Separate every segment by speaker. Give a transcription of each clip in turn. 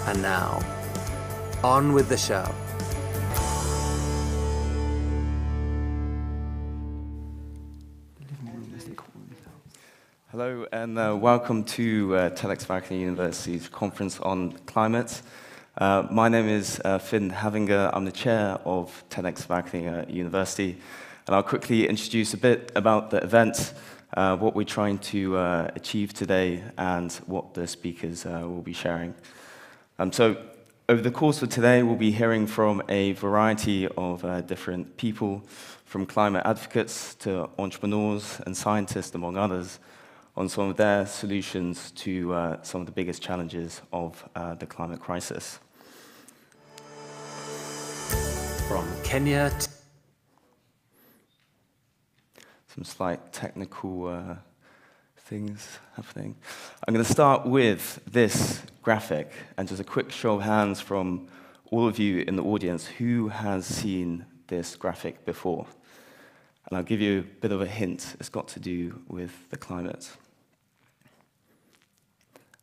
Speaker 1: And now, on with the show.
Speaker 2: Hello and welcome to TEDxWageningenUniversity's conference on climate. My name is Finn Havinger. I'm the chair of TEDxWageningenUniversity, and I'll quickly introduce a bit about the event, what we're trying to achieve today, and what the speakers will be sharing. So over the course of today, we'll be hearing from a variety of different people, from climate advocates to entrepreneurs and scientists, among others, on some of their solutions to some of the biggest challenges of the climate crisis.
Speaker 1: From Kenya to...
Speaker 2: Some slight technical things happening. I'm going to start with this graphic, and just a quick show of hands from all of you in the audience, who has seen this graphic before? And I'll give you a bit of a hint. It's got to do with the climate.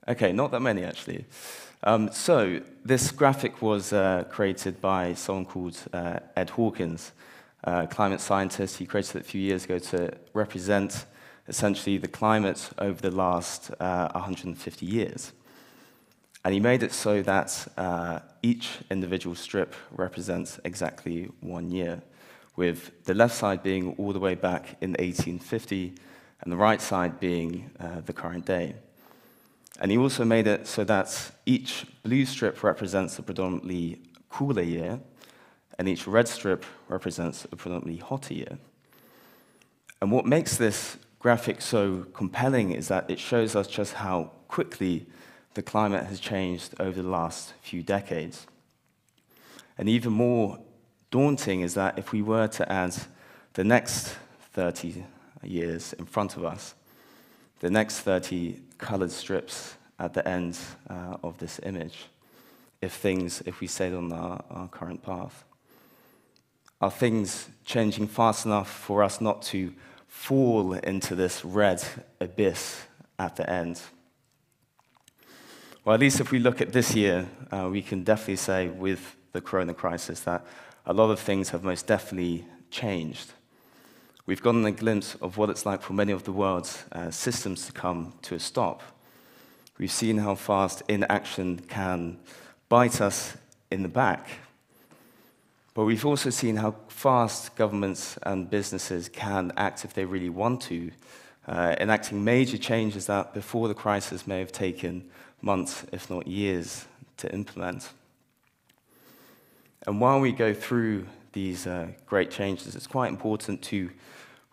Speaker 2: Okay, not that many, actually. So this graphic was created by someone called Ed Hawkins, a climate scientist. He created it a few years ago to represent essentially the climate over the last 150 years. And he made it so that each individual strip represents exactly 1 year, with the left side being all the way back in 1850, and the right side being the current day. And he also made it so that each blue strip represents a predominantly cooler year, and each red strip represents a predominantly hotter year. And what makes this graphic so compelling is that it shows us just how quickly the climate has changed over the last few decades. And even more daunting is that if we were to add the next 30 years in front of us, the next 30 colored strips at the end of this image, if we stayed on our current path. Are things changing fast enough for us not to fall into this red abyss at the end? Well, at least if we look at this year, we can definitely say with the corona crisis that a lot of things have most definitely changed. We've gotten a glimpse of what it's like for many of the world's systems to come to a stop. We've seen how fast inaction can bite us in the back. But we've also seen how fast governments and businesses can act if they really want to, enacting major changes that before the crisis may have taken months, if not years, to implement. And while we go through these great changes, it's quite important to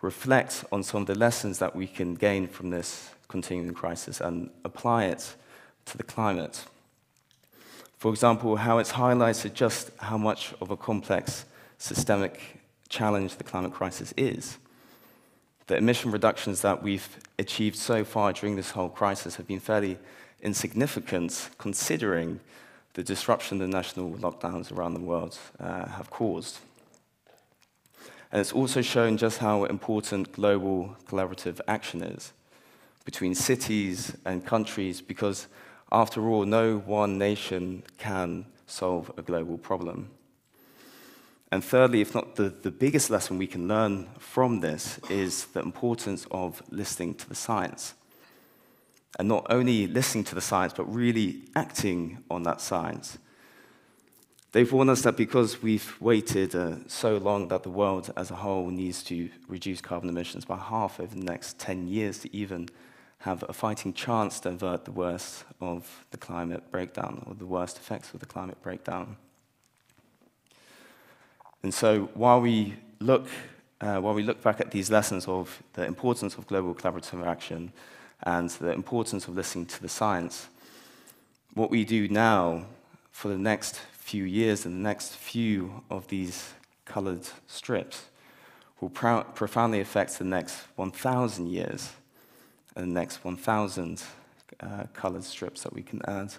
Speaker 2: reflect on some of the lessons that we can gain from this continuing crisis and apply it to the climate. For example, how it's highlighted just how much of a complex systemic challenge the climate crisis is. The emission reductions that we've achieved so far during this whole crisis have been fairly insignificant, considering the disruption the national lockdowns around the world have caused. And it's also shown just how important global collaborative action is between cities and countries, because after all, no one nation can solve a global problem. And thirdly, if not the biggest lesson we can learn from this, is the importance of listening to the science. And not only listening to the science, but really acting on that science. They've warned us that because we've waited so long that the world as a whole needs to reduce carbon emissions by half over the next 10 years to even have a fighting chance to avert the worst of the climate breakdown, or the worst effects of the climate breakdown. And so while we look back at these lessons of the importance of global collaborative action and the importance of listening to the science, what we do now for the next few years and the next few of these colored strips will profoundly affect the next 1,000 years and the next 1,000 colored strips that we can add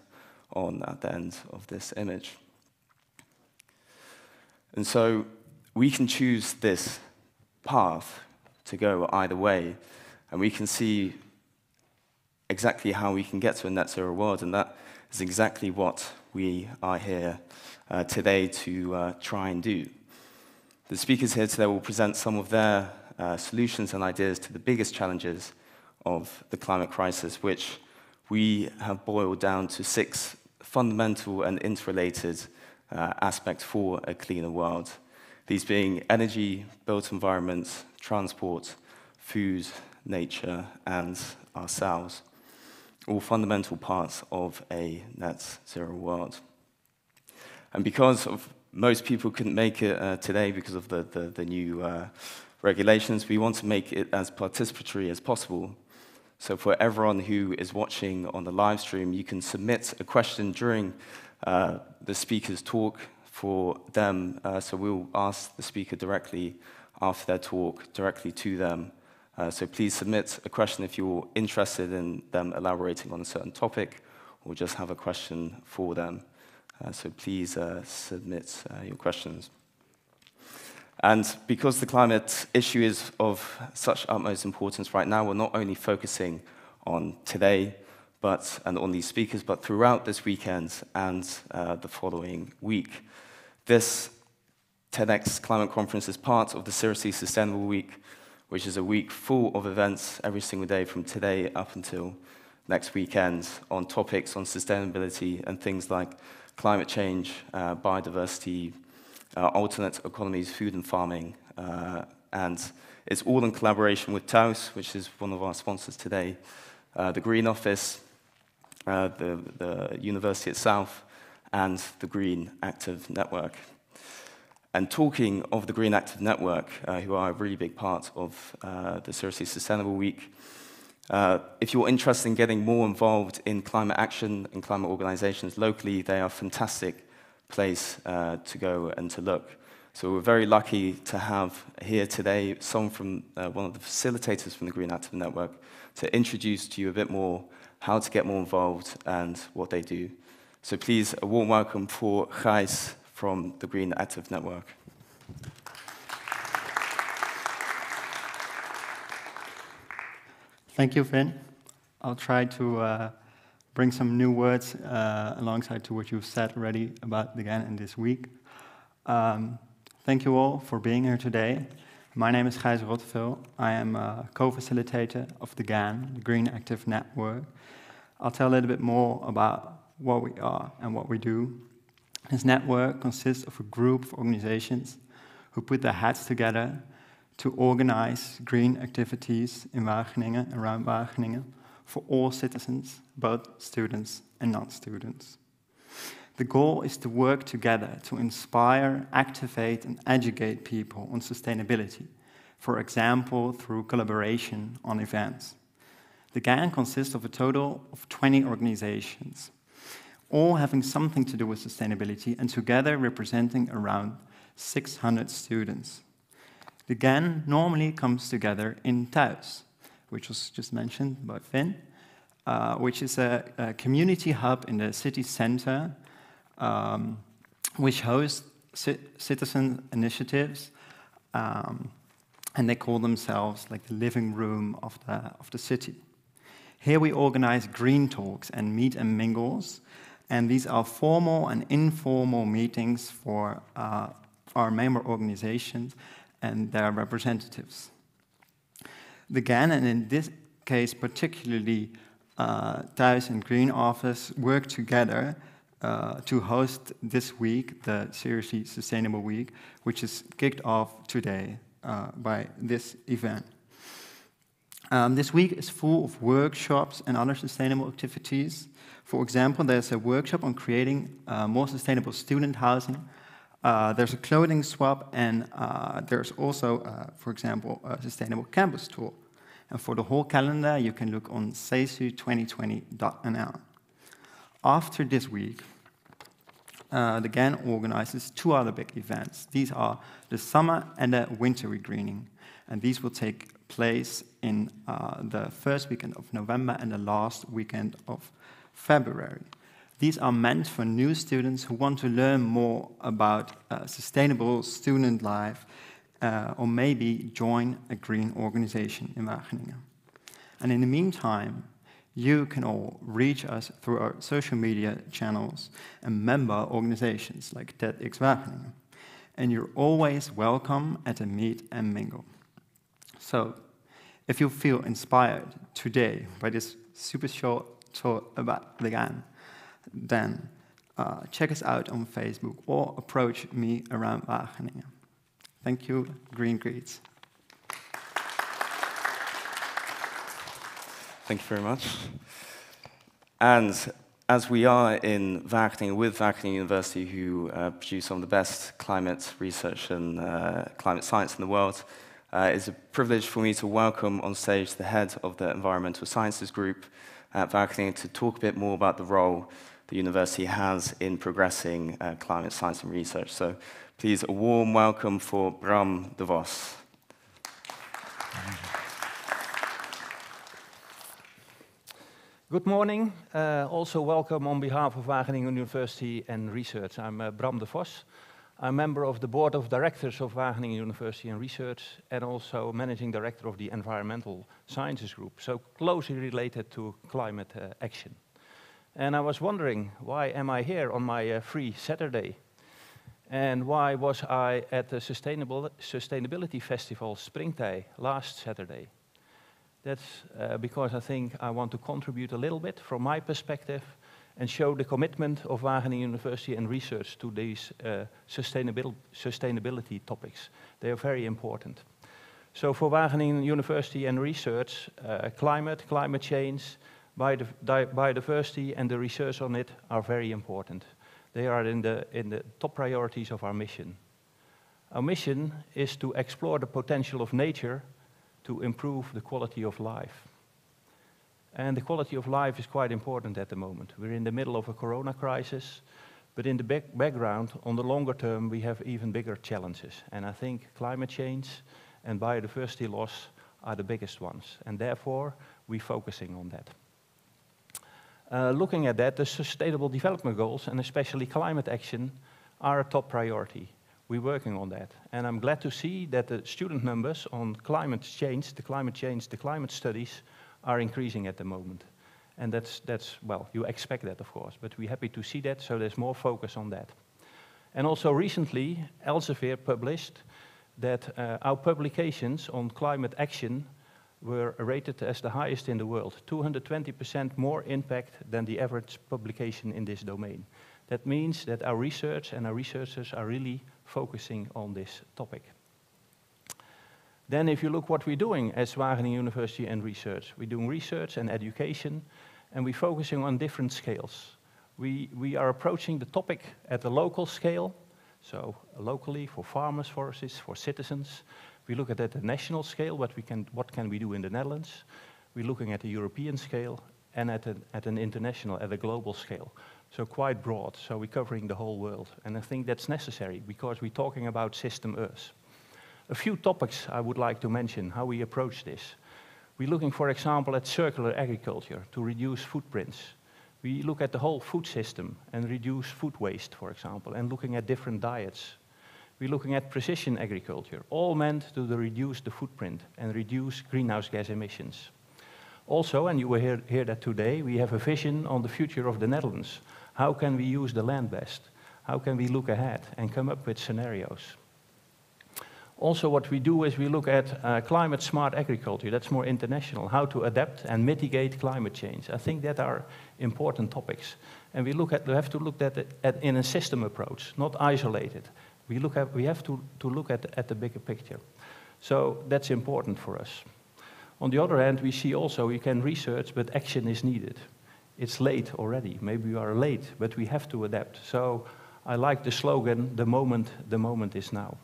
Speaker 2: on at the end of this image. And so we can choose this path to go either way, and we can see exactly how we can get to a net zero world, and that is exactly what we are here today to try and do. The speakers here today will present some of their solutions and ideas to the biggest challenges of the climate crisis, which we have boiled down to 6 fundamental and interrelated aspects for a cleaner world. These being energy, built environments, transport, food, nature, and ourselves. All fundamental parts of a net zero world. And because of most people couldn't make it today because of the new regulations, we want to make it as participatory as possible. So for everyone who is watching on the live stream, you can submit a question during the speaker's talk for them. So we'll ask the speaker directly after their talk, directly to them. So please submit a question if you're interested in them elaborating on a certain topic, or just have a question for them. So please submit your questions. And because the climate issue is of such utmost importance right now, we're not only focusing on today and on these speakers, but throughout this weekend and the following week. This TEDx Climate Conference is part of the Seriously Sustainable Week, which is a week full of events every single day from today up until next weekend on topics on sustainability and things like climate change, biodiversity, alternate economies, food and farming. And it's all in collaboration with TAUS, which is one of our sponsors today, the Green Office, the university itself, and the Green Active Network. And talking of the Green Active Network, who are a really big part of the Seriously Sustainable Week, if you're interested in getting more involved in climate action and climate organizations locally, they are a fantastic place to go and to look. So we're very lucky to have here today someone from one of the facilitators from the Green Active Network to introduce to you a bit more how to get more involved and what they do. So please, a warm welcome for Gijs from the Green Active Network.
Speaker 3: Thank you, Finn. I'll try to bring some new words alongside to what you've said already about the GAN in this week. Thank you all for being here today. My name is Gijs Rotteveel. I am a co-facilitator of the GAN, the Green Active Network. I'll tell a little bit more about what we are and what we do. This network consists of a group of organizations who put their heads together to organize green activities in Wageningen, around Wageningen, for all citizens, both students and non-students. The goal is to work together to inspire, activate, and educate people on sustainability, for example, through collaboration on events. The GAN consists of a total of 20 organizations, all having something to do with sustainability and together representing around 600 students. The GAN normally comes together in TAUS, which was just mentioned by Finn, which is a community hub in the city center, which hosts citizen initiatives, and they call themselves like the living room of the city. Here we organize green talks and meet and mingles, and these are formal and informal meetings for our member organizations and their representatives. The GAN, and in this case particularly TAUS and Green Office, work together to host this week, the Seriously Sustainable Week, which is kicked off today by this event. This week is full of workshops and other sustainable activities. For example, there's a workshop on creating more sustainable student housing. There's a clothing swap, and there's also, for example, a sustainable campus tour. And for the whole calendar, you can look on cesu2020.nl. After this week, the GAN organizes 2 other big events. These are the summer and the winter regreening, and these will take place in the first weekend of November and the last weekend of February. These are meant for new students who want to learn more about sustainable student life or maybe join a green organization in Wageningen. And in the meantime, You can all reach us through our social media channels and member organizations like TEDxWageningen. And you're always welcome at a meet and mingle. So, if you feel inspired today by this super short talk about the GAN, then check us out on Facebook or approach me around Wageningen. Thank you, Green Greets.
Speaker 2: Thank you very much. And as we are in Wageningen, with Wageningen University, who produce some of the best climate research and climate science in the world, it's a privilege for me to welcome on stage the head of the Environmental Sciences Group at Wageningen to talk a bit more about the role the university has in progressing climate science and research. So please, a warm welcome for Bram de Vos.
Speaker 4: Good morning. Also welcome on behalf of Wageningen University and Research. I'm Bram de Vos. I'm member of the board of directors of Wageningen University and Research and also managing director of the Environmental Sciences Group, so closely related to climate action. And I was wondering, why am I here on my free Saturday? And why was I at the Sustainability Festival Springtij last Saturday? That's because I think I want to contribute a little bit from my perspective and show the commitment of Wageningen University and Research to these sustainability topics. They are very important. So for Wageningen University and Research, climate change, biodiversity and the research on it are very important. They are in the top priorities of our mission. Our mission is to explore the potential of nature to improve the quality of life. And the quality of life is quite important at the moment. We're in the middle of a corona crisis, but in the background, on the longer term, we have even bigger challenges. And I think climate change and biodiversity loss are the biggest ones. And therefore, we're focusing on that. Looking at that, the Sustainable Development Goals, and especially climate action, are a top priority. We're working on that. And I'm glad to see that the student numbers on climate change, the climate studies, are increasing at the moment. And that's well, you expect that, of course, but we're happy to see that, so there's more focus on that. And also recently, Elsevier published that our publications on climate action were rated as the highest in the world, 220% more impact than the average publication in this domain. That means that our research and our researchers are really focusing on this topic. Then if you look what we're doing as Wageningen University and Research, we're doing research and education, and we're focusing on different scales. We are approaching the topic at the local scale, so locally for farmers, forests, for citizens. We look at the national scale, what can we do in the Netherlands. We're looking at the European scale and at an international, at a global scale. So quite broad, so we're covering the whole world. And I think that's necessary because we're talking about system Earth. A few topics I would like to mention, how we approach this. We're looking, for example, at circular agriculture to reduce footprints. We look at the whole food system and reduce food waste, for example, and looking at different diets. We're looking at precision agriculture, all meant to reduce the footprint and reduce greenhouse gas emissions. Also, and you will hear that today, we have a vision on the future of the Netherlands. How can we use the land best? How can we look ahead and come up with scenarios? Also, what we do is we look at climate smart agriculture. That's more international, how to adapt and mitigate climate change. I think that are important topics. And we have to look at it in a system approach, not isolated. We have to look at the bigger picture. So that's important for us. On the other hand, we see also we can research, but action is needed. It's late already. Maybe we are late, but we have to adapt. So I like the slogan, the moment is now.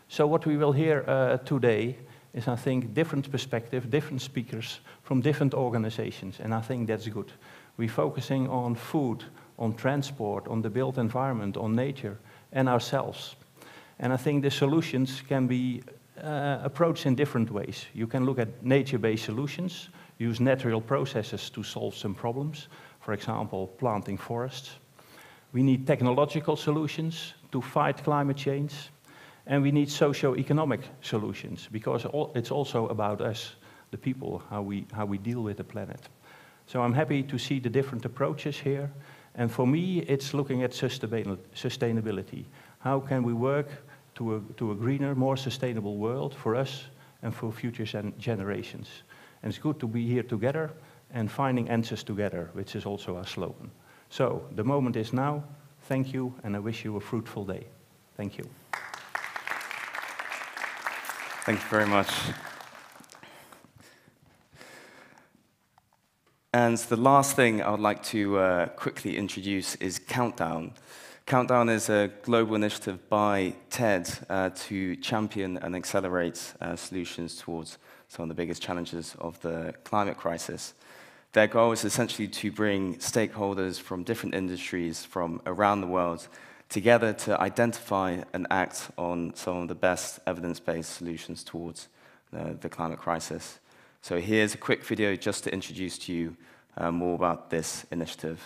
Speaker 4: So what we will hear today is, I think, different perspective, different speakers from different organizations, and I think that's good. We're focusing on food, on transport, on the built environment, on nature, and ourselves. And I think the solutions can be approached in different ways. You can look at nature-based solutions, use natural processes to solve some problems, for example, planting forests. We need technological solutions to fight climate change. And we need socio-economic solutions, because it's also about us, the people, how we deal with the planet. So I'm happy to see the different approaches here. And for me, it's looking at sustainability. How can we work to a greener, more sustainable world for us and for future generations? And it's good to be here together and finding answers together, which is also our slogan. So the moment is now. Thank you, and I wish you a fruitful day. Thank you.
Speaker 2: Thank you very much. And the last thing I would like to quickly introduce is Countdown. Countdown is a global initiative by TED to champion and accelerate solutions towards some of the biggest challenges of the climate crisis. Their goal is essentially to bring stakeholders from different industries from around the world together to identify and act on some of the best evidence-based solutions towards the climate crisis. So here's a quick video just to introduce to you more about this initiative.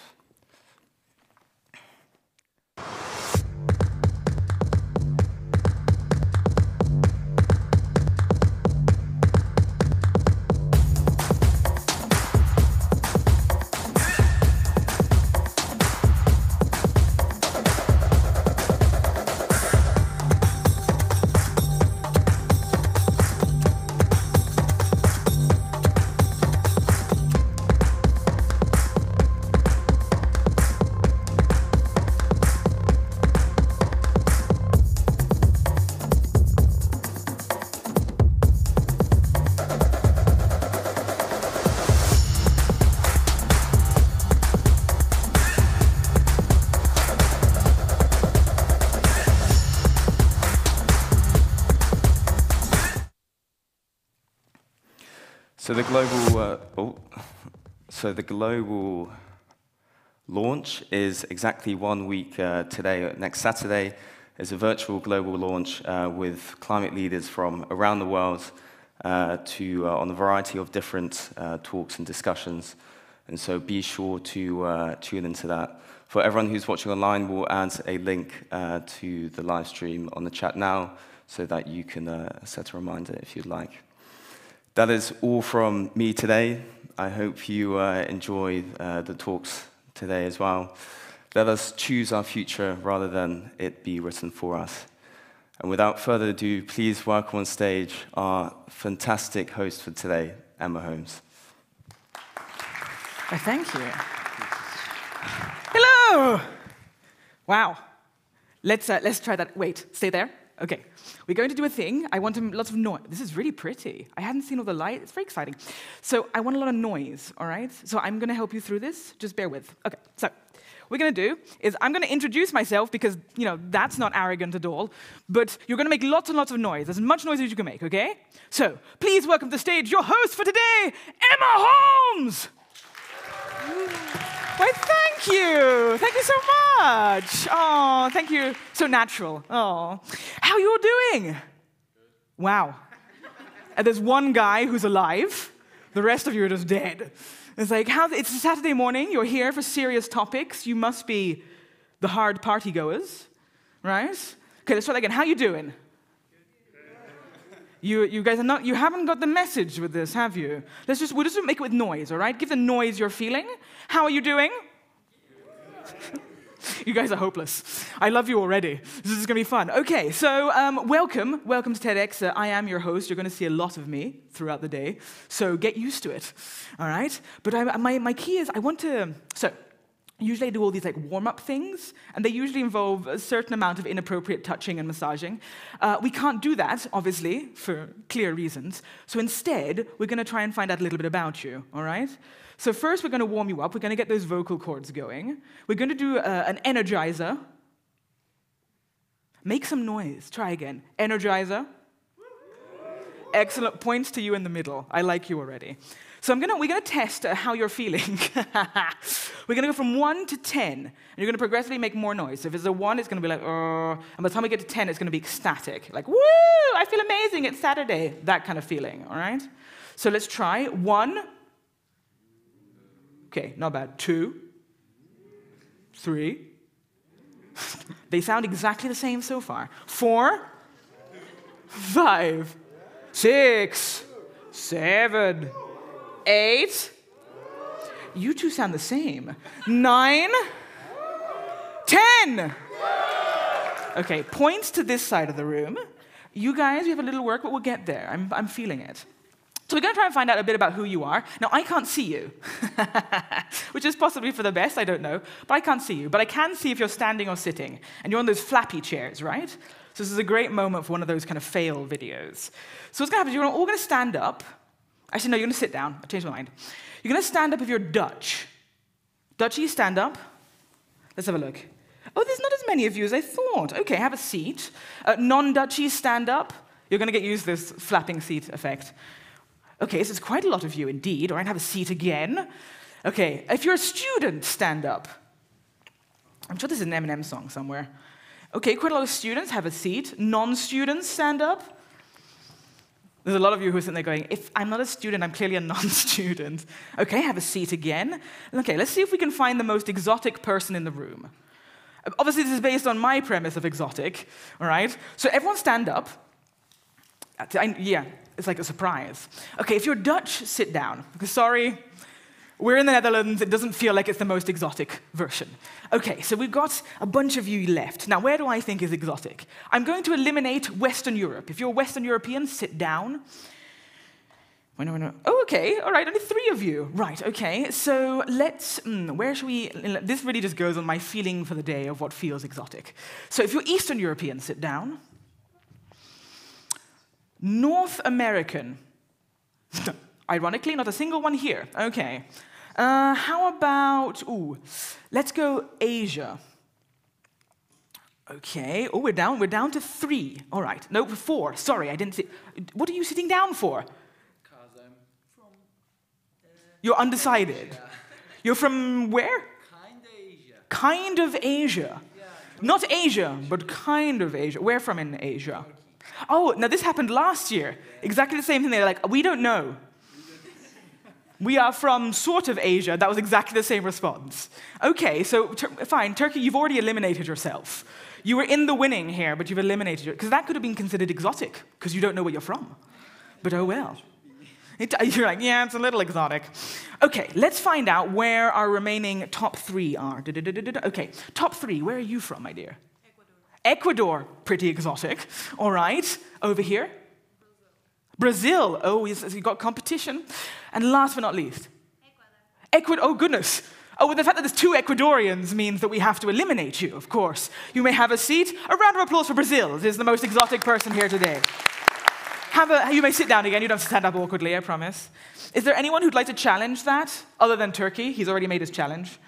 Speaker 2: So the global launch is exactly 1 week today. Next Saturday is a virtual global launch with climate leaders from around the world on a variety of different talks and discussions. And so be sure to tune into that. For everyone who's watching online, we'll add a link to the live stream on the chat now so that you can set a reminder if you'd like. That is all from me today. I hope you enjoy the talks today as well. Let us choose our future rather than it be written for us. And without further ado, please welcome on stage our fantastic host for today, Emma Holmes.
Speaker 5: Oh, thank you. Hello! Wow. Let's try that. Wait, stay there. Okay. We're going to do a thing. I want lots of noise. This is really pretty. I hadn't seen all the light. It's very exciting. So I want a lot of noise, all right? So I'm going to help you through this. Just bear with. Okay, so what we're going to do is I'm going to introduce myself because, you know, that's not arrogant at all. But you're going to make lots and lots of noise, as much noise as you can make, okay? So please welcome to the stage your host for today, Emma Holmes! Why, thank you. Thank you so much. Oh, thank you. So natural. Oh, how you all doing? Wow. And there's one guy who's alive. The rest of you are just dead. It's like, it's a Saturday morning. You're here for serious topics. You must be the hard party goers, right? Okay, let's try that again. How you doing? You guys are not. You haven't got the message with this, have you? We'll just make it with noise, all right? Give the noise you're feeling. How are you doing? You guys are hopeless. I love you already. This is going to be fun. Okay, so welcome to TEDx. I am your host. You're going to see a lot of me throughout the day, so get used to it, all right? But my key is I want to. So usually I do all these like warm-up things, and they usually involve a certain amount of inappropriate touching and massaging. We can't do that, obviously, for clear reasons. So instead, we're going to try and find out a little bit about you, all right? So first, we're going to warm you up. We're going to get those vocal cords going. We're going to do an energizer. Make some noise. Try again. Energizer. Excellent. Points to you in the middle. I like you already. So we're going to test how you're feeling. We're going to go from 1 to 10, and you're going to progressively make more noise. So if it's a 1, it's going to be like, and by the time we get to 10, it's going to be ecstatic. Like, woo, I feel amazing, it's Saturday. That kind of feeling, all right? So let's try 1. Okay, not bad. 2, 3. They sound exactly the same so far. 4, 5, 6, 7, 8. You two sound the same. 9, 10. Okay, points to this side of the room. You guys, we have a little work, but we'll get there. I'm feeling it. So we're going to try and find out a bit about who you are. Now, I can't see you, which is possibly for the best, I don't know. But I can't see you. But I can see if you're standing or sitting. And you're on those flappy chairs, right? So this is a great moment for one of those kind of fail videos. So what's going to happen is you're all going to stand up. Actually, no, you're going to sit down. I changed my mind. You're going to stand up if you're Dutch. Dutchies, stand up. Let's have a look. Oh, there's not as many of you as I thought. OK, have a seat. Non-Dutchies, stand up. You're going to get used to this flapping seat effect. OK, so it's quite a lot of you indeed. All right, have a seat again. OK, if you're a student, stand up. I'm sure there's an Eminem song somewhere. OK, quite a lot of students, have a seat. Non-students, stand up. There's a lot of you who are sitting there going, if I'm not a student, I'm clearly a non-student. OK, have a seat again. OK, let's see if we can find the most exotic person in the room. Obviously, this is based on my premise of exotic, all right? So everyone stand up. Yeah, it's like a surprise. OK, if you're Dutch, sit down. Because sorry, we're in the Netherlands. It doesn't feel like it's the most exotic version. OK, so we've got a bunch of you left. Now, where do I think is exotic? I'm going to eliminate Western Europe. If you're Western European, sit down. No. Oh, OK, all right, only 3 of you. Right, OK, so let's, where should we, this really just goes on my feeling for the day of what feels exotic. So if you're Eastern European, sit down. North American. Ironically, not a single one here. OK. How about, let's go Asia. OK, we're down to 3. All right, no, 4. Sorry, I didn't see. What are you sitting down for? You're undecided.
Speaker 6: Asia.
Speaker 5: You're from where?
Speaker 6: Kind of Asia.
Speaker 5: Kind of Asia.
Speaker 6: Yeah,
Speaker 5: Not Asia, but kind of Asia. Where from in Asia? Oh, now this happened last year. Exactly the same thing. They're like, we don't know. We are from sort of Asia. That was exactly the same response. OK, so fine. Turkey, you've already eliminated yourself. You were in the winning here, but you've eliminated it. Because that could have been considered exotic, because you don't know where you're from. But oh well. You're like, yeah, it's a little exotic. OK, let's find out where our remaining top 3 are. OK, top 3, where are you from, my dear? Ecuador, pretty exotic. All right, over here? Brazil. Oh, you've got competition. And last but not least? Ecuador. Oh, goodness. Oh, well, the fact that there's 2 Ecuadorians means that we have to eliminate you, of course. You may have a seat. A round of applause for Brazil. This is the most exotic person here today. You may sit down again. You don't have to stand up awkwardly, I promise. Is there anyone who'd like to challenge that, other than Turkey? He's already made his challenge.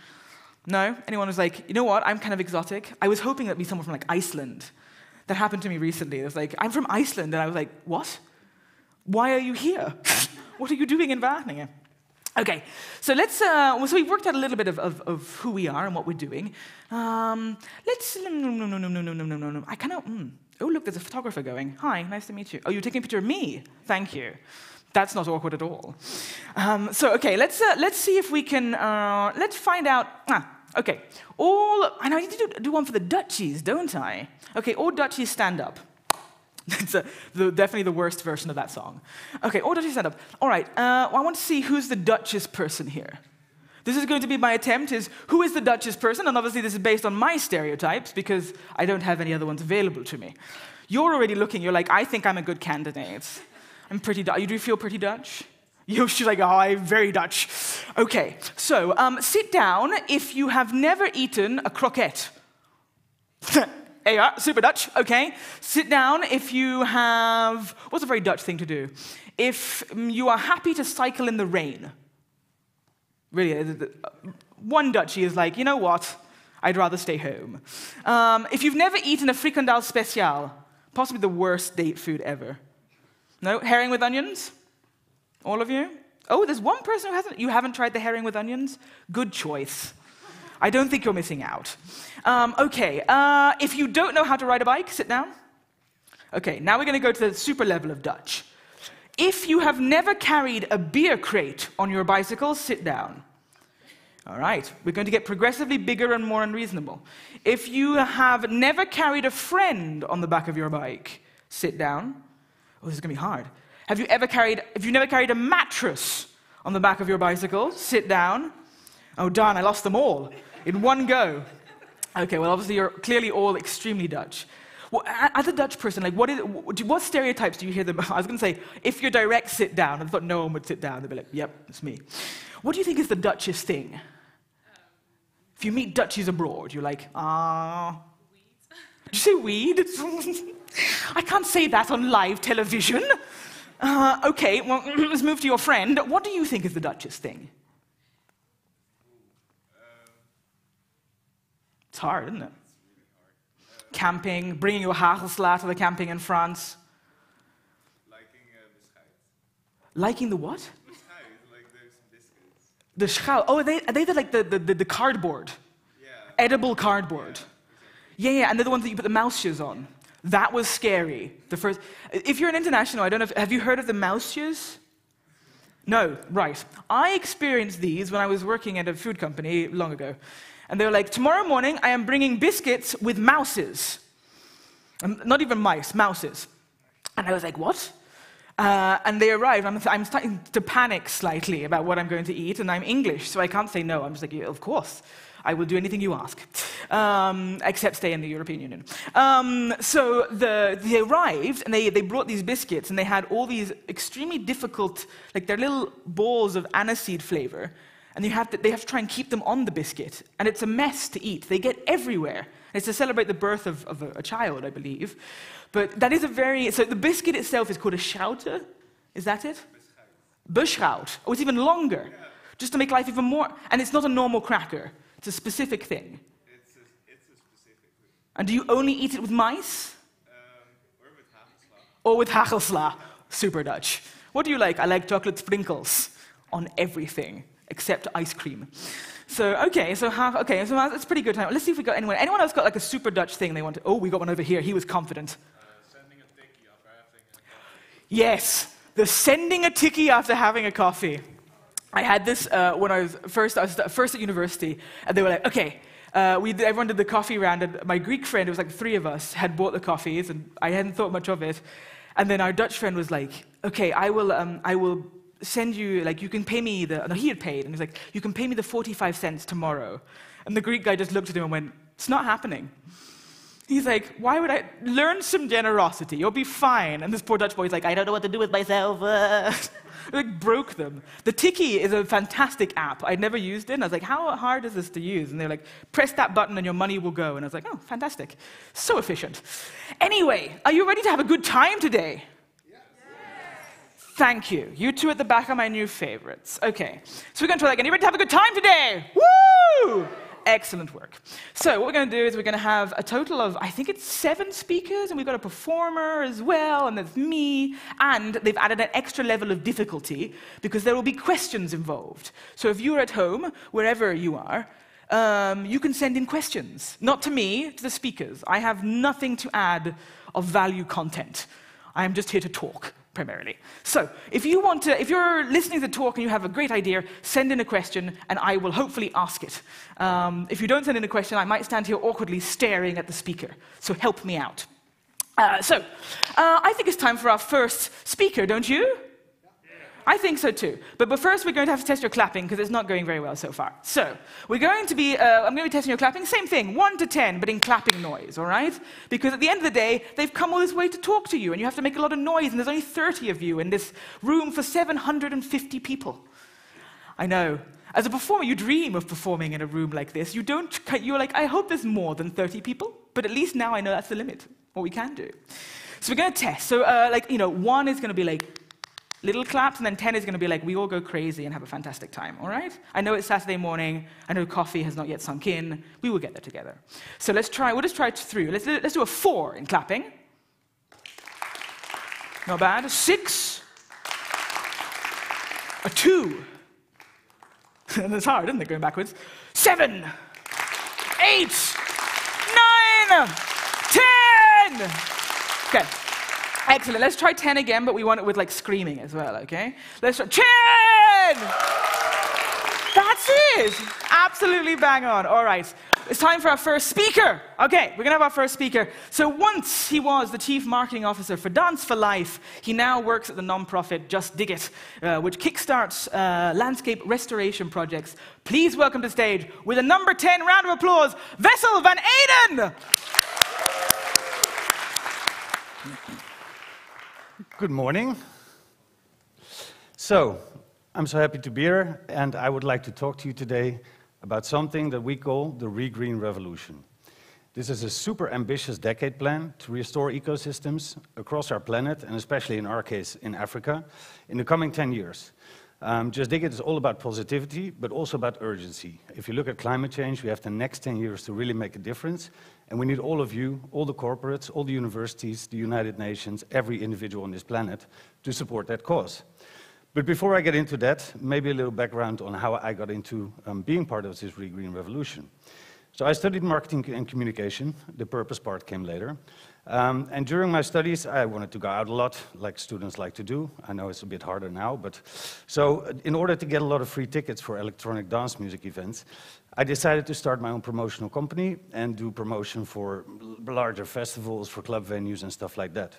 Speaker 5: No? Anyone who's like, you know what, I'm kind of exotic? I was hoping that'd be someone from, like, Iceland. That happened to me recently. It was like, I'm from Iceland. And I was like, what? Why are you here? What are you doing in Wageningen? OK, so let's, so we've worked out a little bit of who we are and what we're doing. Let's, no. I kind of, oh, look, there's a photographer going. Hi, nice to meet you. Oh, you're taking a picture of me? Thank you. That's not awkward at all. So, OK, let's see if we can, let's find out, OK. I know I need to do one for the Dutchies, don't I? OK, all Dutchies stand up. It's definitely the worst version of that song. OK, all Dutchies stand up. All right, I want to see who's the Dutchest person here. This is going to be my attempt, is who is the Dutchest person? And obviously this is based on my stereotypes, because I don't have any other ones available to me. You're already looking, you're like, I think I'm a good candidate. I'm pretty Dutch. Do you feel pretty Dutch? She's like, oh, I'm very Dutch. OK, so sit down if you have never eaten a croquette. There you are, super Dutch, OK. Sit down if you have, what's a very Dutch thing to do? If you are happy to cycle in the rain. Really, one Dutchie is like, you know what? I'd rather stay home. If you've never eaten a frikandel speciaal, possibly the worst date food ever. No? Herring with onions? All of you? Oh, there's one person who hasn't. You haven't tried the herring with onions? Good choice. I don't think you're missing out. OK, if you don't know how to ride a bike, sit down. OK, now we're going to go to the super level of Dutch. If you have never carried a beer crate on your bicycle, sit down. All right, we're going to get progressively bigger and more unreasonable. If you have never carried a friend on the back of your bike, sit down. Oh, this is going to be hard. Have you never carried a mattress on the back of your bicycle? Sit down. Oh, darn, I lost them all in one go. Okay, well, obviously you're clearly all extremely Dutch. Well, as a Dutch person, like, what stereotypes do you hear them? I was going to say, if you're direct, sit down. I thought no one would sit down. They'd be like, yep, it's me. What do you think is the Dutchest thing? If you meet Dutchies abroad, you're like, weed. Did you say weed? I can't say that on live television. Okay, well, let's move to your friend. What do you think is the Dutchest thing? It's hard, isn't it? Camping, bringing your hagelsla to the camping in France.
Speaker 6: Liking biscuits.
Speaker 5: Liking the what?
Speaker 6: Biscuits, like those biscuits.
Speaker 5: The schuil. Oh, are they like the cardboard?
Speaker 6: Yeah.
Speaker 5: Edible cardboard. Yeah, and they're the ones that you put the mousjes on. That was scary. The first. If you're an international, I don't know. Have you heard of the mousjes? No, right. I experienced these when I was working at a food company long ago. And they were like, tomorrow morning I am bringing biscuits with mouses. Not even mice, mouses. And I was like, what? And they arrived. I'm starting to panic slightly about what I'm going to eat, and I'm English, so I can't say no. I'm just like, yeah, of course. I will do anything you ask, except stay in the European Union. So they arrived, and they brought these biscuits, and they had all these extremely difficult, like they're little balls of aniseed flavor, and they have to try and keep them on the biscuit, and it's a mess to eat. They get everywhere. It's to celebrate the birth of a child, I believe. But that is so the biscuit itself is called a schoute. Is that it? Beschrout. Oh, it's even longer. Yeah. Just to make life even more, and it's not a normal cracker. It's a specific thing.
Speaker 6: It's a specific thing.
Speaker 5: And do you only eat it with mice?
Speaker 6: Or with hagelsla.
Speaker 5: Or with hagelsla. Super Dutch. What do you like? I like chocolate sprinkles on everything except ice cream. So that's pretty good time. Let's see if we got anyone. Anyone else got like a super Dutch thing they wanted? Oh, we got one over here. He was confident.
Speaker 6: Sending a tikkie after having a coffee.
Speaker 5: Yes, the sending a tikkie after having a coffee. I had this when I was first at university, and they were like, okay, everyone did the coffee round, and my Greek friend, it was like 3 of us, had bought the coffees, and I hadn't thought much of it. And then our Dutch friend was like, okay, I will send you, like, you can pay me he had paid, and he's like, you can pay me the 45 cents tomorrow. And the Greek guy just looked at him and went, it's not happening. He's like, why would I learn some generosity? You'll be fine. And this poor Dutch boy's like, I don't know what to do with myself. Like, broke them. The Tikkie is a fantastic app. I'd never used it, and I was like, how hard is this to use? And they're like, press that button and your money will go. And I was like, oh, fantastic. So efficient. Anyway, are you ready to have a good time today? Yes. Thank you. You two at the back are my new favorites. Okay, so we're going to try that again. You ready to have a good time today? Woo! Excellent work. So what we're going to do is we're going to have a total of, I think it's 7 speakers, and we've got a performer as well, and there's me, and they've added an extra level of difficulty because there will be questions involved. So if you're at home, wherever you are, you can send in questions. Not to me, to the speakers. I have nothing to add of value content. I am just here to talk, primarily. So, if you're listening to the talk and you have a great idea, send in a question, and I will hopefully ask it. If you don't send in a question, I might stand here awkwardly staring at the speaker. So help me out. I think it's time for our first speaker, don't you? I think so too. But first, we're going to have to test your clapping because it's not going very well so far. So, I'm going to be testing your clapping. Same thing, 1 to 10, but in clapping noise, all right? Because at the end of the day, they've come all this way to talk to you, and you have to make a lot of noise, and there's only 30 of you in this room for 750 people. I know. As a performer, you dream of performing in a room like this. You're like, I hope there's more than 30 people, but at least now I know that's the limit, what we can do. So we're going to test. So, 1 is going to be like, little claps, and then 10 is going to be like, we all go crazy and have a fantastic time, all right? I know it's Saturday morning. I know coffee has not yet sunk in. We will get there together. So we'll just try 3. Let's do a 4 in clapping. Not bad. 6. A 2. And it's hard, isn't it, going backwards? 7. 8. 9. 10. Okay. Excellent. Let's try 10 again, but we want it with, like, screaming as well, okay? Let's try 10! That's it! Absolutely bang on. All right. it's time for our first speaker. Okay, we're gonna have our first speaker. So once he was the Chief Marketing Officer for Dance for Life, he now works at the non-profit Just Dig It, which kickstarts landscape restoration projects. Please welcome to stage, with a number 10 round of applause, Wessel van Eyden!
Speaker 7: Good morning. So, I'm so happy to be here, and I would like to talk to you today about something that we call the Re-Green Revolution. This is a super ambitious decade plan to restore ecosystems across our planet, and especially in our case in Africa, in the coming 10 years. Just Dig It is all about positivity, but also about urgency. If you look at climate change, we have the next 10 years to really make a difference, and we need all of you, all the corporates, all the universities, the United Nations, every individual on this planet to support that cause. But before I get into that, maybe a little background on how I got into being part of this Re-Green Revolution. So I studied marketing and communication. The purpose part came later. And during my studies, I wanted to go out a lot, like students like to do. I know it's a bit harder now, but so in order to get a lot of free tickets for electronic dance music events, I decided to start my own promotional company and do promotion for larger festivals, for club venues and stuff like that.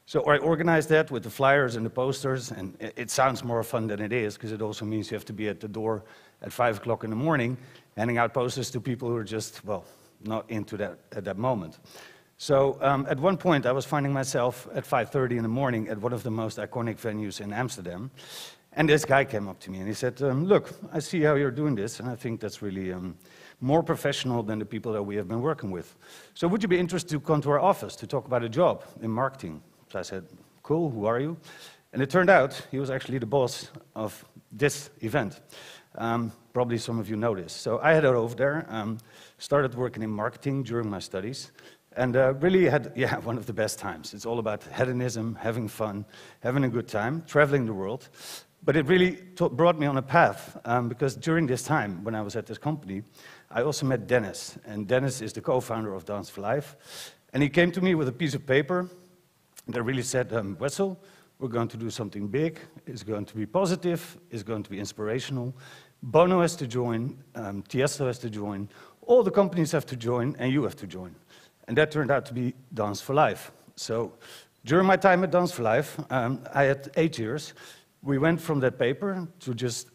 Speaker 7: So I organized that with the flyers and the posters, and it sounds more fun than it is, because it also means you have to be at the door at 5 o'clock in the morning, handing out posters to people who are just, well, not into that at that moment. So at one point, I was finding myself at 5:30 in the morning at one of the most iconic venues in Amsterdam, and this guy came up to me and he said, look, I see how you're doing this, and I think that's really more professional than the people that we have been working with. So would you be interested to come to our office to talk about a job in marketing? So I said, cool, who are you? And it turned out he was actually the boss of this event. Probably some of you know this. So I headed over there, started working in marketing during my studies, and really had, one of the best times. It's all about hedonism, having fun, having a good time, traveling the world. But it really brought me on a path, because during this time, when I was at this company, I also met Dennis. And Dennis is the co-founder of Dance for Life. And he came to me with a piece of paper that really said, Wessel, we're going to do something big, it's going to be positive, it's going to be inspirational. Bono has to join, Tiesto has to join, all the companies have to join, and you have to join. And that turned out to be Dance for Life. So during my time at Dance for Life, I had 8 years. We went from that paper to just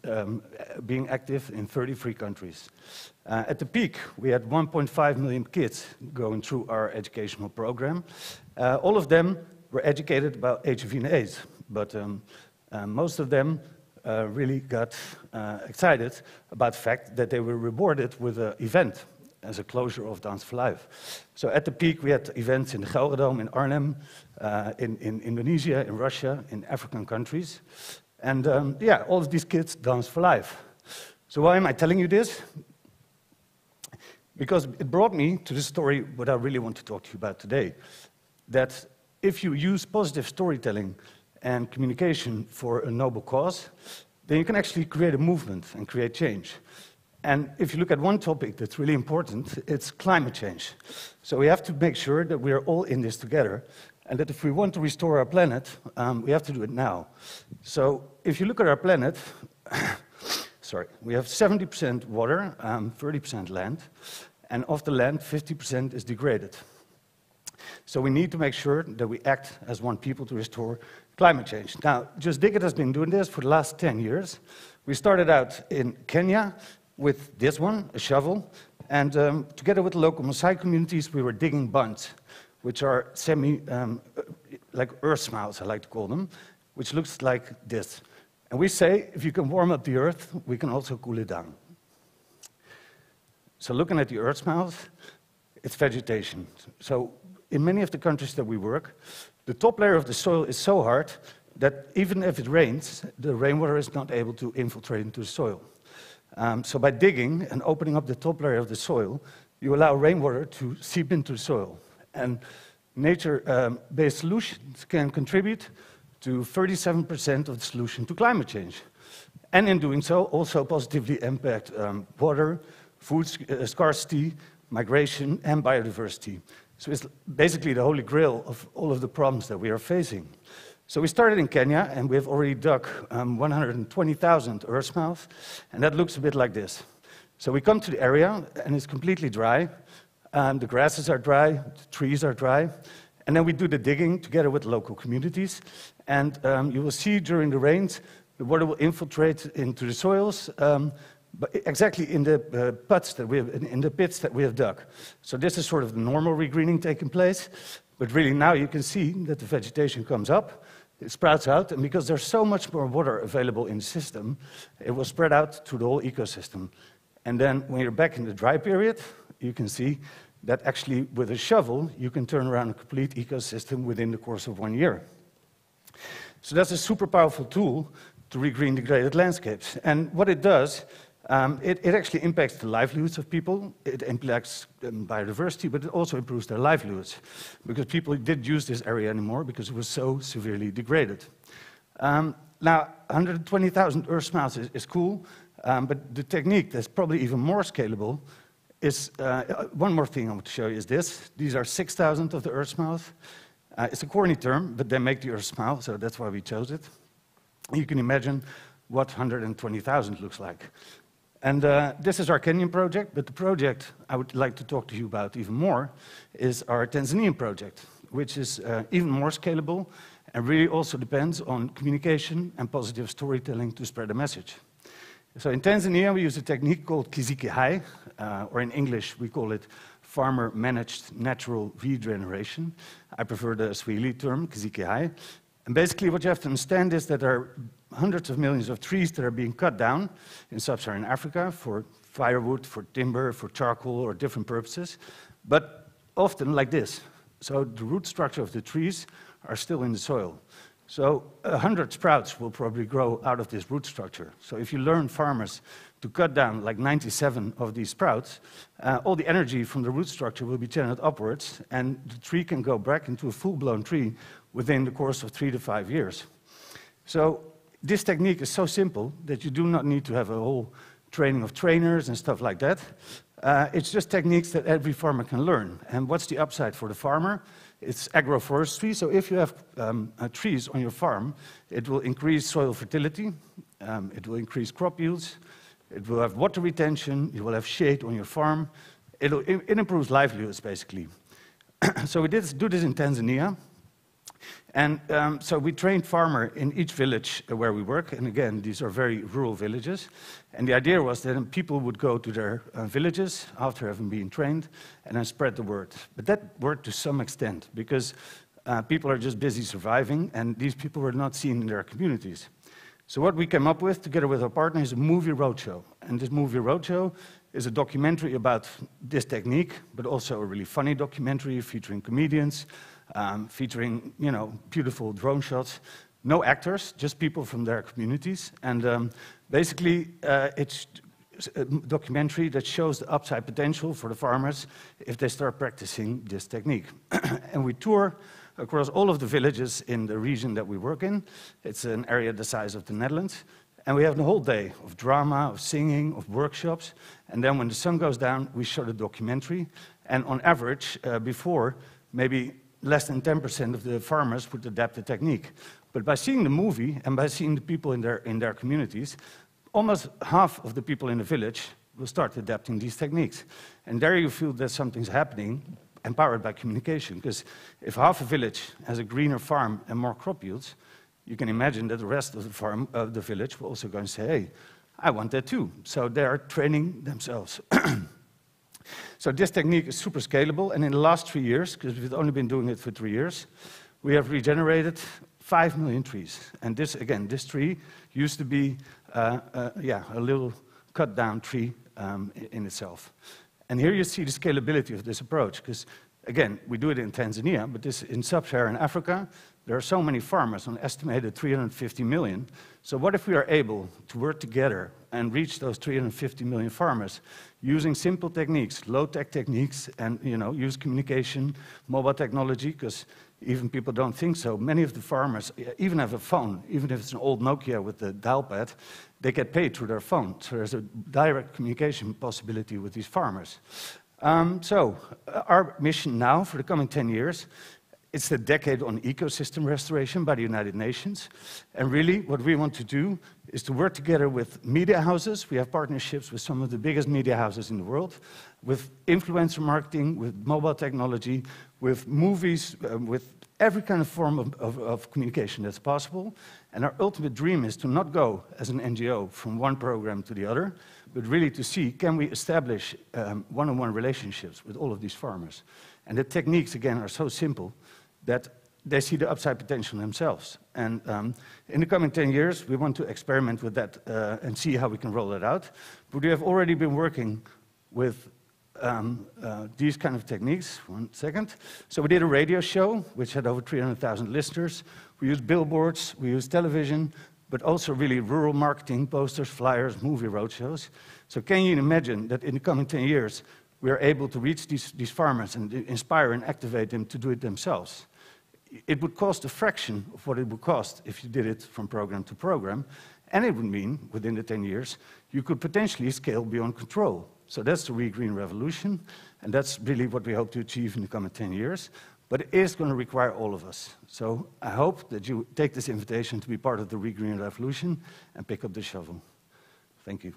Speaker 7: being active in 33 countries. At the peak, we had 1.5 million kids going through our educational program. All of them were educated about HIV and AIDS, but most of them really got excited about the fact that they were rewarded with an event as a closure of Dance for Life. So at the peak, we had events in the Gelredome, in Arnhem, in Indonesia, in Russia, in African countries. And all of these kids dance for life. So why am I telling you this? Because it brought me to the story what I really want to talk to you about today. That if you use positive storytelling and communication for a noble cause, then you can actually create a movement and create change. And if you look at one topic that's really important, it's climate change. So we have to make sure that we are all in this together, and that if we want to restore our planet, we have to do it now. So if you look at our planet, we have 70% water, 30% land, and of the land, 50% is degraded. So we need to make sure that we act as one people to restore climate change. Now, Just Dig It has been doing this for the last 10 years. We started out in Kenya with this one, a shovel, and together with the local Maasai communities, we were digging bunds, which are like earth smiles, I like to call them, which looks like this. And we say, if you can warm up the earth, we can also cool it down. So looking at the earth smiles, it's vegetation. So in many of the countries that we work, the top layer of the soil is so hard that even if it rains, the rainwater is not able to infiltrate into the soil. So by digging and opening up the top layer of the soil, you allow rainwater to seep into the soil. And nature-based solutions can contribute to 37% of the solution to climate change. And in doing so, also positively impact water, food scarcity, migration, and biodiversity. So it's basically the holy grail of all of the problems that we are facing. So we started in Kenya, and we have already dug 120,000 earth smiles, and that looks a bit like this. So we come to the area, and it's completely dry. The grasses are dry, the trees are dry. And then we do the digging together with local communities. And you will see during the rains, the water will infiltrate into the soils, but exactly in the in the pits that we have dug. So this is sort of the normal regreening taking place. But really now you can see that the vegetation comes up, it sprouts out, and because there's so much more water available in the system, it will spread out to the whole ecosystem. And then when you're back in the dry period, you can see that actually with a shovel, you can turn around a complete ecosystem within the course of 1 year. So that's a super powerful tool to regreen degraded landscapes. And what it does, it actually impacts the livelihoods of people. It impacts biodiversity, but it also improves their livelihoods because people didn't use this area anymore because it was so severely degraded. Now, 120,000 Earth miles is cool, but the technique that's probably even more scalable is, one more thing I want to show you is this. These are 6,000 of the Earth miles. It's a corny term, but they make the Earth smile, so that's why we chose it. You can imagine what 120,000 looks like. And this is our Kenyan project, but the project I would like to talk to you about even more is our Tanzanian project, which is even more scalable and really also depends on communication and positive storytelling to spread a message. So in Tanzania, we use a technique called kiziki hai, or in English, we call it farmer-managed natural regeneration. I prefer the Swahili term, kiziki hai. And basically what you have to understand is that there are hundreds of millions of trees that are being cut down in sub-Saharan Africa for firewood, for timber, for charcoal, or different purposes, but often like this. So the root structure of the trees are still in the soil. So 100 sprouts will probably grow out of this root structure. So if you learn farmers to cut down like 97 of these sprouts, all the energy from the root structure will be channeled upwards, and the tree can go back into a full-blown tree within the course of 3 to 5 years. So this technique is so simple that you do not need to have a whole training of trainers and stuff like that. It's just techniques that every farmer can learn. And what's the upside for the farmer? It's agroforestry, so if you have trees on your farm, it will increase soil fertility, it will increase crop yields, it will have water retention, you will have shade on your farm, it improves livelihoods, basically. So we do this in Tanzania, and so we trained farmers in each village where we work, and again, these are very rural villages, and the idea was that people would go to their villages after having been trained and then spread the word. But that worked to some extent, because people are just busy surviving, and these people were not seen in their communities. So what we came up with, together with our partner, is a movie roadshow. And this movie roadshow is a documentary about this technique, but also a really funny documentary featuring comedians, featuring, you know, beautiful drone shots. No actors, just people from their communities. And basically, it's a documentary that shows the upside potential for the farmers if they start practicing this technique. And we tour across all of the villages in the region that we work in. It's an area the size of the Netherlands. And we have the whole day of drama, of singing, of workshops. And then when the sun goes down, we show the documentary. And on average, before, maybe less than 10% of the farmers would adapt the technique. But by seeing the movie and by seeing the people in their communities, almost half of the people in the village will start adapting these techniques. And there you feel that something's happening, empowered by communication. Because if half a village has a greener farm and more crop yields, you can imagine that the rest of the village will also go and say, hey, I want that too. So they are training themselves. So this technique is super scalable, and in the last 3 years, because we've only been doing it for 3 years, we have regenerated 5 million trees. And this, again, this tree used to be a little cut down tree in itself. And here you see the scalability of this approach, because again, we do it in Tanzania, but this in sub-Saharan Africa, there are so many farmers, an estimated 350 million. So what if we are able to work together and reach those 350 million farmers using simple techniques, low-tech techniques, and use communication, mobile technology, because even people don't think so. Many of the farmers even have a phone, even if it's an old Nokia with the dial pad, they get paid through their phone. So there's a direct communication possibility with these farmers. So our mission now for the coming 10 years It's the decade on ecosystem restoration by the United Nations. And really, what we want to do is to work together with media houses. We have partnerships with some of the biggest media houses in the world, with influencer marketing, with mobile technology, with movies, with every kind of form of communication that's possible. And our ultimate dream is to not go as an NGO from one program to the other, but really to see, can we establish one-on-one relationships with all of these farmers? And the techniques, again, are so simple that they see the upside potential themselves. And in the coming 10 years, we want to experiment with that and see how we can roll it out. But we have already been working with these kind of techniques. One second. So we did a radio show, which had over 300,000 listeners. We used billboards, we used television, but also really rural marketing, posters, flyers, movie roadshows. So can you imagine that in the coming 10 years, we are able to reach these farmers and inspire and activate them to do it themselves? It would cost a fraction of what it would cost if you did it from program to program, and it would mean, within the 10 years, you could potentially scale beyond control. So that's the Green Revolution, and that's really what we hope to achieve in the coming 10 years. But it is going to require all of us. So I hope that you take this invitation to be part of the Green Revolution and pick up the shovel. Thank you.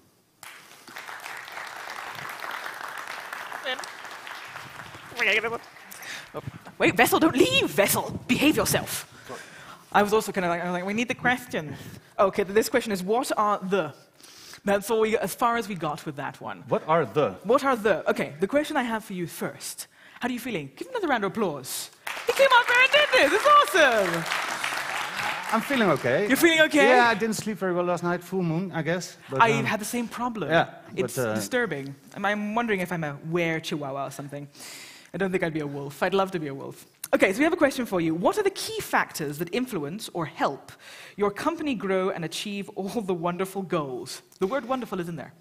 Speaker 5: Wait, Vessel, don't leave, Vessel. Behave yourself. Sorry. I was also kind of like, we need the question. Okay, this question is, what are the? That's all as far as we got with that one.
Speaker 7: What are the?
Speaker 5: What are the? Okay, the question I have for you first. How are you feeling? Give another round of applause. He came out there and did this. It's awesome.
Speaker 7: I'm feeling okay.
Speaker 5: You're feeling okay?
Speaker 7: Yeah, I didn't sleep very well last night. Full moon, I guess. But,
Speaker 5: I had the same problem.
Speaker 7: Yeah,
Speaker 5: it's disturbing. I'm wondering if I'm a were-chihuahua or something. I don't think I'd be a wolf. I'd love to be a wolf. Okay, so we have a question for you. What are the key factors that influence or help your company grow and achieve all the wonderful goals? The word wonderful is in there.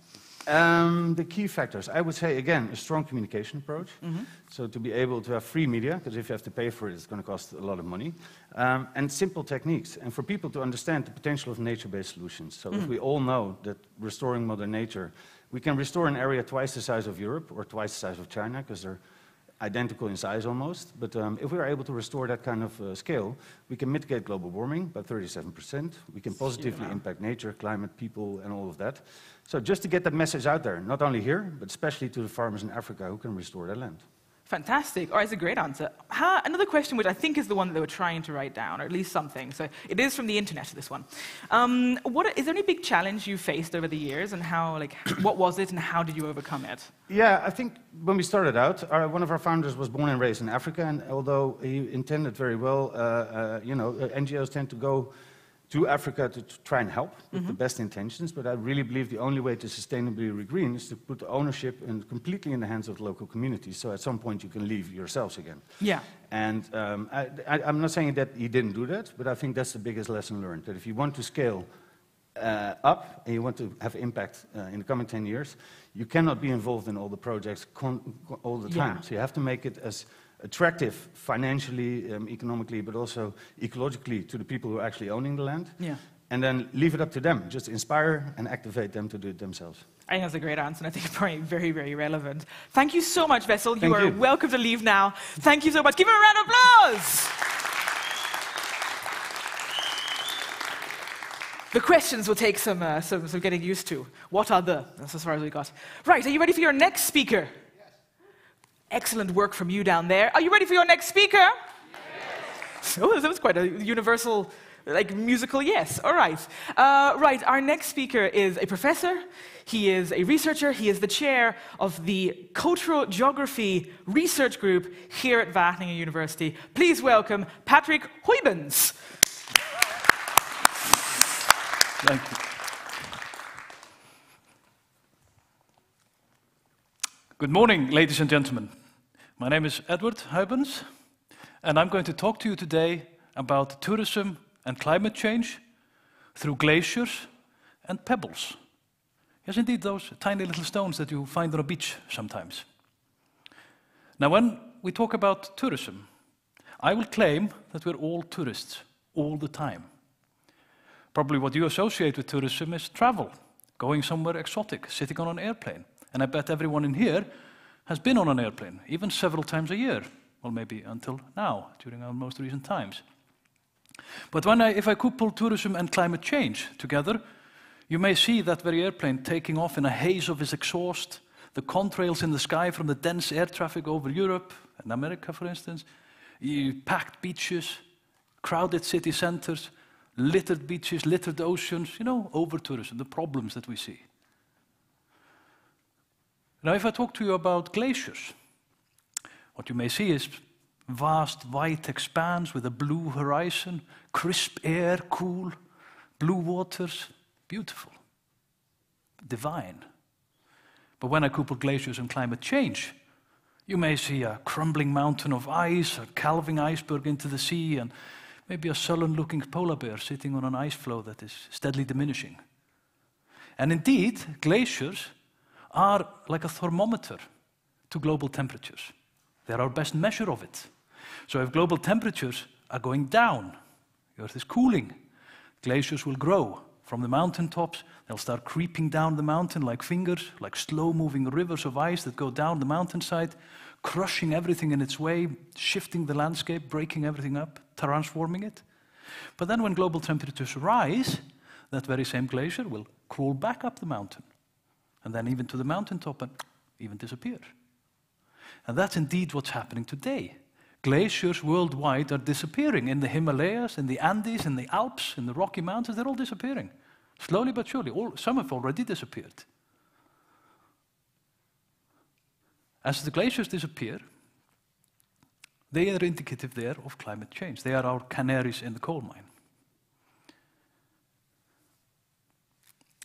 Speaker 7: The key factors, I would say, again, a strong communication approach. Mm-hmm. So to be able to have free media, because if you have to pay for it, it's going to cost a lot of money. And simple techniques, and for people to understand the potential of nature-based solutions. So if we all know that restoring Mother Nature, we can restore an area twice the size of Europe or twice the size of China, because they're identical in size almost, but if we are able to restore that kind of scale, we can mitigate global warming by 37%. We can positively impact nature, climate, people, and all of that. So just to get that message out there, not only here, but especially to the farmers in Africa who can restore their land.
Speaker 5: Fantastic. All right, it's a great answer. Another question, which I think is the one that they were trying to write down, or at least something. So it is from the internet, this one. Is there any big challenge you faced over the years, and how, what was it, and how did you overcome it?
Speaker 7: Yeah, I think when we started out, one of our founders was born and raised in Africa, and although he intended very well, NGOs tend to go to Africa to try and help with the best intentions, but I really believe the only way to sustainably regreen is to put the ownership completely in the hands of the local community, so at some point you can leave yourselves again.
Speaker 5: Yeah.
Speaker 7: And I'm not saying that he didn't do that, but I think that's the biggest lesson learned, that if you want to scale up and you want to have impact in the coming 10 years, you cannot be involved in all the projects all the time. Yeah. So you have to make it as attractive financially, economically, but also ecologically to the people who are actually owning the land. Yeah. And then leave it up to them. Just inspire and activate them to do it themselves.
Speaker 5: I think that's a great answer, and I think it's probably very, very relevant. Thank you so much, Vessel. You are welcome to leave now. Thank you so much. Give him a round of applause. The questions will take some getting used to. What are the? That's as far as we got. Right, are you ready for your next speaker? Excellent work from you down there. Are you ready for your next speaker? Yes. Oh, that was quite a universal, musical yes. All right. Right, our next speaker is a professor. He is a researcher. He is the chair of the Cultural Geography Research Group here at Wageningen University. Please welcome Patrick Huybens.
Speaker 8: Thank you. Good morning, ladies and gentlemen. My name is Edward Huybens, and I'm going to talk to you today about tourism and climate change through glaciers and pebbles. Yes, indeed, those tiny little stones that you find on a beach sometimes. Now, when we talk about tourism, I will claim that we're all tourists all the time. Probably what you associate with tourism is travel, going somewhere exotic, sitting on an airplane. And I bet everyone in here has been on an airplane, even several times a year. well, maybe until now, during our most recent times. But if I couple tourism and climate change together, you may see that very airplane taking off in a haze of its exhaust, the contrails in the sky from the dense air traffic over Europe and America, for instance, packed beaches, crowded city centers, littered beaches, littered oceans, over-tourism, the problems that we see. Now, if I talk to you about glaciers, what you may see is vast white expanse with a blue horizon, crisp air, cool, blue waters, beautiful, divine. But when I couple glaciers and climate change, you may see a crumbling mountain of ice, a calving iceberg into the sea, and maybe a sullen-looking polar bear sitting on an ice floe that is steadily diminishing. And indeed, glaciers are like a thermometer to global temperatures. They're our best measure of it. So if global temperatures are going down, the Earth is cooling, glaciers will grow. From the mountaintops, they'll start creeping down the mountain like fingers, like slow-moving rivers of ice that go down the mountainside, crushing everything in its way, shifting the landscape, breaking everything up, transforming it. But then when global temperatures rise, that very same glacier will crawl back up the mountain, and then even to the mountaintop and even disappear. And that's indeed what's happening today. Glaciers worldwide are disappearing. In the Himalayas, in the Andes, in the Alps, in the Rocky Mountains, they're all disappearing. Slowly but surely. Some have already disappeared. As the glaciers disappear, they are indicative there of climate change. They are our canaries in the coal mine.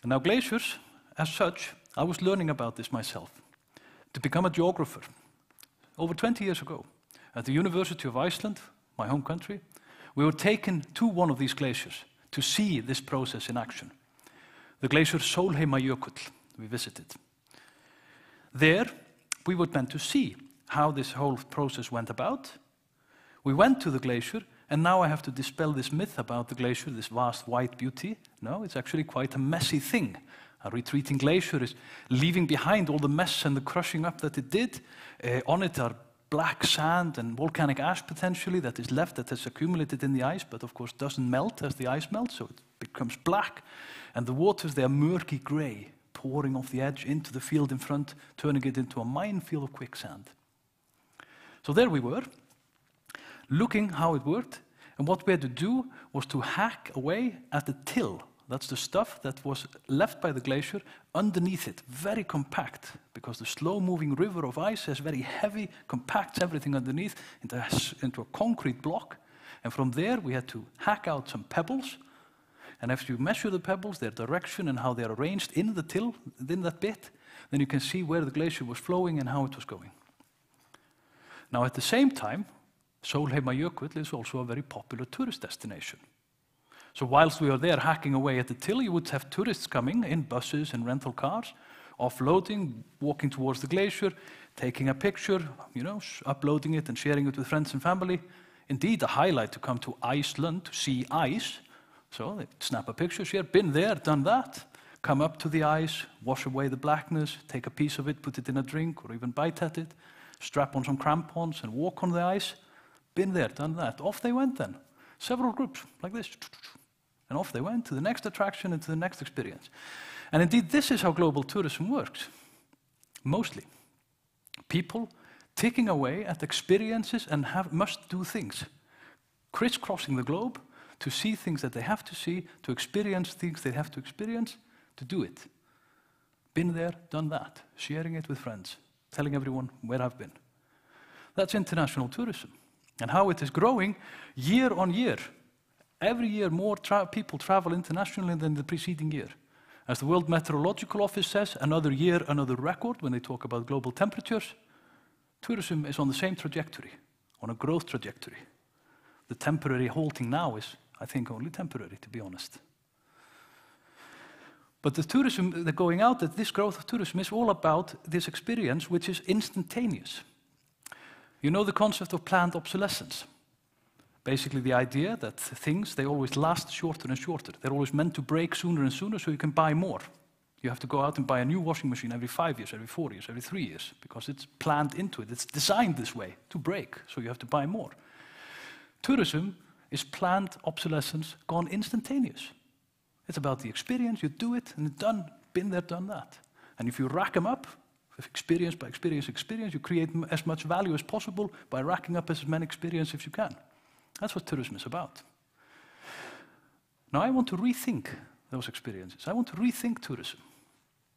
Speaker 8: And now glaciers, as such, I was learning about this myself. To become a geographer, over 20 years ago, at the University of Iceland, my home country, we were taken to one of these glaciers to see this process in action. The glacier Sólheimajökull we visited. There, we were meant to see how this whole process went about. We went to the glacier, and now I have to dispel this myth about the glacier, this vast white beauty. No, it's actually quite a messy thing. A retreating glacier is leaving behind all the mess and the crushing up that it did. On it are black sand and volcanic ash potentially that is left, that has accumulated in the ice, but of course doesn't melt as the ice melts, so it becomes black. And the waters, they are murky gray, pouring off the edge into the field in front, turning it into a minefield of quicksand. So there we were, looking how it worked, and what we had to do was to hack away at the till. That's the stuff that was left by the glacier underneath it, very compact, because the slow-moving river of ice is very heavy, compacts everything underneath into a concrete block. And from there, we had to hack out some pebbles. And if you measure the pebbles, their direction and how they're arranged in the till, in that bit, then you can see where the glacier was flowing and how it was going. Now, at the same time, Sólheimajökull is also a very popular tourist destination. So whilst we were there hacking away at the till, you would have tourists coming in buses and rental cars, offloading, walking towards the glacier, taking a picture, uploading it and sharing it with friends and family. Indeed, a highlight to come to Iceland to see ice. So they snap a picture, share, been there, done that. Come up to the ice, wash away the blackness, take a piece of it, put it in a drink, or even bite at it, strap on some crampons and walk on the ice. Been there, done that. Off they went then. Several groups like this. And off they went to the next attraction and to the next experience. And indeed, this is how global tourism works. Mostly. People ticking away at experiences and must do things. Crisscrossing the globe to see things that they have to see, to experience things they have to experience, to do it. Been there, done that. Sharing it with friends. Telling everyone where I've been. That's international tourism. And how it is growing year on year. Every year more people travel internationally than the preceding year. As the World Meteorological Office says, another year, another record when they talk about global temperatures. Tourism is on the same trajectory, on a growth trajectory. The temporary halting now is, I think, only temporary, to be honest. But the tourism, the going out, that this growth of tourism is all about this experience which is instantaneous. You know the concept of planned obsolescence. Basically the idea that things, they always last shorter and shorter. They're always meant to break sooner and sooner so you can buy more. You have to go out and buy a new washing machine every 5 years, every 4 years, every 3 years, because it's planned into it. It's designed this way to break, so you have to buy more. Tourism is planned obsolescence gone instantaneous. It's about the experience. You do it, and it's done. Been there, done that. And if you rack them up, experience by experience, you create as much value as possible by racking up as many experiences as you can. That's what tourism is about. Now, I want to rethink those experiences. I want to rethink tourism.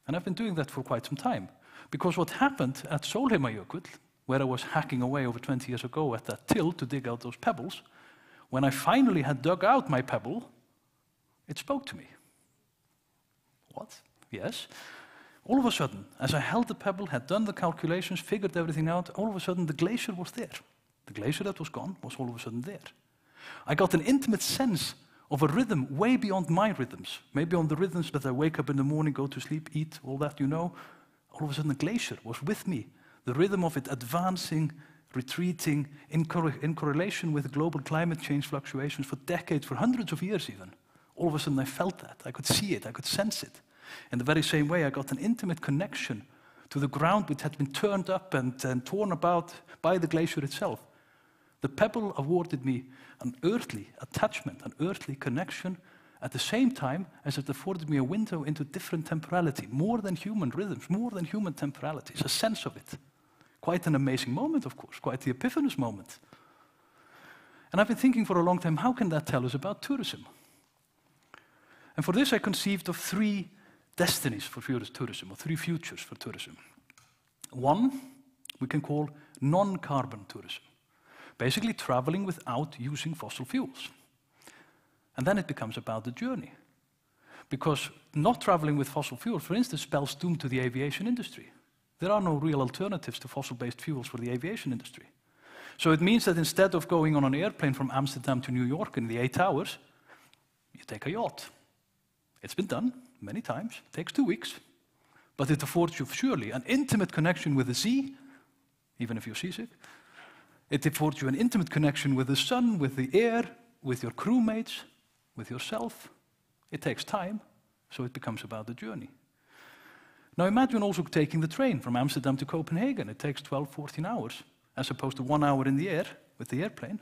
Speaker 8: And I've been doing that for quite some time. Because what happened at Sólheimajökull, where I was hacking away over 20 years ago at that till to dig out those pebbles, when I finally had dug out my pebble, it spoke to me. What? Yes. All of a sudden, as I held the pebble, had done the calculations, figured everything out, all of a sudden the glacier was there. The glacier that was gone was all of a sudden there. I got an intimate sense of a rhythm way beyond my rhythms, maybe on the rhythms that I wake up in the morning, go to sleep, eat, all that you know. All of a sudden the glacier was with me. The rhythm of it advancing, retreating, in correlation with global climate change fluctuations for decades, for hundreds of years even. All of a sudden I felt that. I could see it, I could sense it. In the very same way, I got an intimate connection to the ground which had been turned up and torn about by the glacier itself. The pebble awarded me an earthly attachment, an earthly connection, at the same time as it afforded me a window into different temporality, more than human rhythms, more than human temporalities, a sense of it. Quite an amazing moment, of course, quite the epiphanous moment. And I've been thinking for a long time, how can that tell us about tourism? And for this I conceived of 3 destinies for tourism, or 3 futures for tourism. One, we can call non-carbon tourism. Basically traveling without using fossil fuels. And then it becomes about the journey. Because not traveling with fossil fuels, for instance, spells doom to the aviation industry. There are no real alternatives to fossil-based fuels for the aviation industry. So it means that instead of going on an airplane from Amsterdam to New York in the 8 hours, you take a yacht. It's been done many times. It takes 2 weeks. But it affords you surely an intimate connection with the sea, even if you're seasick. It affords you an intimate connection with the sun, with the air, with your crewmates, with yourself. It takes time, so it becomes about the journey. Now imagine also taking the train from Amsterdam to Copenhagen. It takes 12, 14 hours, as opposed to 1 hour in the air with the airplane.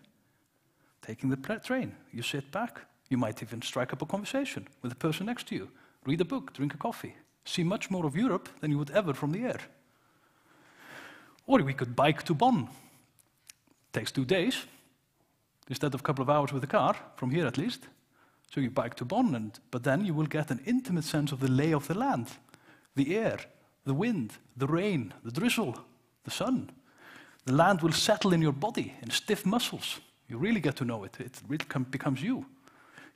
Speaker 8: Taking the train, you sit back. You might even strike up a conversation with the person next to you, read a book, drink a coffee, see much more of Europe than you would ever from the air. Or we could bike to Bonn. Takes 2 days, instead of a couple of hours with the car, from here at least. So you bike to Bonn, but then you will get an intimate sense of the lay of the land, the air, the wind, the rain, the drizzle, the sun. The land will settle in your body, in stiff muscles. You really get to know it. It really becomes you.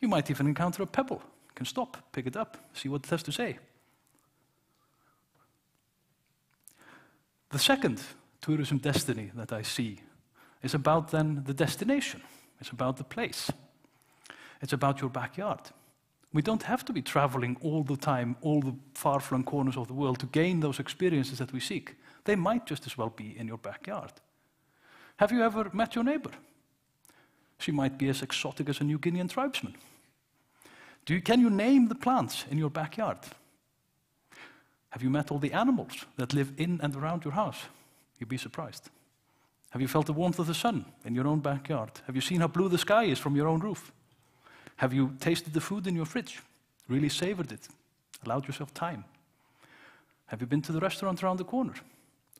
Speaker 8: You might even encounter a pebble. You can stop, pick it up, see what it has to say. The second tourism destiny that I see is about then the destination. It's about the place. It's about your backyard. We don't have to be traveling all the time, all the far-flung corners of the world to gain those experiences that we seek. They might just as well be in your backyard. Have you ever met your neighbor? She might be as exotic as a New Guinean tribesman. Can you name the plants in your backyard? Have you met all the animals that live in and around your house? You'd be surprised. Have you felt the warmth of the sun in your own backyard? Have you seen how blue the sky is from your own roof? Have you tasted the food in your fridge? Really savored it? Allowed yourself time? Have you been to the restaurant around the corner?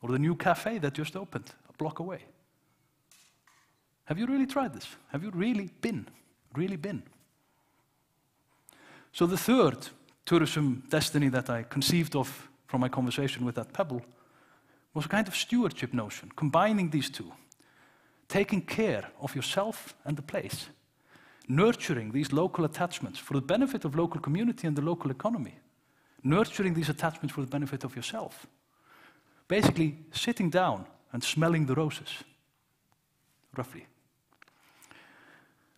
Speaker 8: Or the new cafe that just opened a block away? Have you really tried this? Have you really been? Really been? So the third tourism destiny that I conceived of from my conversation with that pebble was a kind of stewardship notion, combining these two. Taking care of yourself and the place. Nurturing these local attachments for the benefit of local community and the local economy. Nurturing these attachments for the benefit of yourself. Basically, sitting down and smelling the roses, roughly.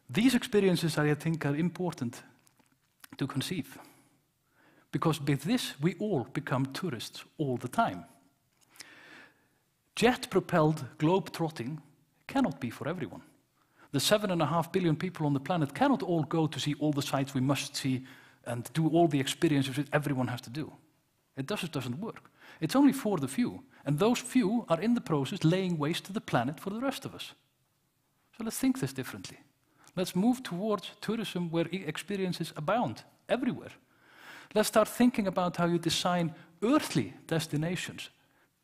Speaker 8: These experiences, I think, are important to conceive. Because with this, we all become tourists all the time. Jet-propelled globe-trotting cannot be for everyone. The 7.5 billion people on the planet cannot all go to see all the sights we must see and do all the experiences that everyone has to do. It just doesn't work. It's only for the few. And those few are in the process laying waste to the planet for the rest of us. So let's think this differently. Let's move towards tourism where experiences abound everywhere. Let's start thinking about how you design earthly destinations,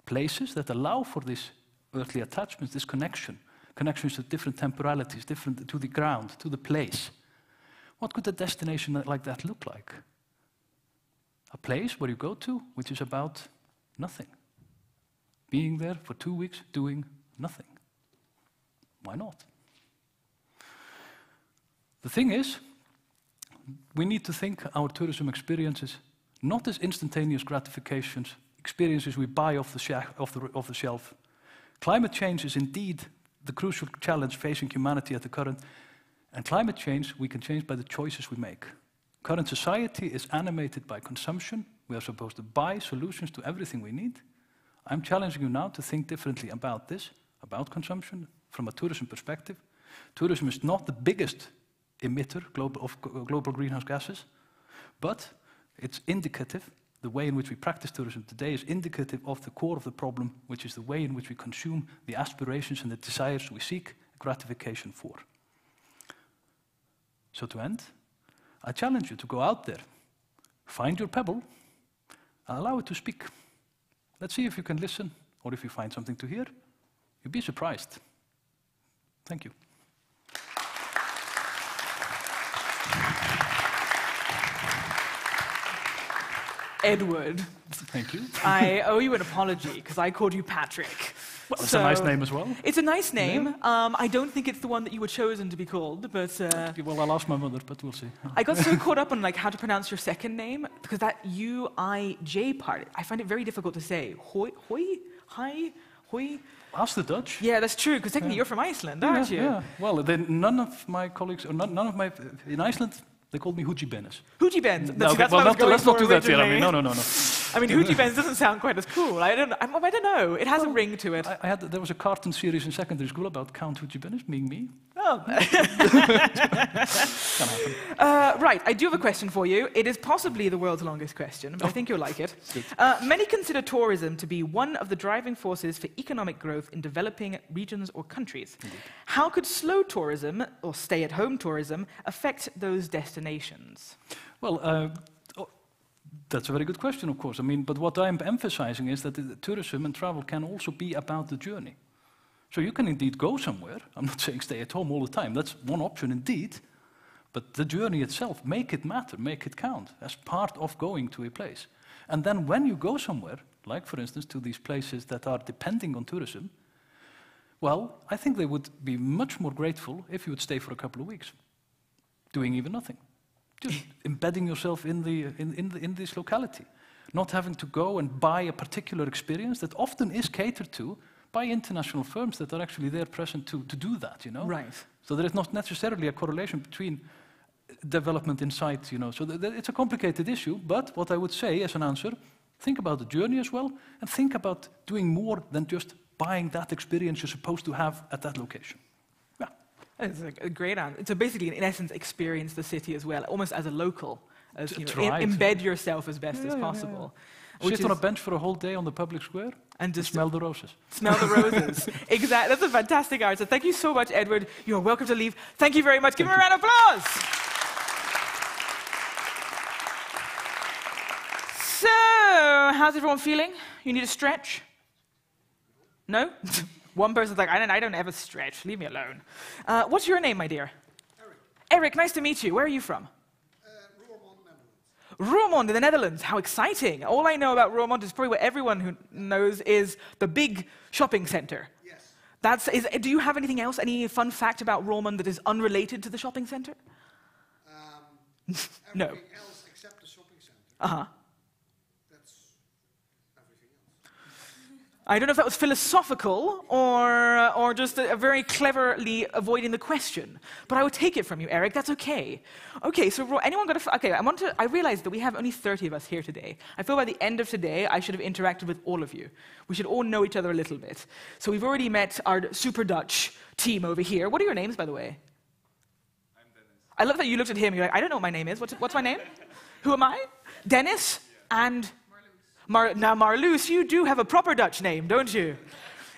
Speaker 8: places that allow for this earthly attachments, this connections to different temporalities, different to the ground, to the place. What could a destination like that look like? A place where you go to, which is about nothing. Being there for 2 weeks, doing nothing. Why not? The thing is, we need to think our tourism experiences not as instantaneous gratifications, experiences we buy off the shelf. Climate change is indeed the crucial challenge facing humanity at the current, and climate change we can change by the choices we make. Current society is animated by consumption. We are supposed to buy solutions to everything we need. I'm challenging you now to think differently about this, about consumption, from a tourism perspective. Tourism is not the biggest emitter of global greenhouse gases, but it's indicative. The way in which we practice tourism today is indicative of the core of the problem, which is the way in which we consume the aspirations and the desires we seek gratification for. So to end, I challenge you to go out there, find your pebble, and allow it to speak. Let's see if you can listen, or if you find something to hear. You'll be surprised. Thank you.
Speaker 5: Edward.
Speaker 8: Thank you.
Speaker 5: I owe you an apology, because I called you Patrick.
Speaker 8: Well, it's a nice name as well.
Speaker 5: It's a nice name.
Speaker 8: Yeah.
Speaker 5: I don't think it's the one that you were chosen to be called, but...
Speaker 8: well, I'll ask my mother, but we'll see.
Speaker 5: I got so caught up on like how to pronounce your second name, because that U-I-J part, I find it very difficult to say. Hoi?
Speaker 8: Ask the Dutch.
Speaker 5: Yeah, that's true, because technically you're from Iceland, aren't you?
Speaker 8: Yeah. Well, then none of my colleagues, or none of my... In Iceland, they called me Hoogie Bennis.
Speaker 5: Hoogie Benz.
Speaker 8: No,
Speaker 5: That's what I was going
Speaker 8: let's not
Speaker 5: for
Speaker 8: do that here. I
Speaker 5: originally.
Speaker 8: mean, no.
Speaker 5: I mean, Hoogie Benz doesn't sound quite as cool. I don't know. It has a ring to it.
Speaker 8: There was a cartoon series in secondary school about Count Hoogie Bennis, being me.
Speaker 5: Oh. Right, I do have a question for you. It is possibly the world's longest question, but I think you'll like it. Many consider tourism to be one of the driving forces for economic growth in developing regions or countries. Indeed. How could slow tourism, or stay-at-home tourism, affect those destinations?
Speaker 8: Well, that's a very good question, of course. I mean, but what I'm emphasizing is that tourism and travel can also be about the journey. So you can indeed go somewhere. I'm not saying stay at home all the time. That's one option indeed. But the journey itself, make it matter, make it count as part of going to a place. And then when you go somewhere, like for instance to these places that are depending on tourism, well, I think they would be much more grateful if you would stay for a couple of weeks, doing even nothing. Just embedding yourself in this locality. Not having to go and buy a particular experience that often is catered to by international firms that are actually there present to do that, you know?
Speaker 5: Right.
Speaker 8: So there is not necessarily a correlation between development inside, you know. So it's a complicated issue, but what I would say as an answer, think about the journey as well, and think about doing more than just buying that experience you're supposed to have at that location. Yeah.
Speaker 5: It's a great answer. So basically, in essence, experience the city as well, almost as a local. As, you know, embed yourself as best as possible.
Speaker 8: Sit on a bench for a whole day on the public square and just smell the roses.
Speaker 5: Smell the roses. Exactly. That's a fantastic answer. Thank you so much, Edward. You're welcome to leave. Thank you very much. Give him a round of applause. So, how's everyone feeling? You need a stretch? No? One person's like, I don't ever stretch. Leave me alone. What's your name, my dear?
Speaker 9: Eric.
Speaker 5: Eric, nice to meet you. Where are you from? Roermond in the Netherlands. How exciting. All I know about Roermond is probably what everyone who knows is the big shopping center.
Speaker 9: Yes.
Speaker 5: Do you have anything else, any fun fact about Roermond that is unrelated to the shopping center? No.
Speaker 9: Everything else except the shopping center.
Speaker 5: Uh-huh.
Speaker 9: That's everything else.
Speaker 5: I don't know if that was philosophical or just a very cleverly avoiding the question, but I will take it from you, Eric. That's okay. Okay, so anyone got a... Okay, I realized that we have only 30 of us here today. I feel by the end of today, I should have interacted with all of you. We should all know each other a little bit. So we've already met our super Dutch team over here. What are your names, by the way?
Speaker 6: I'm Dennis.
Speaker 5: I love that you looked at him and you're like, I don't know what my name is. What's my name? Who am I? Dennis and... Now, Marloes, you do have a proper Dutch name, don't you?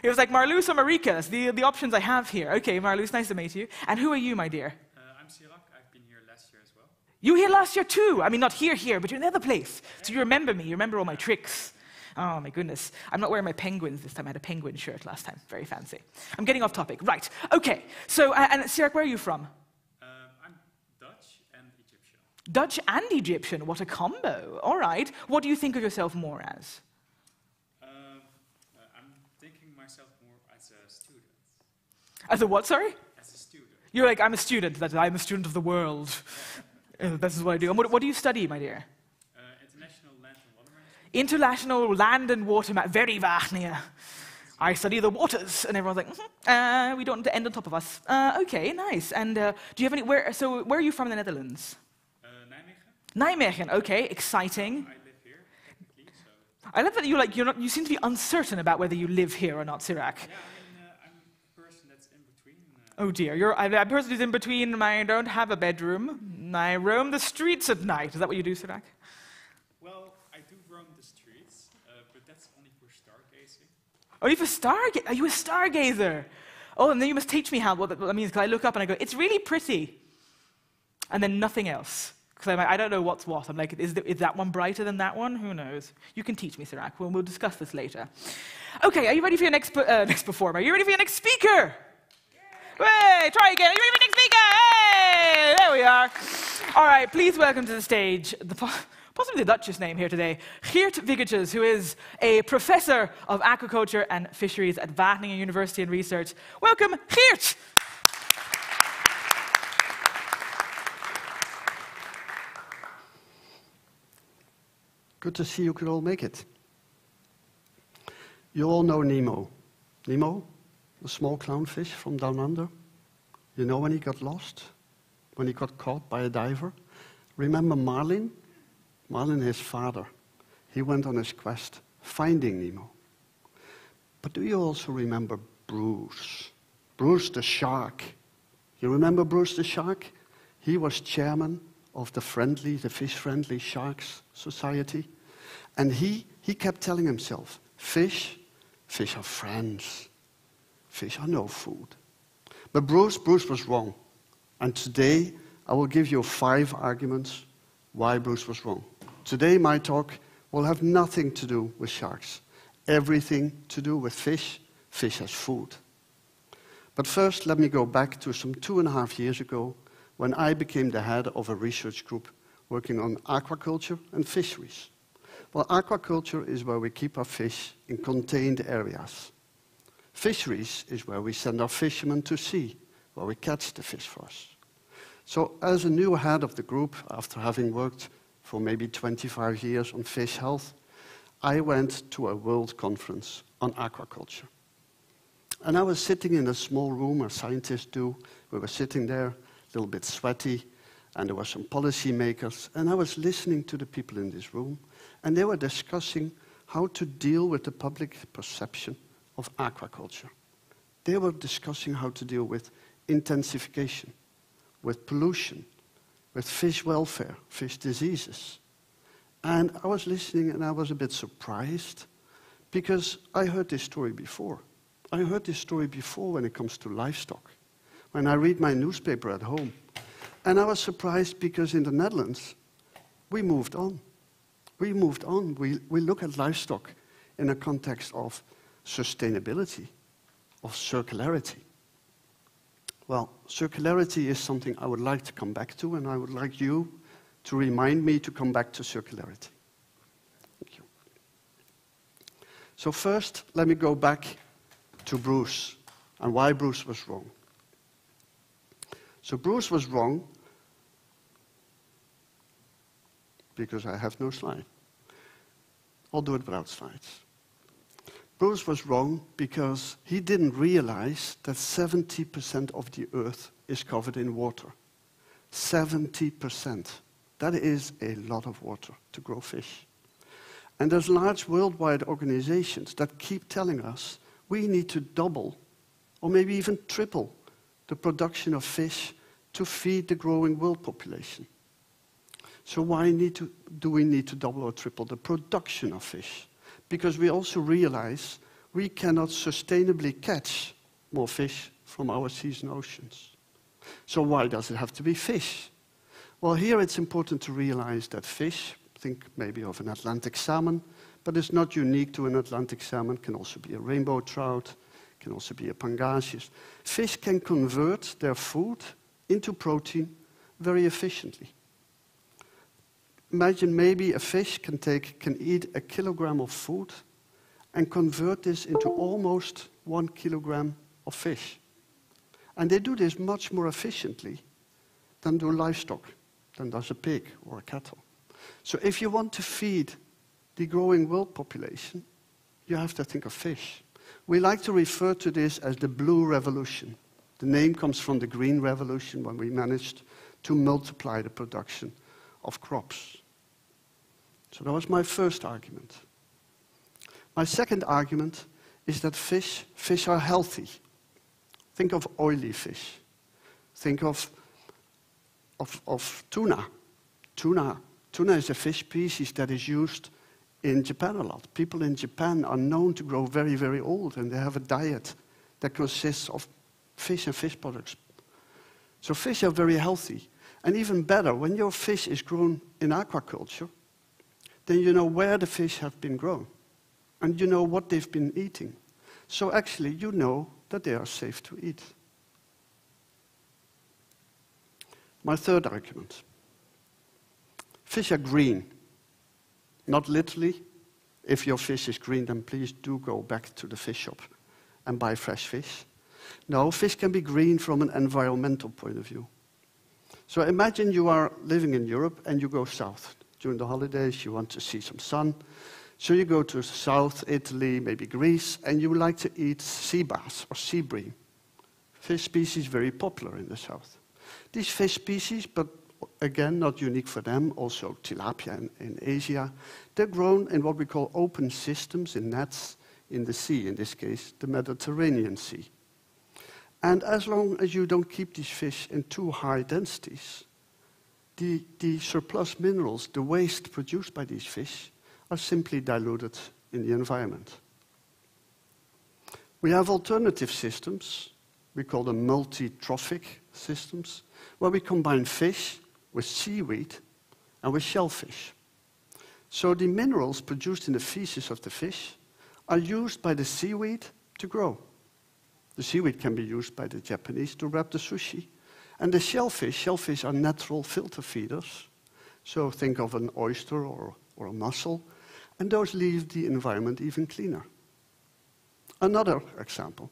Speaker 5: It was like Marloes or Marikas, the options I have here. Okay, Marloes, nice to meet you. And who are you, my dear?
Speaker 6: I'm Sirak. I've been here last year as well.
Speaker 5: You were here last year too? I mean, not here, but you're in another place. So you remember me, you remember all my tricks. Oh my goodness. I'm not wearing my penguins this time. I had a penguin shirt last time. Very fancy. I'm getting off topic. Right. Okay. So, and Sirak, where are you from?
Speaker 6: I'm Dutch and Egyptian.
Speaker 5: Dutch and Egyptian. What a combo. All right. What do you think of yourself more as?
Speaker 6: I'm thinking myself more as a student.
Speaker 5: As a what, sorry?
Speaker 6: As a student.
Speaker 5: You're like, I'm a student. That I'm a student of the world. This is what I do. And what do you study, my dear?
Speaker 6: International Land and Water Management.
Speaker 5: International Land and Water Management. Very Wagner. I study the waters. And everyone's like, we don't want to end on top of us. Okay, nice. And do you have any, where are you from in the Netherlands?
Speaker 6: Nijmegen.
Speaker 5: Nijmegen, okay, exciting.
Speaker 6: I live here, technically, so.
Speaker 5: I love that you seem to be uncertain about whether you live here or not, Sirak.
Speaker 6: Yeah, I mean, I'm a person that's in between.
Speaker 5: Oh dear, I'm a person who's in between. I don't have a bedroom. I roam the streets at night. Is that what you do, Sirak?
Speaker 6: Well, I do roam the streets, but that's only for stargazing.
Speaker 5: Only for stargazing? Are you a stargazer? Oh, and then you must teach me what that means, because I look up and I go, it's really pretty. And then nothing else. Because I don't know what's what. I'm like, is that one brighter than that one? Who knows? You can teach me, Sirak. We'll discuss this later. Okay, are you ready for your next performer? Are you ready for your next speaker? Hey, try again. Are you ready for your next speaker? Hey, there we are. All right, please welcome to the stage, possibly the Dutchest name here today, Geert Wiggetjes, who is a professor of aquaculture and fisheries at Wageningen University and Research. Welcome, Geert.
Speaker 10: Good to see you could all make it. You all know Nemo. Nemo, the small clownfish from down under. You know when he got lost? When he got caught by a diver? Remember Marlin? Marlin, his father. He went on his quest, finding Nemo. But do you also remember Bruce? Bruce the shark. You remember Bruce the shark? He was chairman of the fish-friendly Sharks Society. And he kept telling himself, fish are friends. Fish are no food. But Bruce was wrong. And today, I will give you 5 arguments why Bruce was wrong. Today, my talk will have nothing to do with sharks. Everything to do with fish as food. But first, let me go back to some 2.5 years ago, when I became the head of a research group working on aquaculture and fisheries. Well, aquaculture is where we keep our fish in contained areas. Fisheries is where we send our fishermen to sea, where we catch the fish for us. So as a new head of the group, after having worked for maybe 25 years on fish health, I went to a world conference on aquaculture. And I was sitting in a small room, as scientists do. We were sitting there, a little bit sweaty, and there were some policy makers, and I was listening to the people in this room, and they were discussing how to deal with the public perception of aquaculture. They were discussing how to deal with intensification, with pollution, with fish welfare, fish diseases. And I was listening and I was a bit surprised because I heard this story before. I heard this story before when it comes to livestock. When I read my newspaper at home. And I was surprised because in the Netherlands, we moved on. We moved on. We look at livestock in a context of sustainability, of circularity. Well, circularity is something I would like to come back to, and I would like you to remind me to come back to circularity. Thank you. So first, let me go back to Bruce and why Bruce was wrong. So Bruce was wrong because I have no slide. I'll do it without slides. Bruce was wrong because he didn't realize that 70% of the earth is covered in water. 70%. That is a lot of water to grow fish. And there's large worldwide organizations that keep telling us we need to double or maybe even triple the production of fish to feed the growing world population. So why do we need to double or triple the production of fish? Because we also realize we cannot sustainably catch more fish from our seas and oceans. So why does it have to be fish? Well, here it's important to realize that fish, think maybe of an Atlantic salmon, but it's not unique to an Atlantic salmon. It can also be a rainbow trout, it can also be a pangasius. Fish can convert their food into protein very efficiently. Imagine maybe a fish can eat a kilogram of food and convert this into almost 1 kilogram of fish. And they do this much more efficiently than do livestock, than does a pig or a cattle. So if you want to feed the growing world population, you have to think of fish. We like to refer to this as the blue revolution. The name comes from the green revolution when we managed to multiply the production of crops. So that was my first argument. My second argument is that fish are healthy. Think of oily fish. Think of tuna. Tuna is a fish species that is used in Japan a lot. People in Japan are known to grow very, very old, and they have a diet that consists of fish and fish products. So fish are very healthy. And even better, when your fish is grown in aquaculture, then you know where the fish have been grown, and you know what they've been eating. So actually, you know that they are safe to eat. My third argument. Fish are green. Not literally. If your fish is green, then please do go back to the fish shop and buy fresh fish. No, fish can be green from an environmental point of view. So imagine you are living in Europe and you go south. During the holidays, you want to see some sun. So you go to South Italy, maybe Greece, and you like to eat sea bass or sea bream. Fish species very popular in the south. These fish species, but again, not unique for them, also tilapia in Asia, they're grown in what we call open systems, in nets, in the sea, in this case, the Mediterranean Sea. And as long as you don't keep these fish in too high densities, the surplus minerals, the waste produced by these fish, are simply diluted in the environment. We have alternative systems, we call them multi-trophic systems, where we combine fish with seaweed and with shellfish. So the minerals produced in the feces of the fish are used by the seaweed to grow. The seaweed can be used by the Japanese to wrap the sushi. And the shellfish are natural filter feeders. So think of an oyster or a mussel, and those leave the environment even cleaner. Another example.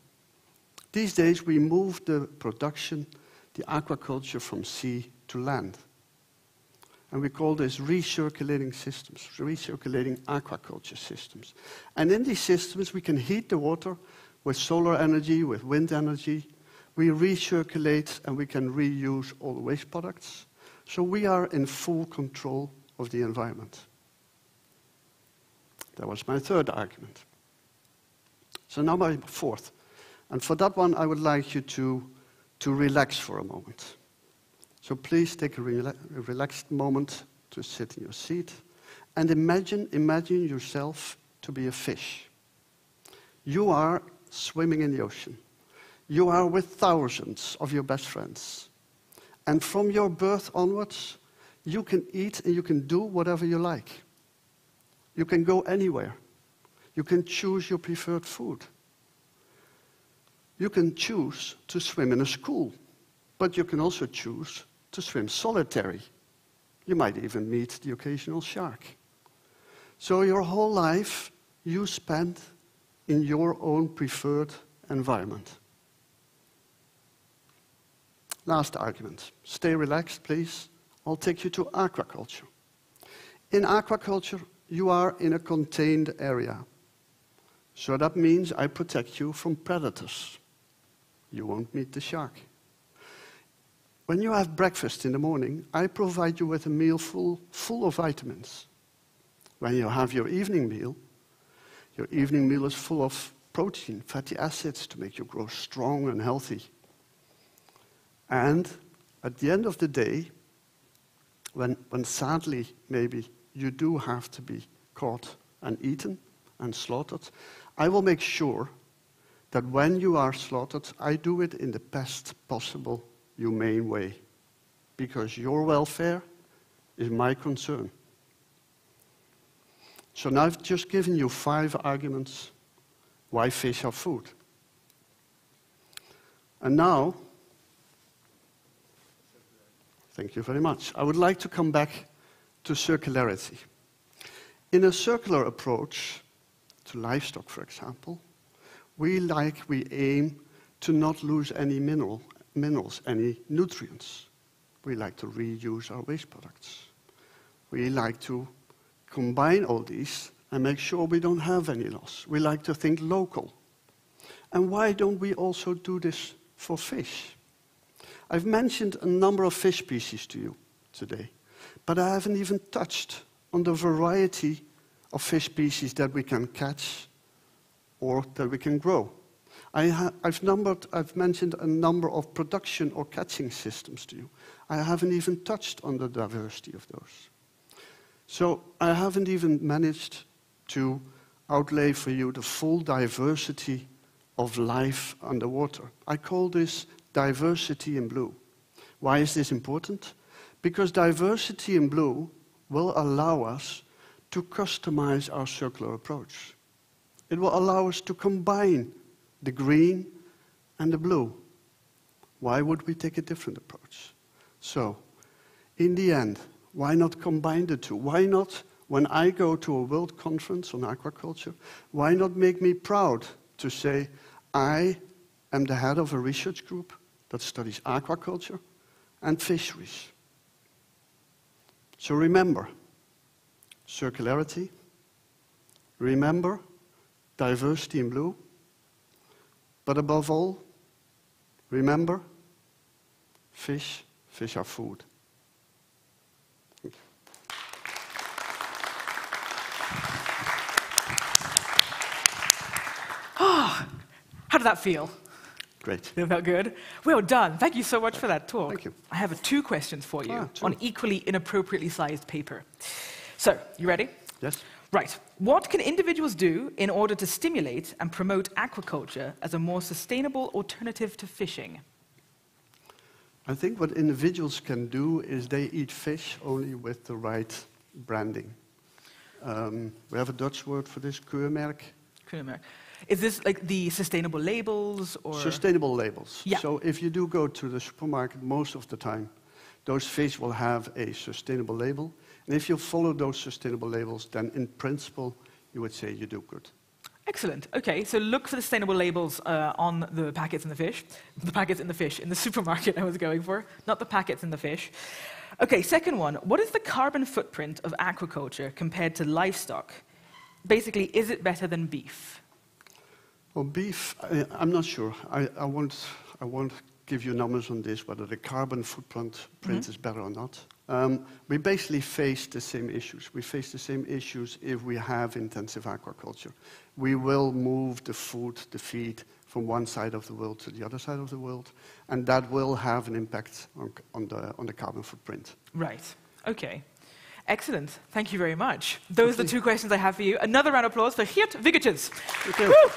Speaker 10: These days we move the production, the aquaculture from sea to land. And we call this recirculating systems, recirculating aquaculture systems. And in these systems we can heat the water with solar energy, with wind energy. We recirculate and we can reuse all the waste products. So we are in full control of the environment. That was my third argument. So now my fourth. And for that one, I would like you to relax for a moment. So please take a relaxed moment to sit in your seat and imagine yourself to be a fish. You are swimming in the ocean. You are with thousands of your best friends. And from your birth onwards, you can eat and you can do whatever you like. You can go anywhere. You can choose your preferred food. You can choose to swim in a school, but you can also choose to swim solitary. You might even meet the occasional shark. So your whole life you spend in your own preferred environment. Last argument. Stay relaxed, please. I'll take you to aquaculture. In aquaculture, you are in a contained area. So that means I protect you from predators. You won't meet the shark. When you have breakfast in the morning, I provide you with a meal full of vitamins. When you have your evening meal is full of protein, fatty acids to make you grow strong and healthy. And at the end of the day, when sadly, maybe, you do have to be caught and eaten and slaughtered, I will make sure that when you are slaughtered, I do it in the best possible, humane way, because your welfare is my concern. So now I've just given you 5 arguments why fish are food. And now, thank you very much. I would like to come back to circularity. In a circular approach to livestock, for example, we aim to not lose any minerals, any nutrients. We like to reuse our waste products. We like to combine all these and make sure we don't have any loss. We like to think local. And why don't we also do this for fish? I've mentioned a number of fish species to you today, but I haven't even touched on the variety of fish species that we can catch or that we can grow. I've mentioned a number of production or catching systems to you. I haven't even touched on the diversity of those. So I haven't even managed to outlay for you the full diversity of life underwater. I call this diversity in blue. Why is this important? Because diversity in blue will allow us to customize our circular approach. It will allow us to combine the green and the blue. Why would we take a different approach? So, in the end, why not combine the two? Why not, when I go to a world conference on aquaculture, why not make me proud to say, I am the head of a research group that studies aquaculture and fisheries. So remember, circularity, remember, diversity in blue, but above all, remember, fish are food.
Speaker 5: How did that feel?
Speaker 10: Great.
Speaker 5: It felt good. Well done. Thank you so much for that talk.
Speaker 10: Thank you.
Speaker 5: I have 2 questions for you
Speaker 10: Two.
Speaker 5: on equally inappropriately sized paper. So, you ready?
Speaker 10: Yes.
Speaker 5: Right. What can individuals do in order to stimulate and promote aquaculture as a more sustainable alternative to fishing?
Speaker 10: I think what individuals can do is they eat fish only with the right branding. We have a Dutch word for this, keurmerk.
Speaker 5: Keurmerk. Is this like the sustainable labels or?
Speaker 10: Sustainable labels.
Speaker 5: Yeah.
Speaker 10: So if you do go to the supermarket, most of the time, those fish will have a sustainable label. And if you follow those sustainable labels, then in principle, you would say you do good.
Speaker 5: Excellent. Okay, so look for the sustainable labels on the packets in the fish. The packets in the fish, in the supermarket I was going for, not the packets in the fish. Okay, second one. What is the carbon footprint of aquaculture compared to livestock? Basically, is it better than beef?
Speaker 10: Well, beef, I'm not sure. I won't give you numbers on this, whether the carbon footprint is better or not. We basically face the same issues. We face the same issues if we have intensive aquaculture. We will move the food, the feed, from one side of the world to the other side of the world, and that will have an impact on the carbon footprint.
Speaker 5: Right. Okay. Excellent. Thank you very much. Those are the 2 questions I have for you. Another round of applause for Geert Wiggertjes.
Speaker 10: Thank you.
Speaker 5: Woo!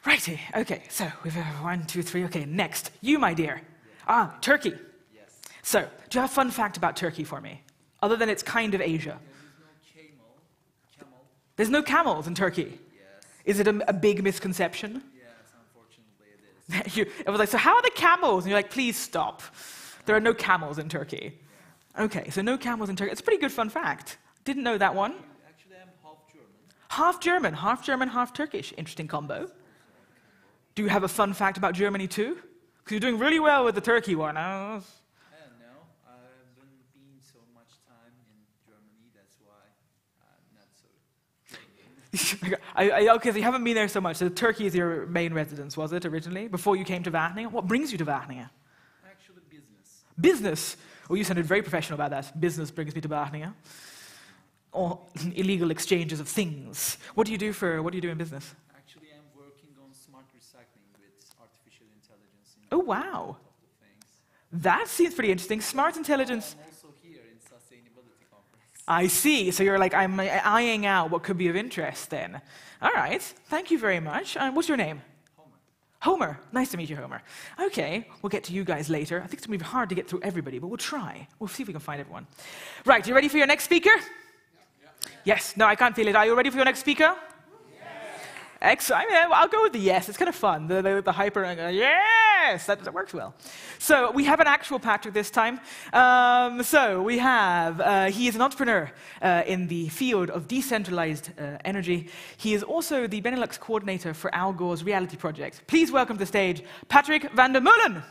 Speaker 5: Righty. Okay, so we've 1, 2, 3. Okay, next. You, my dear. Ah, Turkey.
Speaker 11: Yes.
Speaker 5: So, do you have a fun fact about Turkey for me? Other than it's kind of Asia.
Speaker 11: There's no camel.
Speaker 5: There's no camels in Turkey?
Speaker 11: Yes.
Speaker 5: Is it a big misconception?
Speaker 11: Yes, unfortunately it is.
Speaker 5: It was like, so how are the camels? And you're like, please stop. There are no camels in Turkey. Yeah. Okay, so no camels in Turkey. It's a pretty good fun fact. Didn't know that one.
Speaker 11: Actually, I'm half German.
Speaker 5: Half German, half German, half Turkish. Interesting combo. Do you have a fun fact about Germany too? Because you're doing really well with the Turkey one.
Speaker 11: No, I haven't been so much time in Germany. That's why I'm not so.
Speaker 5: Okay, so you haven't been there so much. So Turkey is your main residence, was it originally? Before you came to Wageningen? What brings you to Wageningen?
Speaker 11: Actually, business.
Speaker 5: Business. Well, you sounded very professional about that. Business brings me to Wageningen. Or illegal exchanges of things. What do you do in business?
Speaker 11: Actually, I'm working on smart recycling with artificial intelligence.
Speaker 5: Oh, wow. That seems pretty interesting. Smart intelligence.
Speaker 11: I'm also here in sustainability conference.
Speaker 5: I see. So you're like, I'm eyeing out what could be of interest then. All right. Thank you very much. What's your name? Homer. Nice to meet you, Homer. Okay, we'll get to you guys later. I think it's going to be hard to get through everybody, but we'll try. We'll see if we can find everyone. Right, you ready for your next speaker? Yes. No, I can't feel it. Are you ready for your next speaker? Excellent. I'll go with the yes. It's kind of fun. The hyper, yes, that works well. So we have an actual Patrick this time. So we have, he is an entrepreneur in the field of decentralized energy. He is also the Benelux coordinator for Al Gore's reality project. Please welcome to the stage, Patrick van der Meulen.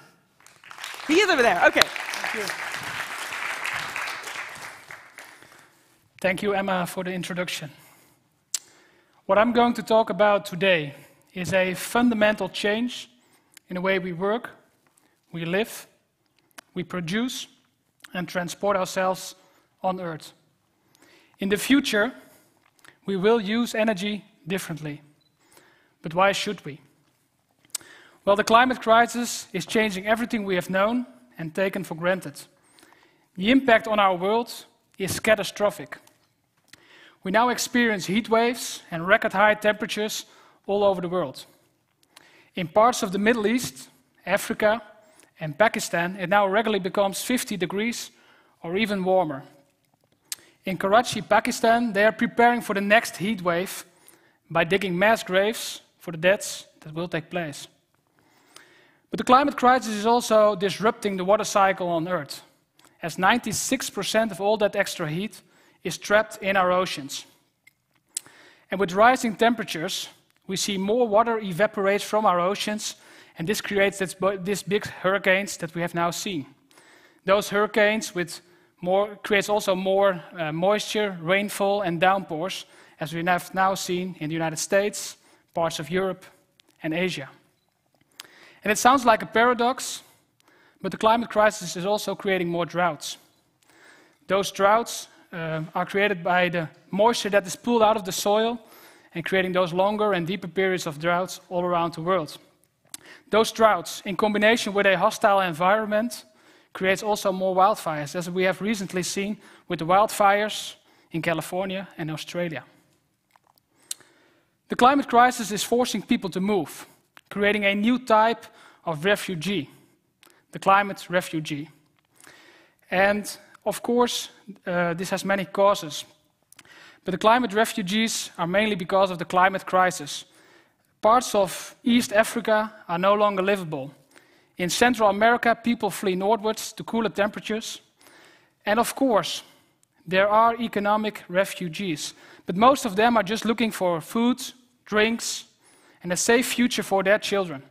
Speaker 5: He is over there. Okay. Thank you.
Speaker 12: Thank you, Emma, for the introduction. What I'm going to talk about today is a fundamental change in the way we work, we live, we produce, and transport ourselves on Earth. In the future, we will use energy differently. But why should we? Well, the climate crisis is changing everything we have known and taken for granted. The impact on our world is catastrophic. We now experience heat waves and record high temperatures all over the world. In parts of the Middle East, Africa, and Pakistan, it now regularly becomes 50 degrees or even warmer. In Karachi, Pakistan, they are preparing for the next heat wave by digging mass graves for the deaths that will take place. But the climate crisis is also disrupting the water cycle on Earth, as 96% of all that extra heat is trapped in our oceans. And with rising temperatures, we see more water evaporate from our oceans, and this creates these big hurricanes that we have now seen. Those hurricanes creates also more moisture, rainfall, and downpours, as we have now seen in the United States, parts of Europe, and Asia. And it sounds like a paradox, but the climate crisis is also creating more droughts. Those droughts are created by the moisture that is pulled out of the soil and creating those longer and deeper periods of droughts all around the world. Those droughts, in combination with a hostile environment, creates also more wildfires, as we have recently seen with the wildfires in California and Australia. The climate crisis is forcing people to move, creating a new type of refugee, the climate refugee. And of course, this has many causes. But the climate refugees are mainly because of the climate crisis. Parts of East Africa are no longer livable. In Central America, people flee northwards to cooler temperatures. And of course, there are economic refugees. But most of them are just looking for food, drinks, and a safe future for their children.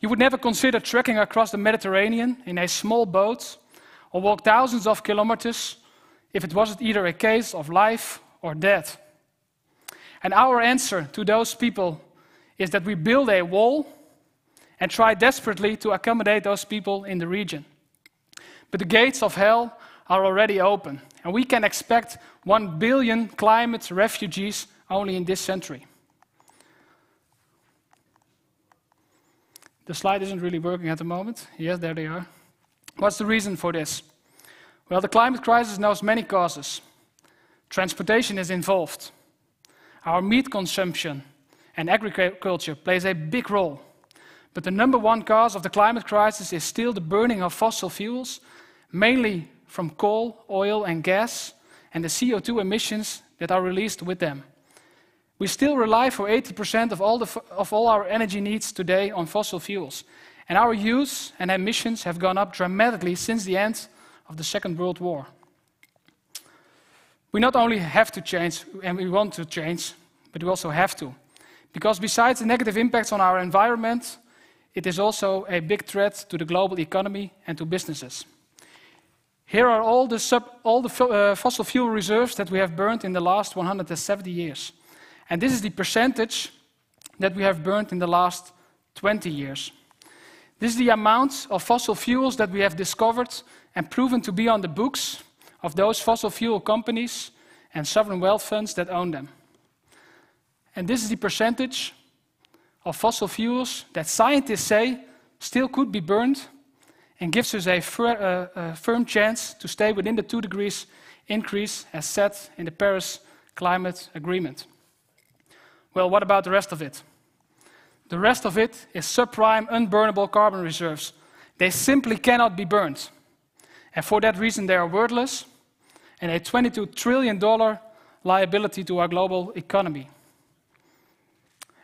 Speaker 12: You would never consider trekking across the Mediterranean in a small boat or walk thousands of kilometers if it wasn't either a case of life or death. And our answer to those people is that we build a wall and try desperately to accommodate those people in the region. But the gates of hell are already open, and we can expect 1 billion climate refugees only in this century. The slide isn't really working at the moment. Yes, there they are. What's the reason for this? Well, the climate crisis knows many causes. Transportation is involved. Our meat consumption and agriculture plays a big role. But the number one cause of the climate crisis is still the burning of fossil fuels, mainly from coal, oil, and gas, and the CO2 emissions that are released with them. We still rely for 80% of all our energy needs today on fossil fuels. And our use and emissions have gone up dramatically since the end of the Second World War. We not only have to change, and we want to change, but we also have to. Because besides the negative impacts on our environment, it is also a big threat to the global economy and to businesses. Here are all the fossil fuel reserves that we have burned in the last 170 years. And this is the percentage that we have burned in the last 20 years. This is the amount of fossil fuels that we have discovered and proven to be on the books of those fossil fuel companies and sovereign wealth funds that own them. And this is the percentage of fossil fuels that scientists say still could be burned and gives us a firm chance to stay within the 2 degrees increase as set in the Paris Climate Agreement. Well, what about the rest of it? The rest of it is subprime unburnable carbon reserves. They simply cannot be burned. And for that reason, they are worthless and a $22 trillion liability to our global economy.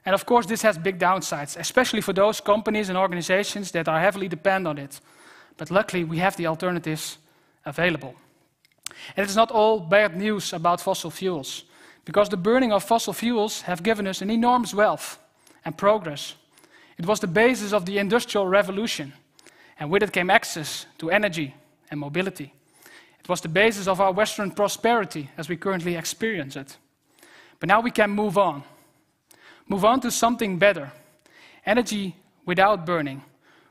Speaker 12: And of course, this has big downsides, especially for those companies and organizations that are heavily dependent on it. But luckily, we have the alternatives available. And it's not all bad news about fossil fuels, because the burning of fossil fuels have given us an enormous wealth and progress. It was the basis of the Industrial Revolution, and with it came access to energy and mobility. It was the basis of our Western prosperity as we currently experience it. But now we can move on. Move on to something better. Energy without burning.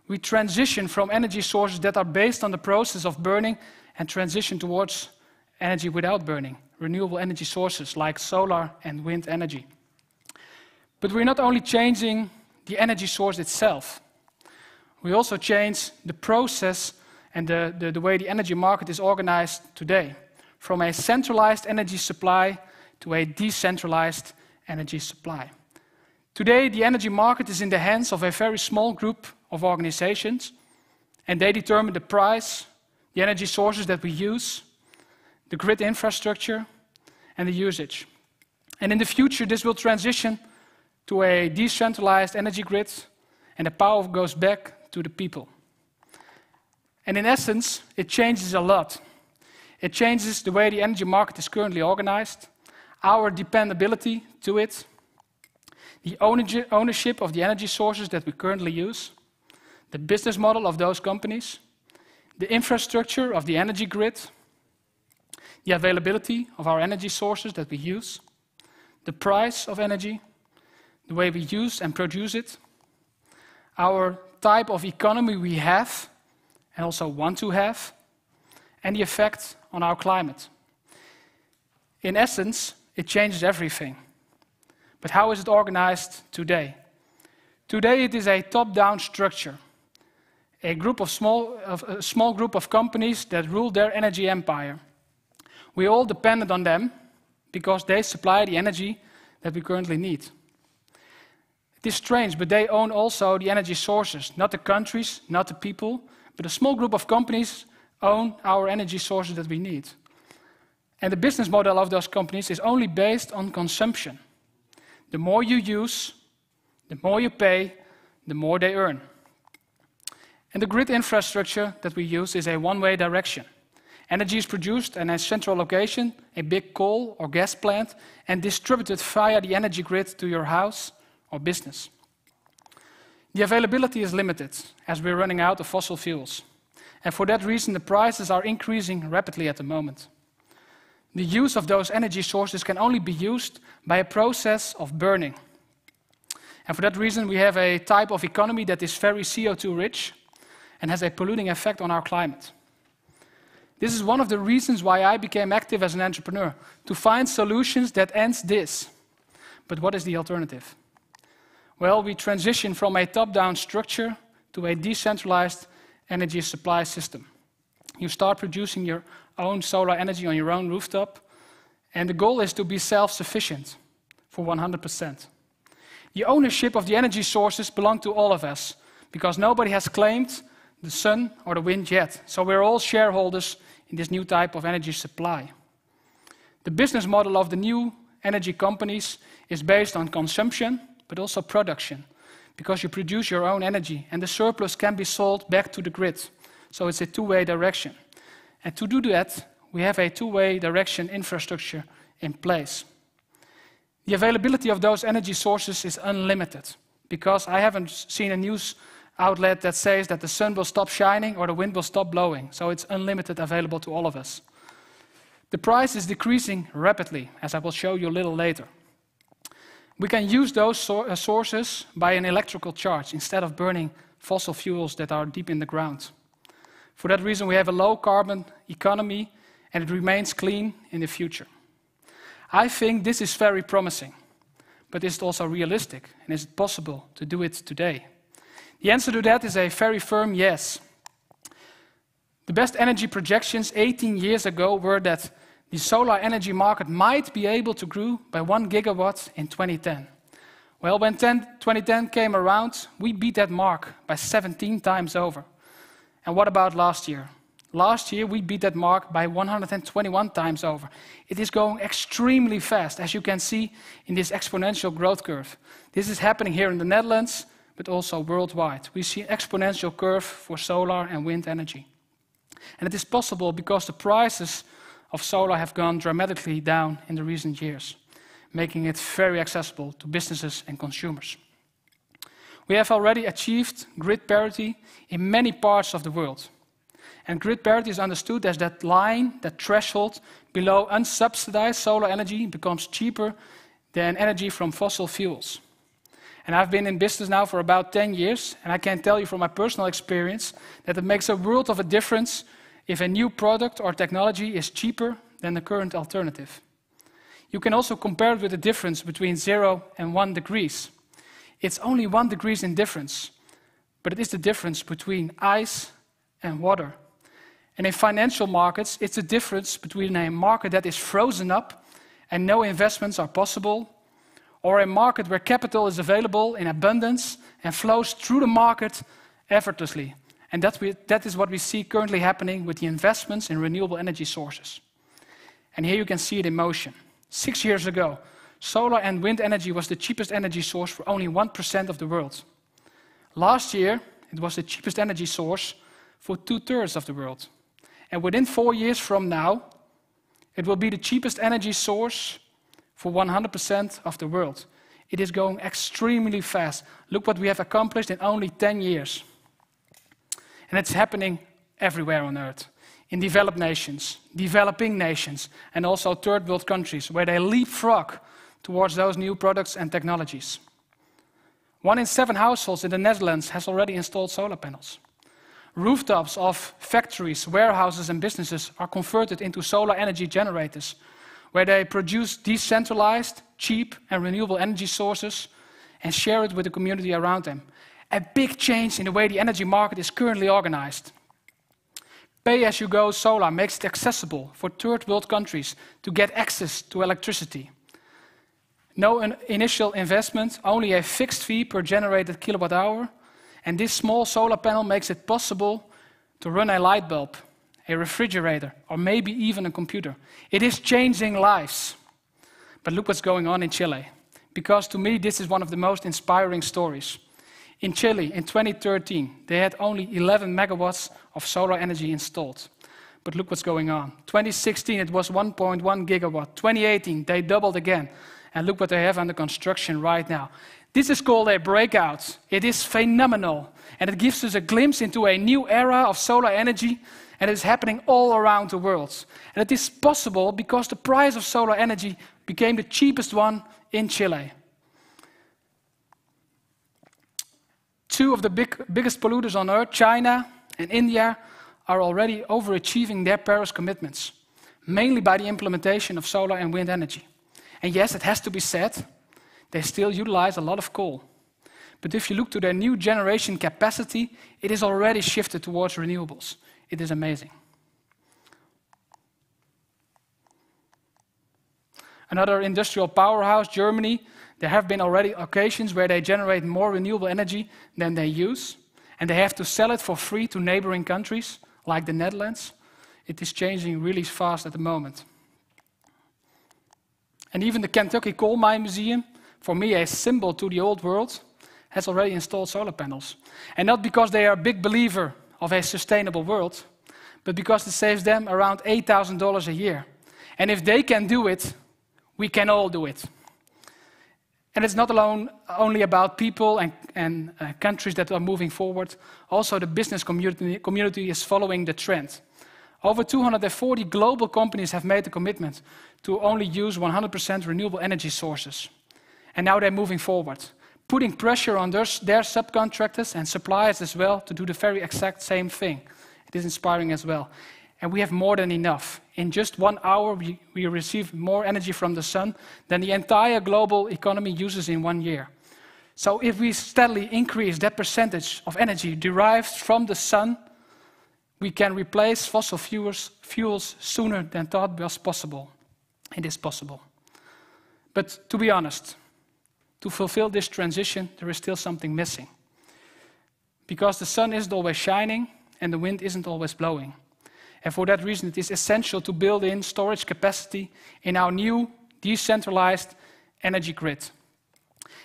Speaker 12: We transition from energy sources that are based on the process of burning and transition towards energy without burning. Renewable energy sources like solar and wind energy. But we're not only changing the energy source itself. We also change the process and the way the energy market is organized today, from a centralized energy supply to a decentralized energy supply. Today, the energy market is in the hands of a very small group of organizations, and they determine the price, the energy sources that we use, the grid infrastructure, and the usage. And in the future, this will transition to a decentralized energy grid, and the power goes back to the people. And in essence, it changes a lot. It changes the way the energy market is currently organized, our dependability to it, the ownership of the energy sources that we currently use, the business model of those companies, the infrastructure of the energy grid, the availability of our energy sources that we use, the price of energy, the way we use and produce it, our type of economy we have and also want to have, and the effect on our climate. In essence, it changes everything. But how is it organized today? Today it is a top-down structure, a small group of companies that rule their energy empire. We all dependent on them because they supply the energy that we currently need. It is strange, but they own also the energy sources, not the countries, not the people, but a small group of companies own our energy sources that we need. And the business model of those companies is only based on consumption. The more you use, the more you pay, the more they earn. And the grid infrastructure that we use is a one-way direction. Energy is produced in a central location, a big coal or gas plant, and distributed via the energy grid to your house or business. The availability is limited as we're running out of fossil fuels. And for that reason, the prices are increasing rapidly at the moment. The use of those energy sources can only be used by a process of burning. And for that reason, we have a type of economy that is very CO2 rich and has a polluting effect on our climate. This is one of the reasons why I became active as an entrepreneur, to find solutions that ends this. But what is the alternative? Well, we transition from a top-down structure to a decentralized energy supply system. You start producing your own solar energy on your own rooftop, and the goal is to be self-sufficient for 100%. The ownership of the energy sources belongs to all of us, because nobody has claimed the sun or the wind yet. So we're all shareholders in this new type of energy supply. The business model of the new energy companies is based on consumption, but also production, because you produce your own energy, and the surplus can be sold back to the grid. So it's a two-way direction. And to do that, we have a two-way direction infrastructure in place. The availability of those energy sources is unlimited, because I haven't seen a news outlet that says that the sun will stop shining or the wind will stop blowing. So it's unlimited available to all of us. The price is decreasing rapidly, as I will show you a little later. We can use those sources by an electrical charge instead of burning fossil fuels that are deep in the ground. For that reason, we have a low-carbon economy, and it remains clean in the future. I think this is very promising, but is it also realistic, and is it possible to do it today? The answer to that is a very firm yes. The best energy projections 18 years ago were that the solar energy market might be able to grow by 1 gigawatt in 2010. Well, when 2010 came around, we beat that mark by 17 times over. And what about last year? Last year, we beat that mark by 121 times over. It is going extremely fast, as you can see in this exponential growth curve. This is happening here in the Netherlands, but also worldwide. We see an exponential curve for solar and wind energy. And it is possible because the prices of solar have gone dramatically down in the recent years, making it very accessible to businesses and consumers. We have already achieved grid parity in many parts of the world. And grid parity is understood as that line, that threshold below unsubsidized solar energy becomes cheaper than energy from fossil fuels. And I've been in business now for about 10 years, and I can tell you from my personal experience that it makes a world of a difference if a new product or technology is cheaper than the current alternative. You can also compare it with the difference between 0 and 1 degrees. It's only 1 degree in difference, but it is the difference between ice and water. And in financial markets, it's the difference between a market that is frozen up and no investments are possible, or a market where capital is available in abundance and flows through the market effortlessly. And that is what we see currently happening with the investments in renewable energy sources. And here you can see it in motion. 6 years ago, solar and wind energy was the cheapest energy source for only 1% of the world. Last year, it was the cheapest energy source for 2/3 of the world. And within 4 years from now, it will be the cheapest energy source for 100% of the world. It is going extremely fast. Look what we have accomplished in only 10 years. And it's happening everywhere on Earth. In developed nations, developing nations, and also third world countries, where they leapfrog towards those new products and technologies. 1 in 7 households in the Netherlands has already installed solar panels. Rooftops of factories, warehouses, and businesses are converted into solar energy generators, where they produce decentralized, cheap, and renewable energy sources and share it with the community around them. A big change in the way the energy market is currently organized. Pay-as-you-go solar makes it accessible for third world countries to get access to electricity. No initial investment, only a fixed fee per generated kilowatt hour. And this small solar panel makes it possible to run a light bulb, a refrigerator, or maybe even a computer. It is changing lives. But look what's going on in Chile. Because to me, this is one of the most inspiring stories. In Chile, in 2013, they had only 11 megawatts of solar energy installed. But look what's going on. 2016, it was 1.1 gigawatt. 2018, they doubled again. And look what they have under construction right now. This is called a breakout. It is phenomenal. And it gives us a glimpse into a new era of solar energy. And it is happening all around the world. And it is possible because the price of solar energy became the cheapest one in Chile. 2 of the biggest polluters on Earth, China and India, are already overachieving their Paris commitments, mainly by the implementation of solar and wind energy. And yes, it has to be said, they still utilize a lot of coal. But if you look to their new generation capacity, it is already shifted towards renewables. It is amazing. Another industrial powerhouse, Germany, there have been already occasions where they generate more renewable energy than they use, and they have to sell it for free to neighboring countries, like the Netherlands. It is changing really fast at the moment. And even the Kentucky Coal Mine Museum, for me a symbol to the old world, has already installed solar panels. And not because they are a big believer of a sustainable world, but because it saves them around $8,000 a year. And if they can do it, we can all do it. And it's not only about people and countries that are moving forward. Also, the business community is following the trend. Over 240 global companies have made the commitment to only use 100% renewable energy sources. And now they're moving forward, putting pressure on their subcontractors and suppliers as well to do the very exact same thing. It is inspiring as well. And we have more than enough. In just 1 hour, we receive more energy from the sun than the entire global economy uses in 1 year. So if we steadily increase that percentage of energy derived from the sun, we can replace fossil fuels sooner than thought was possible. It is possible. But to be honest, to fulfill this transition, there is still something missing. Because the sun isn't always shining and the wind isn't always blowing. And for that reason, it is essential to build in storage capacity in our new decentralized energy grid.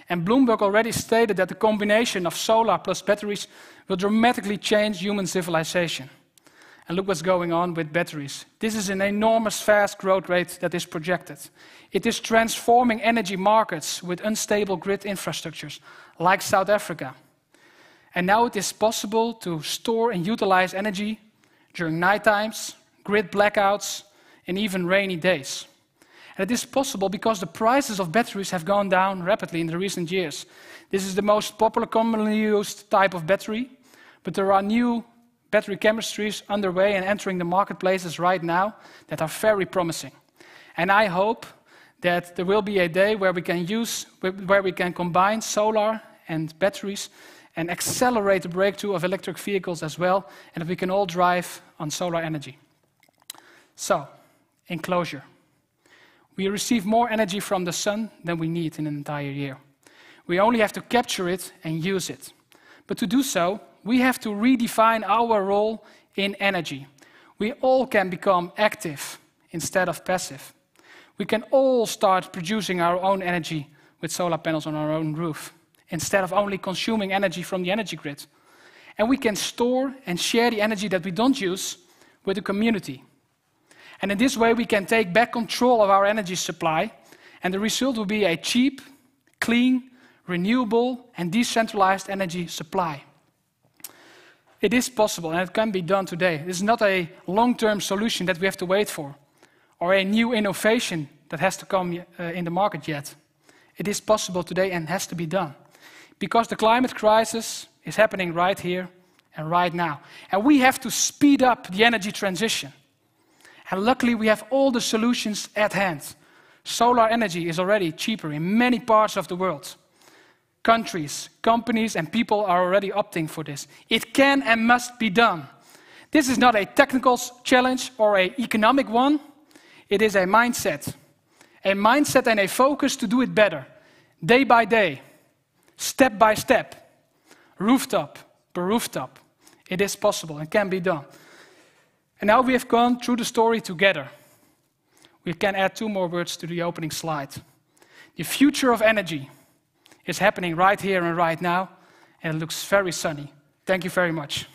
Speaker 12: And Bloomberg already stated that the combination of solar plus batteries will dramatically change human civilization. And look what's going on with batteries. This is an enormous fast growth rate that is projected. It is transforming energy markets with unstable grid infrastructures, like South Africa. And now it is possible to store and utilize energy during night times, grid blackouts, and even rainy days. And it is possible because the prices of batteries have gone down rapidly in the recent years. This is the most popular, commonly used type of battery, but there are new battery chemistries underway and entering the marketplaces right now that are very promising. And I hope that there will be a day where we can combine solar and batteries and accelerate the breakthrough of electric vehicles as well, and that we can all drive on solar energy. So, in closure, we receive more energy from the sun than we need in an entire year. We only have to capture it and use it. But to do so, we have to redefine our role in energy. We all can become active instead of passive. We can all start producing our own energy with solar panels on our own roof, instead of only consuming energy from the energy grid. And we can store and share the energy that we don't use with the community. And in this way, we can take back control of our energy supply, and the result will be a cheap, clean, renewable, and decentralized energy supply. It is possible, and it can be done today. This is not a long-term solution that we have to wait for, or a new innovation that has to come in the market yet. It is possible today and has to be done. Because the climate crisis is happening right here and right now. And we have to speed up the energy transition. And luckily, we have all the solutions at hand. Solar energy is already cheaper in many parts of the world. Countries, companies, and people are already opting for this. It can and must be done. This is not a technical challenge or an economic one. It is a mindset. A mindset and a focus to do it better, day by day, step by step, rooftop per rooftop. It is possible and can be done. And now we have gone through the story together. We can add 2 more words to the opening slide. The future of energy is happening right here and right now, and it looks very sunny. Thank you very much.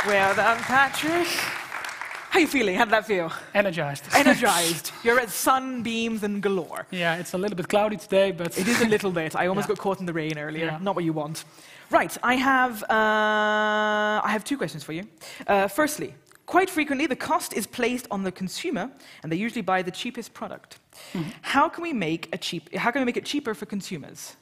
Speaker 5: Well done, Patrick. How are you feeling? How did that feel?
Speaker 12: Energized.
Speaker 5: Energized. You're at sunbeams and galore.
Speaker 12: Yeah, it's a little bit cloudy today, but...
Speaker 5: It is a little bit. I almost got caught in the rain earlier. Yeah. Not what you want. Right, I have 2 questions for you. Firstly, quite frequently the cost is placed on the consumer, and they usually buy the cheapest product. Mm-hmm. How can we make it cheaper for consumers?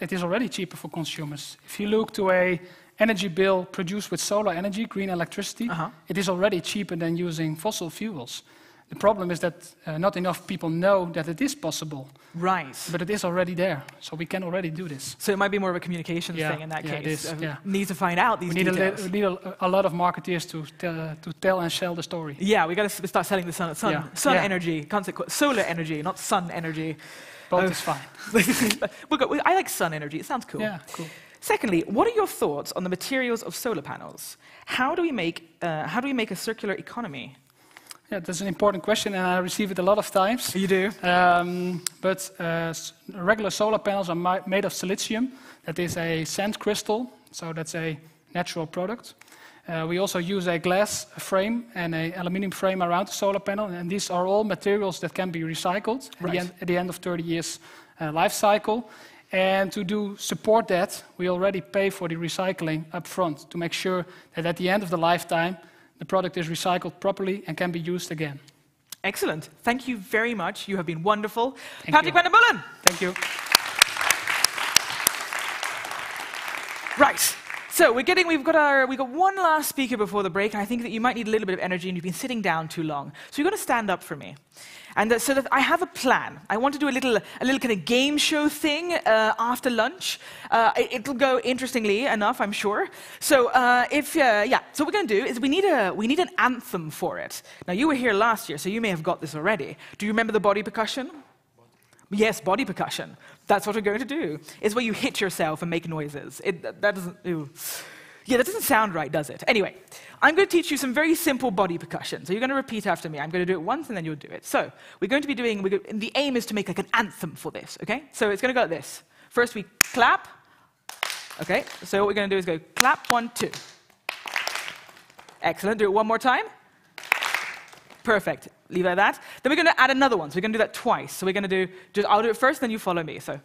Speaker 12: It is already cheaper for consumers. If you look to a energy bill produced with solar energy, green electricity, it is already cheaper than using fossil fuels. The problem is that not enough people know that it is possible.
Speaker 5: Right.
Speaker 12: But it is already there, so we can already do this.
Speaker 5: So it might be more of a communications thing in that case.
Speaker 12: It is,
Speaker 5: Need to find out these details.
Speaker 12: We need a lot of marketeers to tell and sell the story.
Speaker 5: Yeah, we got to start selling the sun energy, solar energy, not sun energy.
Speaker 12: Both is fine.
Speaker 5: I like sun energy. It sounds cool.
Speaker 12: Yeah, cool.
Speaker 5: Secondly, what are your thoughts on the materials of solar panels? How do we make a circular economy?
Speaker 12: Yeah, that's an important question, and I receive it a lot of times.
Speaker 5: You do?
Speaker 12: But regular solar panels are made of silicium. That is a sand crystal, so that's a natural product. We also use a glass frame and an aluminum frame around the solar panel, and these are all materials that can be recycled at the end of 30 years life cycle. And to support that, we already pay for the recycling up front to make sure that at the end of the lifetime, the product is recycled properly and can be used again.
Speaker 5: Excellent. Thank you very much. You have been wonderful. Patrick van der Bullen.
Speaker 12: Thank you.
Speaker 5: Right. So we've got one last speaker before the break, and I think that you might need a little bit of energy, and you've been sitting down too long. So you're going to stand up for me. And so that I have a plan. I want to do a little kind of game show thing after lunch. It'll go interestingly enough, I'm sure. So so what we're going to do is we need an anthem for it. Now you were here last year, so you may have got this already. Do you remember the body percussion? Yes, body percussion. That's what we're going to do. It's where you hit yourself and make noises. That doesn't sound right, does it? Anyway, I'm going to teach you some very simple body percussion. So you're going to repeat after me. I'm going to do it once, and then you'll do it. So we're going to be doing, the aim is to make like an anthem for this, okay? So it's going to go like this. First we clap. Okay, so what we're going to do is go clap, 1, 2. Excellent. Do it one more time. Perfect. Leave it at that. Then we're going to add another one. So we're going to do that twice. So we're going to do, I'll do it first, then you follow me. So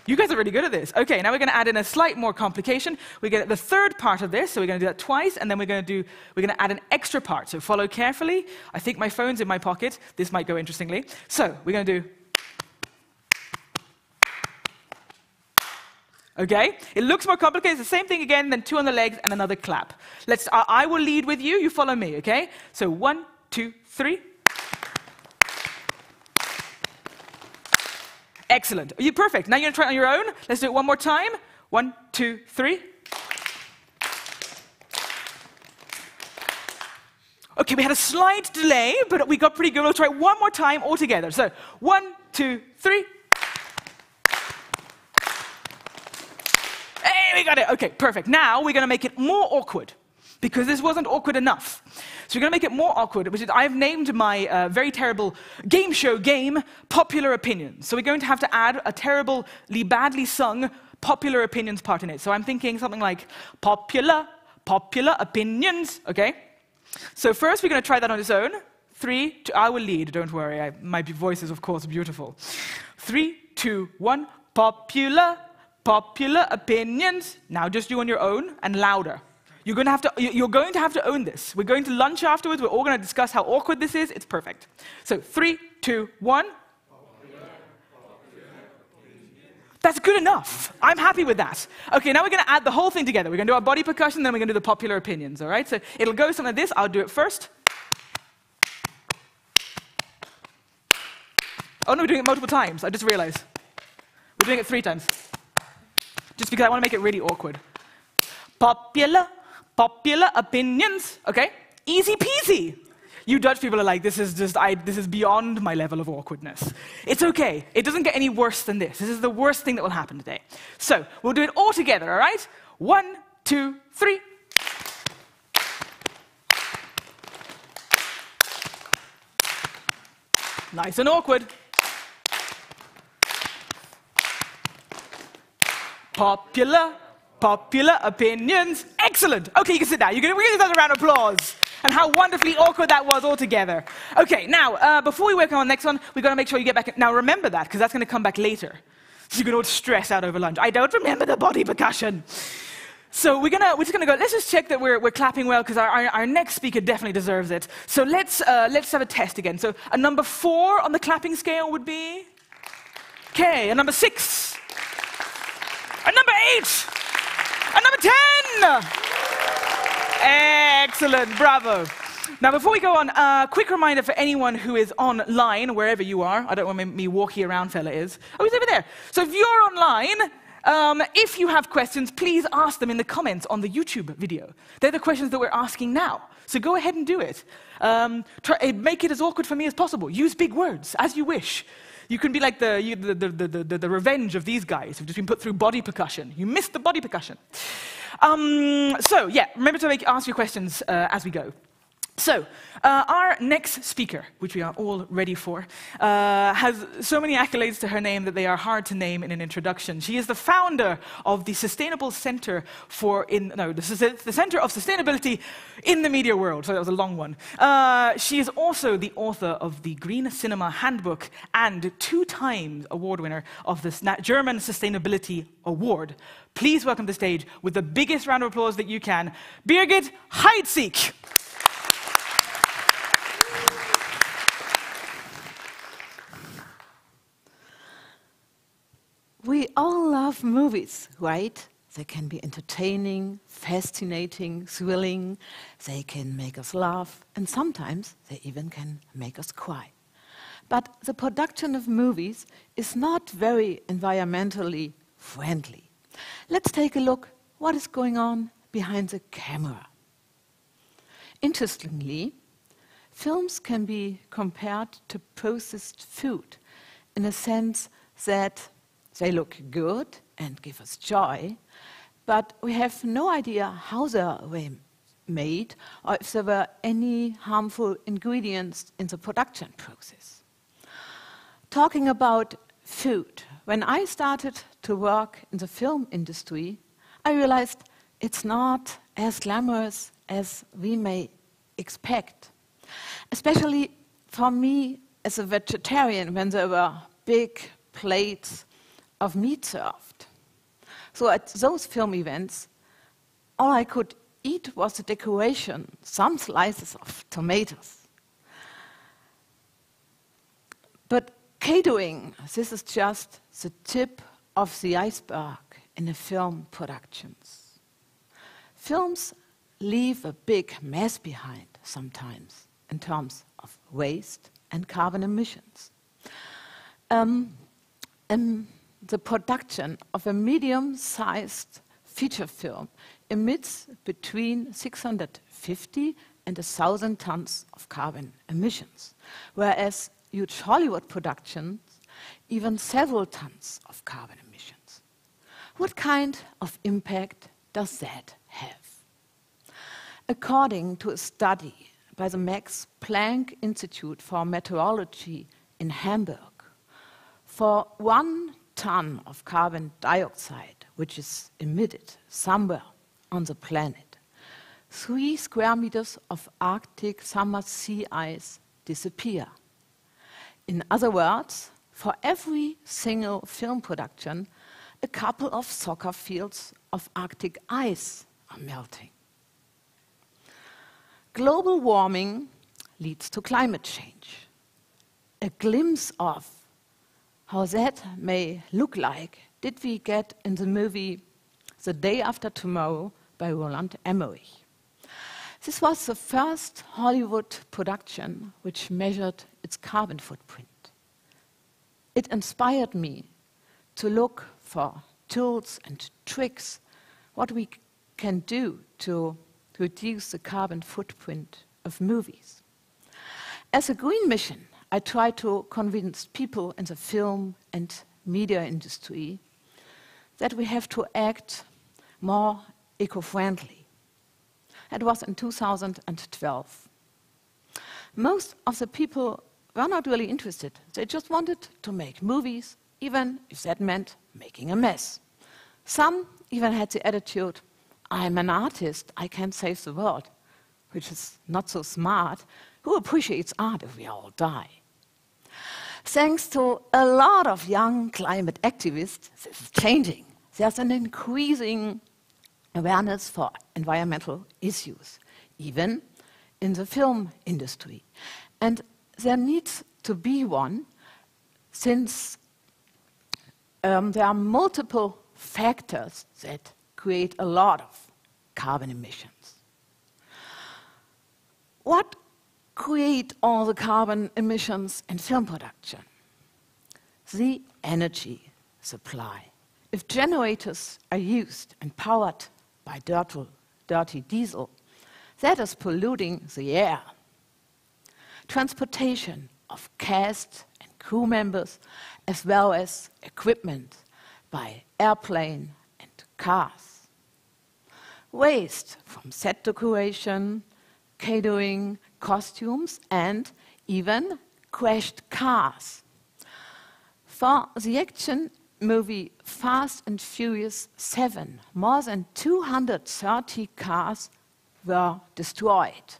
Speaker 5: you guys are really good at this. Okay, now we're going to add in a slight more complication. We get the third part of this, so we're going to do that twice, and then we're going to add an extra part. So follow carefully. I think my phone's in my pocket. This might go interestingly. So we're going to do. Okay, it looks more complicated. It's the same thing again, then 2 on the legs and another clap. I will lead with you. You follow me. Okay. So 1, 2, 3. Excellent. You're perfect. Now you're going to try it on your own. Let's do it one more time. 1, 2, 3. Okay, we had a slight delay, but we got pretty good. We'll try it one more time all together. So 1, 2, 3. Hey, we got it. Okay, perfect. Now we're going to make it more awkward, because this wasn't awkward enough. So we're going to make it more awkward, which is I've named my very terrible game show game Popular Opinions. So we're going to have to add a terribly badly sung Popular Opinions part in it. So I'm thinking something like popular opinions, okay? So first we're going to try that on its own. 3, 2, I will lead, don't worry. My voice is, of course, beautiful. 3, 2, 1, popular opinions. Now just you on your own and louder. You're going to have to own this. We're going to lunch afterwards. We're all going to discuss how awkward this is. It's perfect. So 3, 2, 1. That's good enough. I'm happy with that. Okay, now we're going to add the whole thing together. We're going to do our body percussion, then we're going to do the popular opinions, all right? So it'll go something like this. I'll do it first. Oh, no, we're doing it multiple times. I just realized. We're doing it 3 times. Just because I want to make it really awkward. Popular opinions. Okay? Easy peasy. You Dutch people are like, this is beyond my level of awkwardness. It's okay. It doesn't get any worse than this. This is the worst thing that will happen today. So, we'll do it all together, all right? 1, 2, 3. Nice and awkward. Popular opinions. Excellent. Okay, you can sit down. We're going to give that a round of applause. And how wonderfully awkward that was altogether. Okay, now, before we work on the next one, we've got to make sure you get back. Now, remember that, because that's going to come back later. So you're going to all stress out over lunch. I don't remember the body percussion. So we're just going to go, let's just check that we're clapping well, because our next speaker definitely deserves it. So let's have a test again. So a number 4 on the clapping scale would be? Okay, a number 6. A number 8. A number 10. Excellent, bravo. Now, before we go on, a quick reminder for anyone who is online, wherever you are. I don't want me walkie around fella is. Oh, he's over there. So if you're online, if you have questions, please ask them in the comments on the YouTube video. They're the questions that we're asking now. So go ahead and do it. Make it as awkward for me as possible. Use big words, as you wish. You can be like the revenge of these guys who've just been put through body percussion. You missed the body percussion. So, yeah, remember to ask your questions as we go. So, our next speaker, which we are all ready for, has so many accolades to her name that they are hard to name in an introduction. She is the founder of the Sustainable Center the Center of Sustainability in the Media World. So that was a long one. She is also the author of the Green Cinema Handbook and 2 times award winner of the German Sustainability Award. Please welcome to the stage, with the biggest round of applause that you can, Birgit Heidsieck.
Speaker 13: We all love movies, right? They can be entertaining, fascinating, thrilling. They can make us laugh, and sometimes they even can make us cry. But the production of movies is not very environmentally friendly. Let's take a look what is going on behind the camera. Interestingly, films can be compared to processed food in a sense that they look good and give us joy, but we have no idea how they were made or if there were any harmful ingredients in the production process. Talking about food, when I started to work in the film industry, I realized it's not as glamorous as we may expect. Especially for me as a vegetarian, when there were big plates of meat served. So at those film events, all I could eat was the decoration, some slices of tomatoes. But catering, this is just the tip of the iceberg in the film productions. Films leave a big mess behind sometimes in terms of waste and carbon emissions. The production of a medium-sized feature film emits between 650 and 1,000 tons of carbon emissions, whereas huge Hollywood productions even several tons of carbon emissions. What kind of impact does that have? According to a study by the Max Planck Institute for Meteorology in Hamburg, for 1 ton of carbon dioxide, which is emitted somewhere on the planet, 3 square meters of Arctic summer sea ice disappear. In other words, for every single film production, a couple of soccer fields of Arctic ice are melting. Global warming leads to climate change. A glimpse of how that may look like did we get in the movie The Day After Tomorrow by Roland Emmerich. This was the first Hollywood production which measured its carbon footprint. It inspired me to look for tools and tricks, what we can do to reduce the carbon footprint of movies. As a green mission, I try to convince people in the film and media industry that we have to act more eco-friendly. It was in 2012. Most of the people were not really interested. They just wanted to make movies, even if that meant making a mess. Some even had the attitude, I'm an artist, I can't save the world, which is not so smart. Who appreciates art if we all die? Thanks to a lot of young climate activists, this is changing. There's an increasing awareness for environmental issues, even in the film industry. And there needs to be one, since there are multiple factors that create a lot of carbon emissions. What create all the carbon emissions in film production? The energy supply. If generators are used and powered by dirty diesel, that is polluting the air. Transportation of cast and crew members, as well as equipment by airplane and cars. Waste from set decoration, catering, costumes, and even crashed cars. For the action movie Fast and Furious 7, more than 230 cars were destroyed.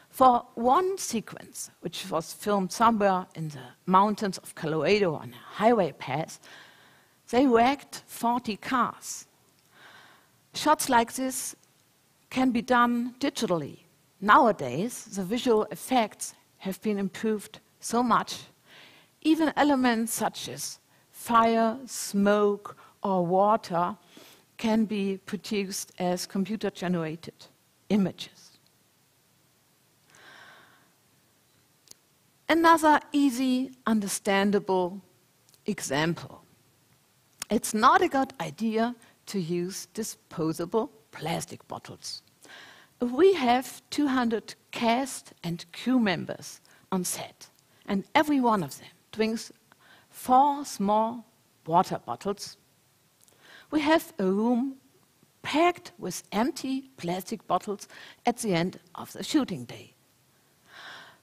Speaker 13: For one sequence, which was filmed somewhere in the mountains of Colorado on a highway pass, they wrecked 40 cars. Shots like this can be done digitally. Nowadays, the visual effects have been improved so much. Even elements such as fire, smoke, or water can be produced as computer-generated images. Another easy, understandable example. It's not a good idea to use disposable plastic bottles. If we have 200 cast and crew members on set, and every one of them drinks 4 small water bottles, we have a room packed with empty plastic bottles at the end of the shooting day.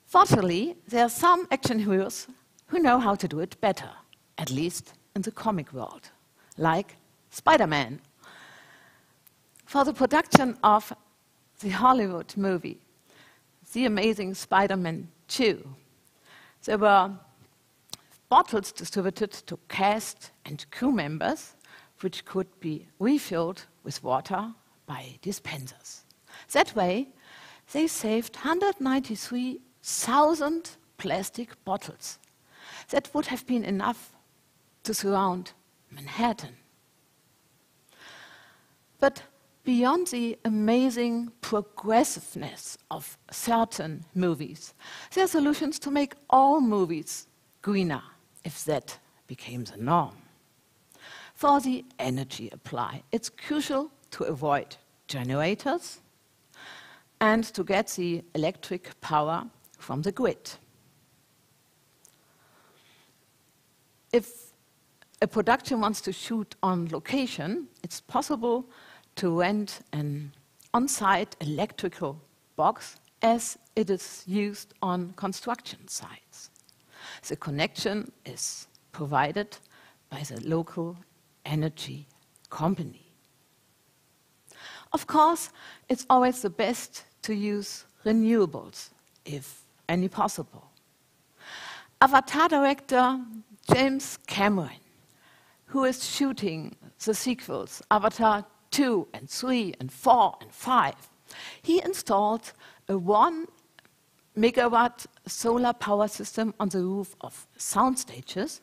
Speaker 13: Fortunately, there are some action heroes who know how to do it better, at least in the comic world, like Spider-Man. For the production of the Hollywood movie, The Amazing Spider-Man 2, there were bottles distributed to cast and crew members, which could be refilled with water by dispensers. That way, they saved 193,000 plastic bottles. That would have been enough to surround Manhattan. But beyond the amazing progressiveness of certain movies, there are solutions to make all movies greener, if that became the norm. For the energy apply, it's crucial to avoid generators and to get the electric power from the grid. If a production wants to shoot on location, it's possible to rent an on-site electrical box as it is used on construction sites. The connection is provided by the local energy company. Of course, it's always the best to use renewables, if any possible. Avatar director James Cameron, who is shooting the sequels, Avatar 2 and 3 and 4 and 5, he installed a 1 megawatt solar power system on the roof of sound stages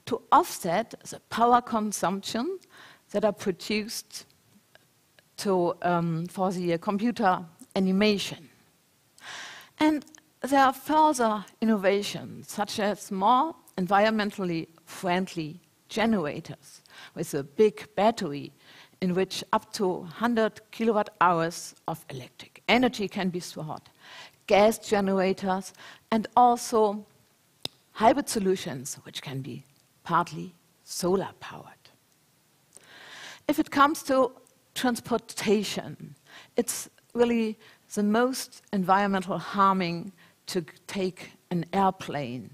Speaker 13: to offset the power consumption that are produced for the computer animation. And there are further innovations, such as more environmentally friendly generators with a big battery in which up to 100 kilowatt hours of electric energy can be stored, gas generators, and also hybrid solutions, which can be partly solar powered. If it comes to transportation, it's really the most environmental harming to take an airplane.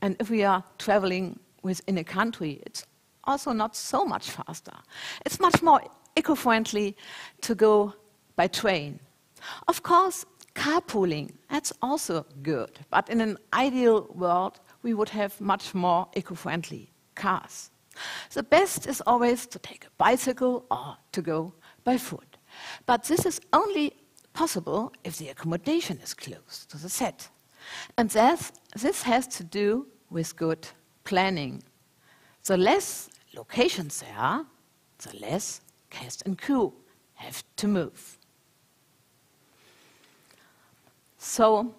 Speaker 13: And if we are traveling within a country, it's also not so much faster. It's much more eco-friendly to go by train. Of course, carpooling, that's also good. But in an ideal world, we would have much more eco-friendly cars. The best is always to take a bicycle or to go by foot. But this is only possible if the accommodation is close to the set. And this has to do with good planning. The less locations there are, the less cast and crew have to move. So,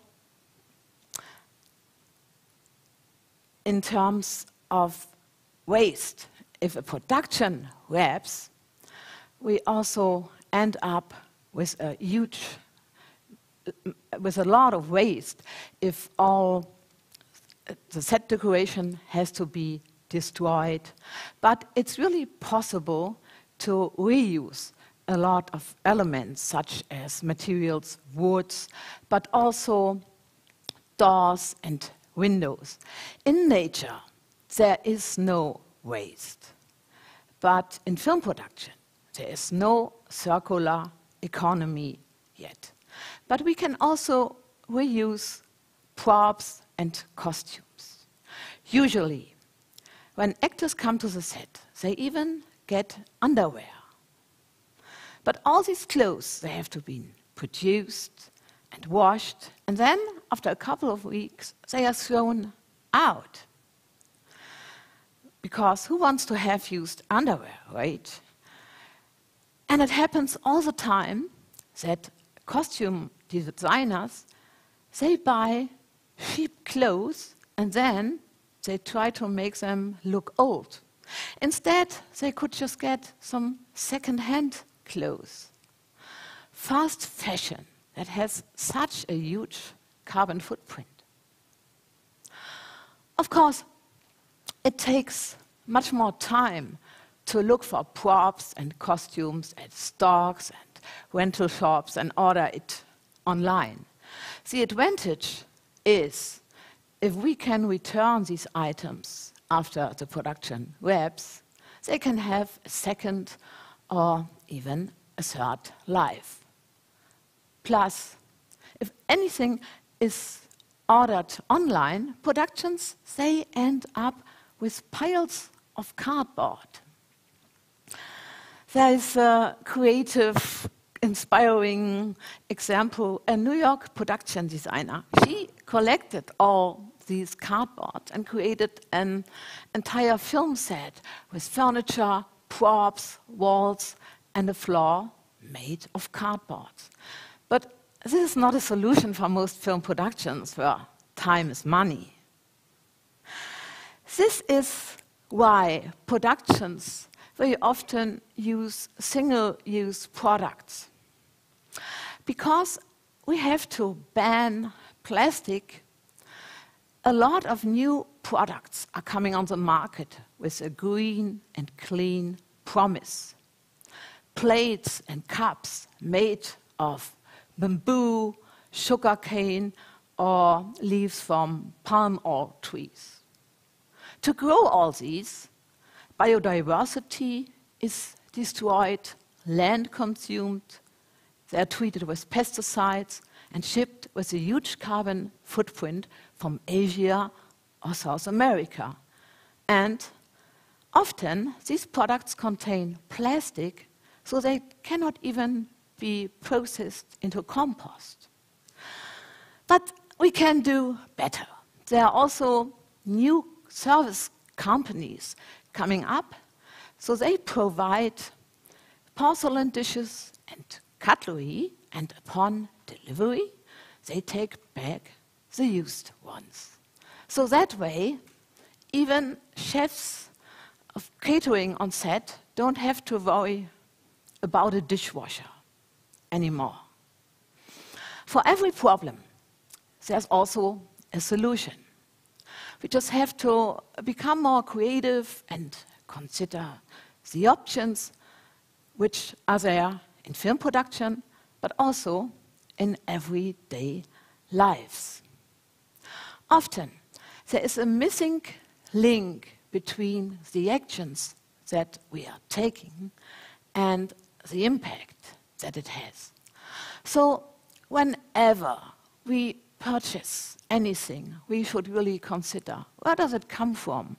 Speaker 13: in terms of waste, if a production wraps, we also end up with a lot of waste if all the set decoration has to be destroyed. But it's really possible to reuse a lot of elements, such as materials, woods, but also doors and windows. In nature, there is no waste. But in film production, there is no circular economy yet. But we can also reuse props and costumes. Usually, when actors come to the set, they even get underwear. But all these clothes, they have to be produced and washed, and then, after a couple of weeks, they are thrown out. because who wants to have used underwear, right? And it happens all the time that costume designers, they buy cheap clothes and then they try to make them look old. Instead, they could just get some second-hand clothes. Fast fashion that has such a huge carbon footprint. Of course, it takes much more time to look for props and costumes at stocks and rental shops and order it online. The advantage is if we can return these items after the production wraps, they can have a second or even a third life. Plus, if anything is ordered online, productions, they end up with piles of cardboard. There is a creative, inspiring example, a New York production designer. She collected all these cardboard and created an entire film set with furniture, props, walls, and a floor made of cardboard. But this is not a solution for most film productions where time is money. This is why productions very often use single-use products. Because we have to ban plastic, a lot of new products are coming on the market with a green and clean promise. Plates and cups made of bamboo, sugarcane, or leaves from palm oil trees. To grow all these, biodiversity is destroyed, land consumed, they are treated with pesticides and shipped with a huge carbon footprint from Asia or South America. And often these products contain plastic, so they cannot even be processed into compost. But we can do better. There are also new service companies coming up, so they provide porcelain dishes and cutlery, and upon delivery, they take back the used ones. So that way, even chefs of catering on set don't have to worry about a dishwasher anymore. For every problem, there's also a solution. We just have to become more creative and consider the options which are there in film production, but also in everyday lives. Often, there is a missing link between the actions that we are taking and the impact that it has. So, whenever we purchase anything, we should really consider, where does it come from?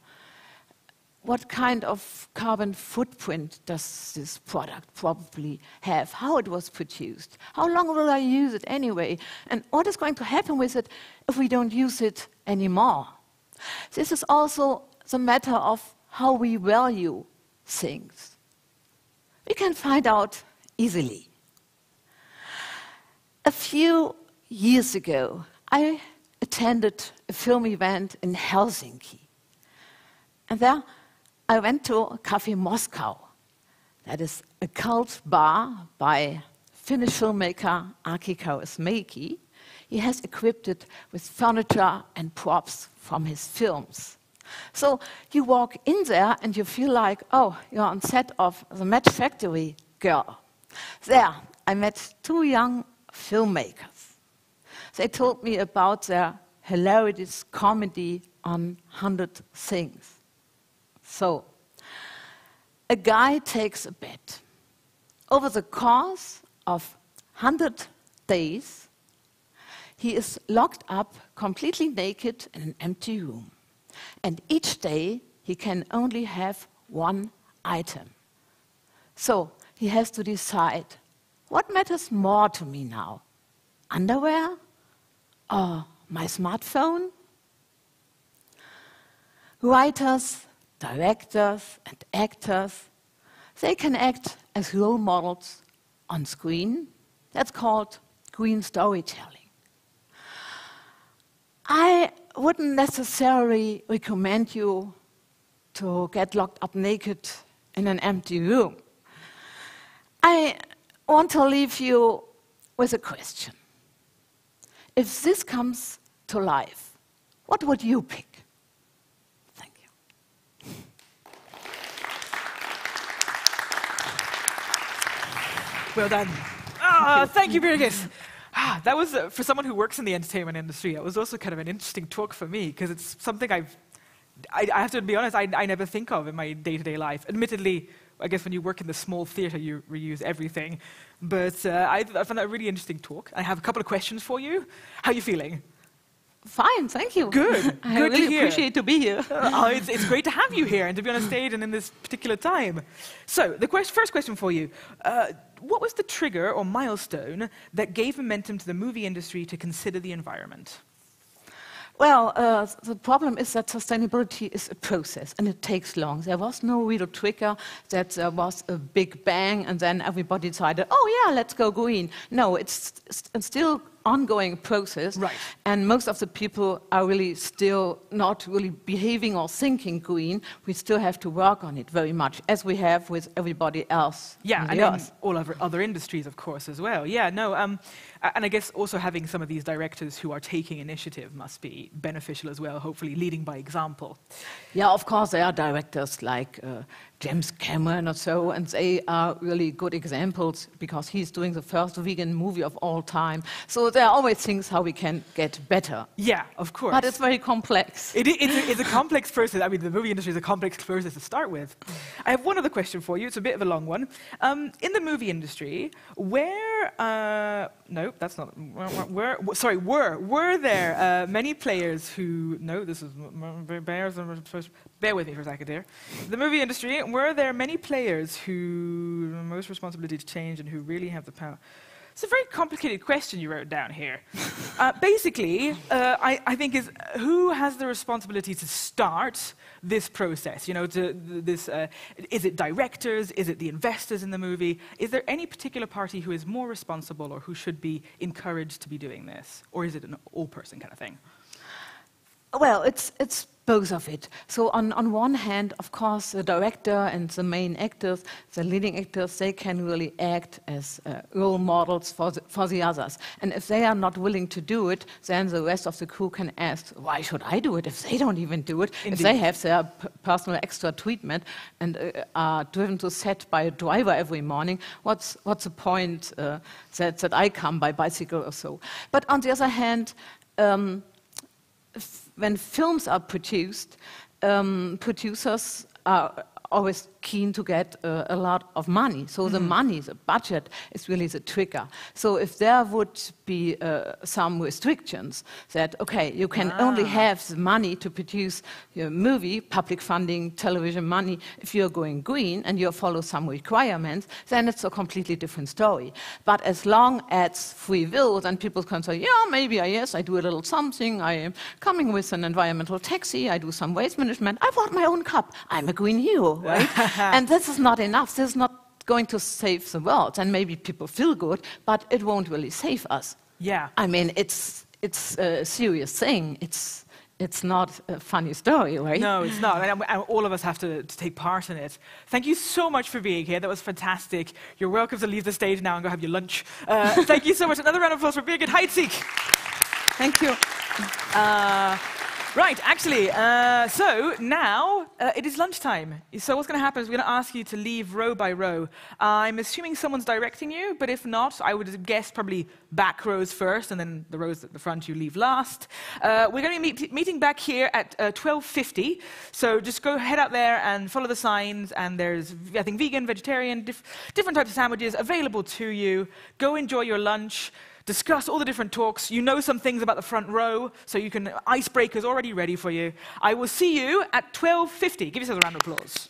Speaker 13: What kind of carbon footprint does this product probably have? How it was produced? How long will I use it anyway? And what is going to happen with it if we don't use it anymore? This is also the matter of how we value things. We can find out easily. A few years ago, I attended a film event in Helsinki. And there I went to Café Moscow. That is a cult bar by Finnish filmmaker Aki Kaurismäki. He has equipped it with furniture and props from his films. So you walk in there and you feel like, oh, you're on set of The Match Factory Girl. There, I met two young filmmakers. They told me about their hilarious comedy on 100 Things. So, a guy takes a bet. Over the course of 100 days, he is locked up completely naked in an empty room. And each day, he can only have one item. So, he has to decide, what matters more to me now? Underwear or my smartphone? Writers directors and actors, they can act as role models on screen. That's called green storytelling. I wouldn't necessarily recommend you to get locked up naked in an empty room. I want to leave you with a question. If this comes to life, what would you pick? Thank you.
Speaker 5: Well done. Thank you, Birgit. That was, for someone who works in the entertainment industry, it was also kind of an interesting talk for me, because it's something I have to be honest, I never think of in my day-to-day life. Admittedly, I guess when you work in the small theatre, you reuse everything. But I found that a really interesting talk. I have a couple of questions for you. How are you feeling?
Speaker 13: Fine, thank you.
Speaker 5: Good.
Speaker 13: I
Speaker 5: Good
Speaker 13: really
Speaker 5: to hear.
Speaker 13: appreciate to be here.
Speaker 5: It's great to have you here and to be on a stage and in this particular time. So, the first question for you. What was the trigger or milestone that gave momentum to the movie industry to consider the environment?
Speaker 13: Well, the problem is that sustainability is a process, and it takes long. There was no real trigger that there was a big bang, and then everybody decided, oh yeah, let's go green. No, it's still ongoing process,
Speaker 5: right.
Speaker 13: And most of the people are really still not really behaving or thinking green. We still have to work on it very much, as we have with everybody else.
Speaker 5: Yeah,
Speaker 13: in
Speaker 5: and
Speaker 13: the
Speaker 5: in
Speaker 13: earth.
Speaker 5: all other industries, of course, as well. Yeah, no, and I guess also having some of these directors who are taking initiative must be beneficial as well, hopefully leading by example.
Speaker 13: Yeah, of course, there are directors like James Cameron or so, and they are really good examples because he's doing the first vegan movie of all time. So there are always things how we can get better.
Speaker 5: Yeah, of course.
Speaker 13: But it's very complex.
Speaker 5: It's a complex process. I mean, the movie industry is a complex process to start with. I have one other question for you. It's a bit of a long one. In the movie industry, were there many players who? No, this is bear with me for a second here. The movie industry, were there many players who have most responsibility to change and who really have the power? It's a very complicated question you wrote down here. Basically, I think is who has the responsibility to start this process? You know, is it directors? Is it the investors in the movie? Is there any particular party who is more responsible or who should be encouraged to be doing this? Or is it an all-person kind of thing?
Speaker 13: Well, it's both of it. So on one hand, of course, the director and the main actors, the leading actors, they can really act as role models for the others. And if they are not willing to do it, then the rest of the crew can ask, why should I do it if they don't even do it?
Speaker 5: Indeed.
Speaker 13: If they have their personal extra treatment and are driven to set by a driver every morning, what's the point that I come by bicycle or so? But on the other hand, when films are produced, producers are always keen to get a lot of money. So the money, the budget, is really the trigger. So if there would be some restrictions that, okay, you can only have the money to produce your movie, public funding, television money, if you're going green and you follow some requirements, then it's a completely different story. But as long as free will, then people can say, yeah, maybe, yes, I do a little something, I am coming with an environmental taxi, I do some waste management, I bought my own cup, I'm a green hero, right? And this is not enough. This is not going to save the world. And maybe people feel good, but it won't really save us.
Speaker 5: Yeah.
Speaker 13: I mean, it's a serious thing. It's not a funny story, right?
Speaker 5: No, it's not. And all of us have to take part in it. Thank you so much for being here. That was fantastic. You're welcome to leave the stage now and go have your lunch. Thank you so much. Another round of applause for Birgit Heidsieck.
Speaker 13: Thank you.
Speaker 5: Right, actually, so now it is lunchtime. So what's going to happen is we're going to ask you to leave row by row. I'm assuming someone's directing you, but if not, I would guess probably back rows first, and then the rows at the front you leave last. We're going to be meeting back here at 12:50, so just go head out there and follow the signs, and there's, I think, vegan, vegetarian, different types of sandwiches available to you. Go enjoy your lunch. Discuss all the different talks. You know some things about the front row, so you can, icebreakers already ready for you. I will see you at 12:50. Give yourselves a round of applause.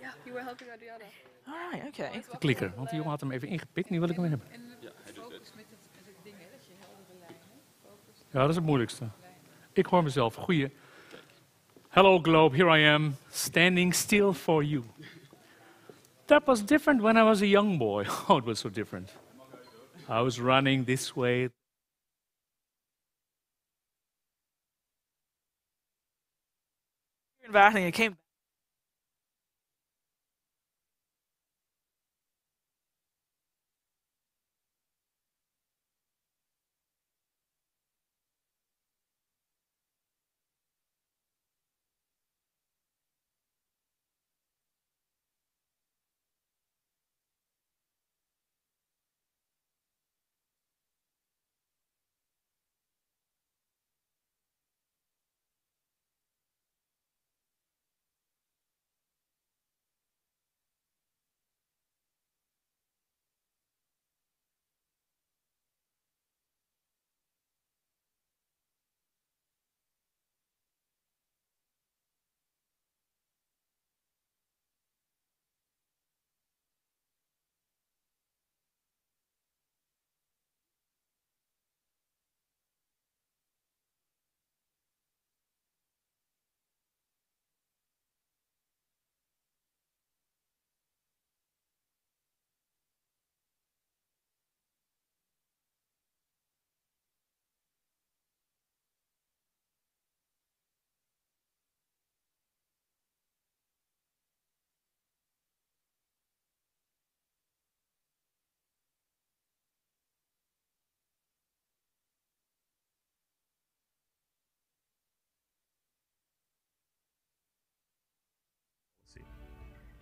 Speaker 14: Yeah, you were helping Adriana.
Speaker 5: All right, okay.
Speaker 15: De klikker, want die jongen had hem even ingepikt. Nu wil ik hem hebben. Ja, dat is het moeilijkste. Ik hoor mezelf. Goeie. Hello globe, here I am, standing still for you. That was different when I was a young boy. Oh, it was so different. I was running this way.
Speaker 5: In Wageningen came.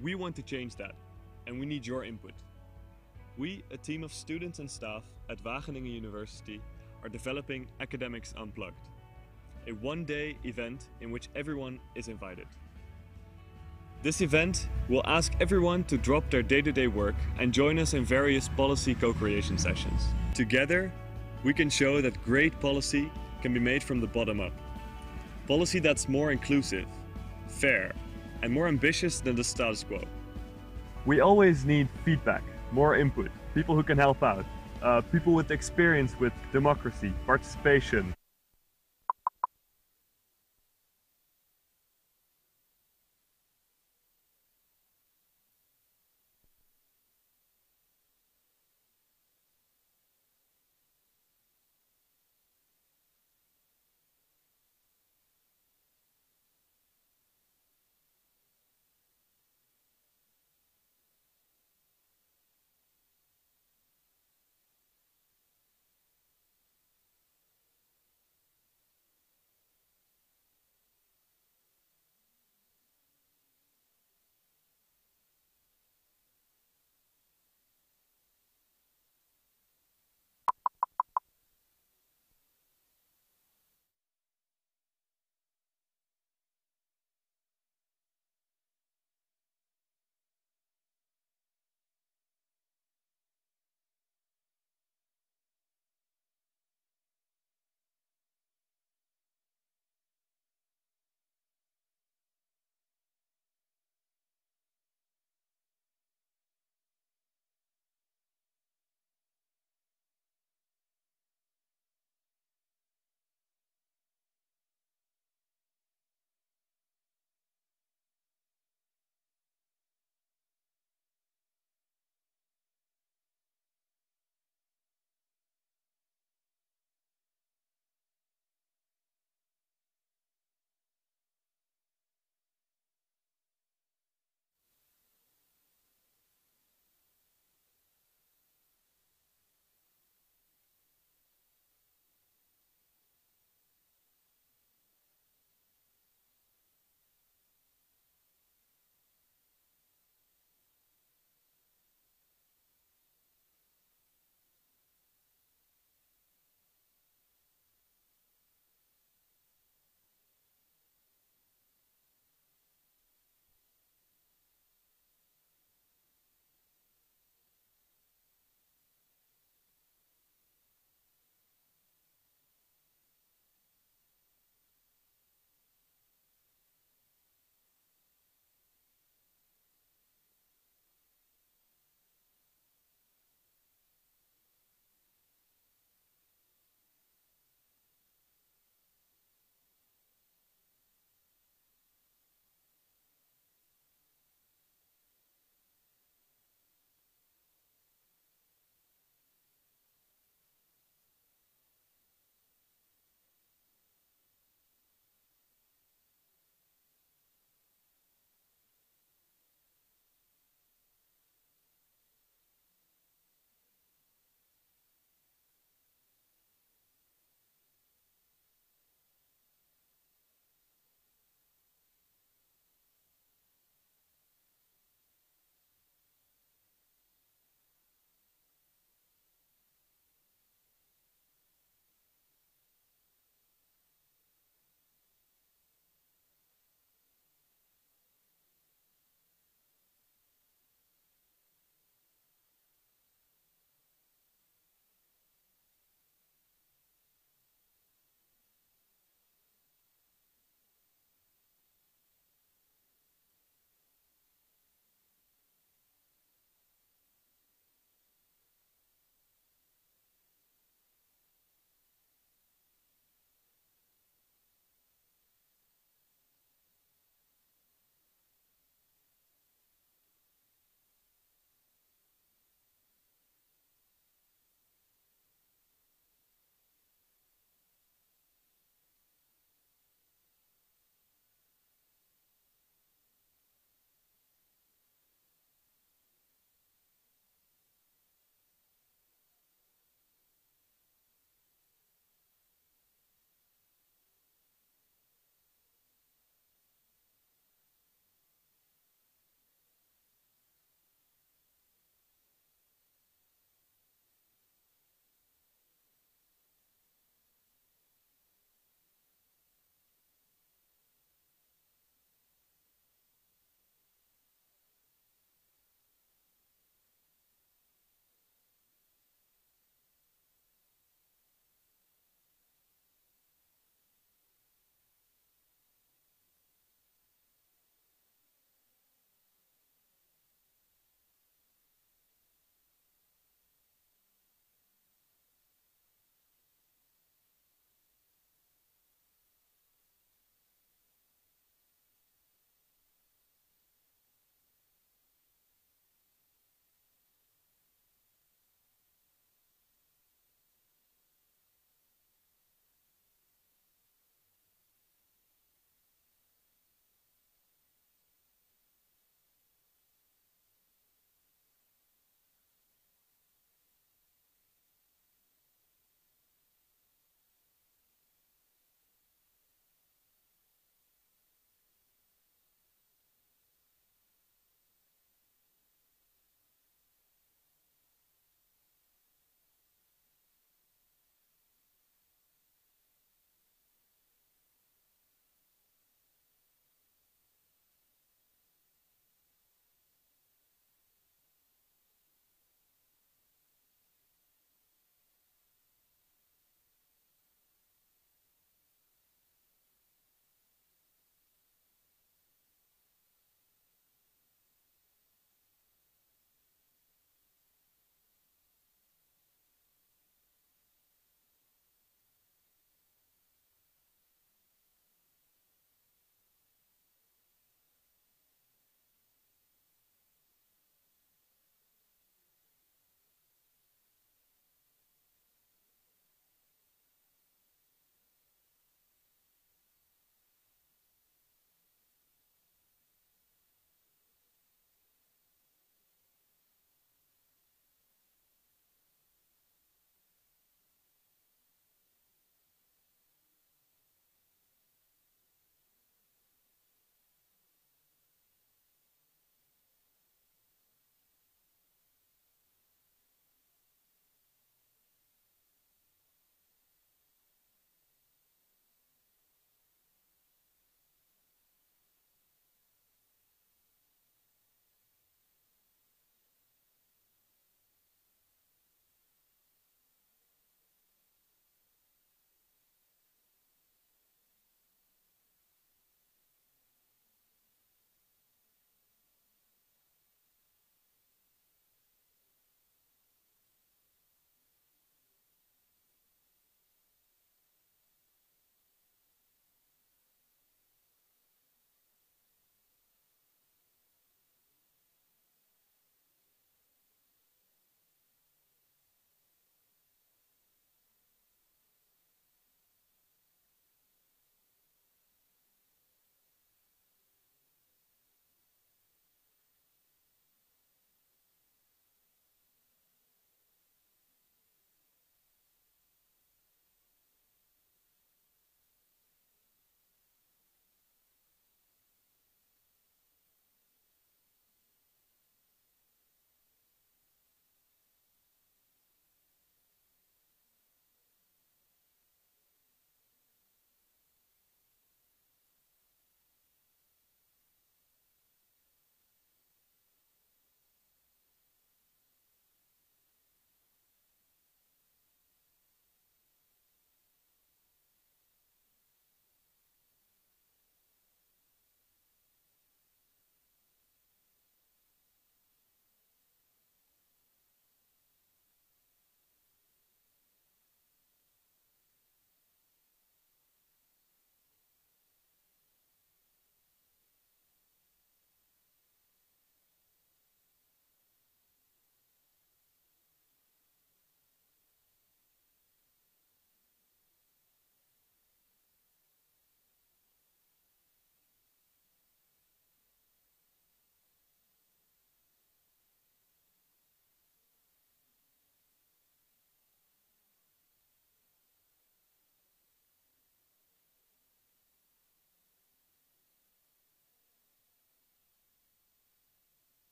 Speaker 16: We want to change that, and we need your input. We, a team of students and staff at Wageningen University, are developing Academics Unplugged, a one-day event in which everyone is invited. This event will ask everyone to drop their day-to-day work and join us in various policy co-creation sessions. Together, we can show that great policy can be made from the bottom up. Policy that's more inclusive, fair, and more ambitious than the status quo. We always need feedback, more input, people who can help out, people with experience with democracy, participation.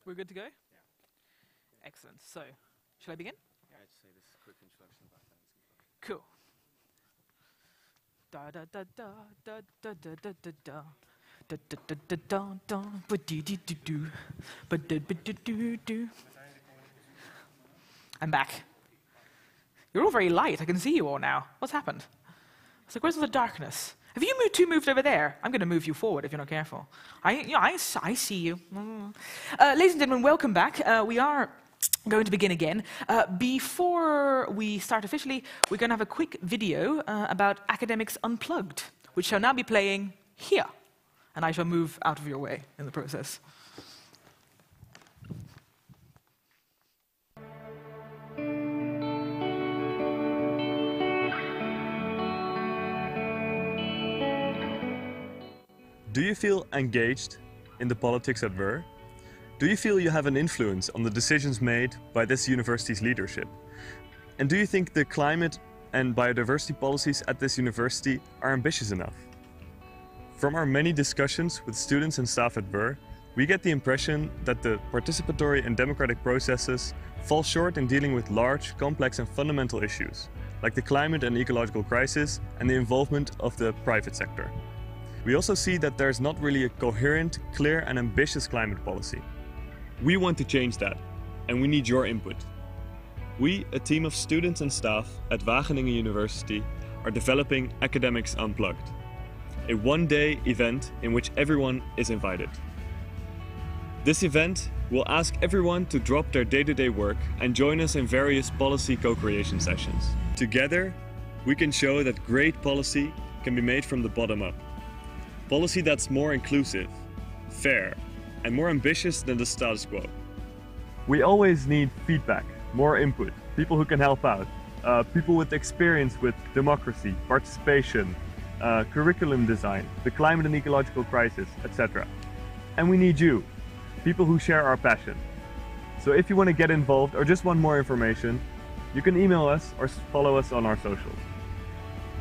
Speaker 5: We're good to go? Yeah. Excellent. So, shall I begin?
Speaker 2: Yeah, I'd say this quick introduction about that.
Speaker 5: Cool. Da da da da da da da da da da. Da da da da da da. Ba dee dee doo doo. Ba da ba doo doo doo. I'm back. You're all very light. I can see you all now. What's happened? It's like, where's all the darkness? Have you moved over there? I'm going to move you forward if you're not careful. I see you. Ladies and gentlemen, welcome back. We are going to begin again. Before we start officially, we're going to have a quick video about Academics Unplugged, which shall now be playing here. And I shall move out of your way in the process.
Speaker 16: Do you feel engaged in the politics at Ver? Do you feel you have an influence on the decisions made by this university's leadership? And do you think the climate and biodiversity policies at this university are ambitious enough? From our many discussions with students and staff at Ver, we get the impression that the participatory and democratic processes fall short in dealing with large, complex and fundamental issues, like the climate and ecological crisis and the involvement of the private sector. We also see that there's not really a coherent, clear and ambitious climate policy. We want to change that, and we need your input. We, a team of students and staff at Wageningen University, are developing Academics Unplugged, a one-day event in which everyone is invited. This event will ask everyone to drop their day-to-day work and join us in various policy co-creation sessions. Together, we can show that great policy can be made from the bottom up. Policy that's more inclusive, fair, and more ambitious than the status quo. We always need feedback, more input, people who can help out, people with experience with democracy, participation, curriculum design, the climate and ecological crisis, etc. And we need you, people who share our passion. So if you want to get involved or just want more information, you can email us or follow us on our socials.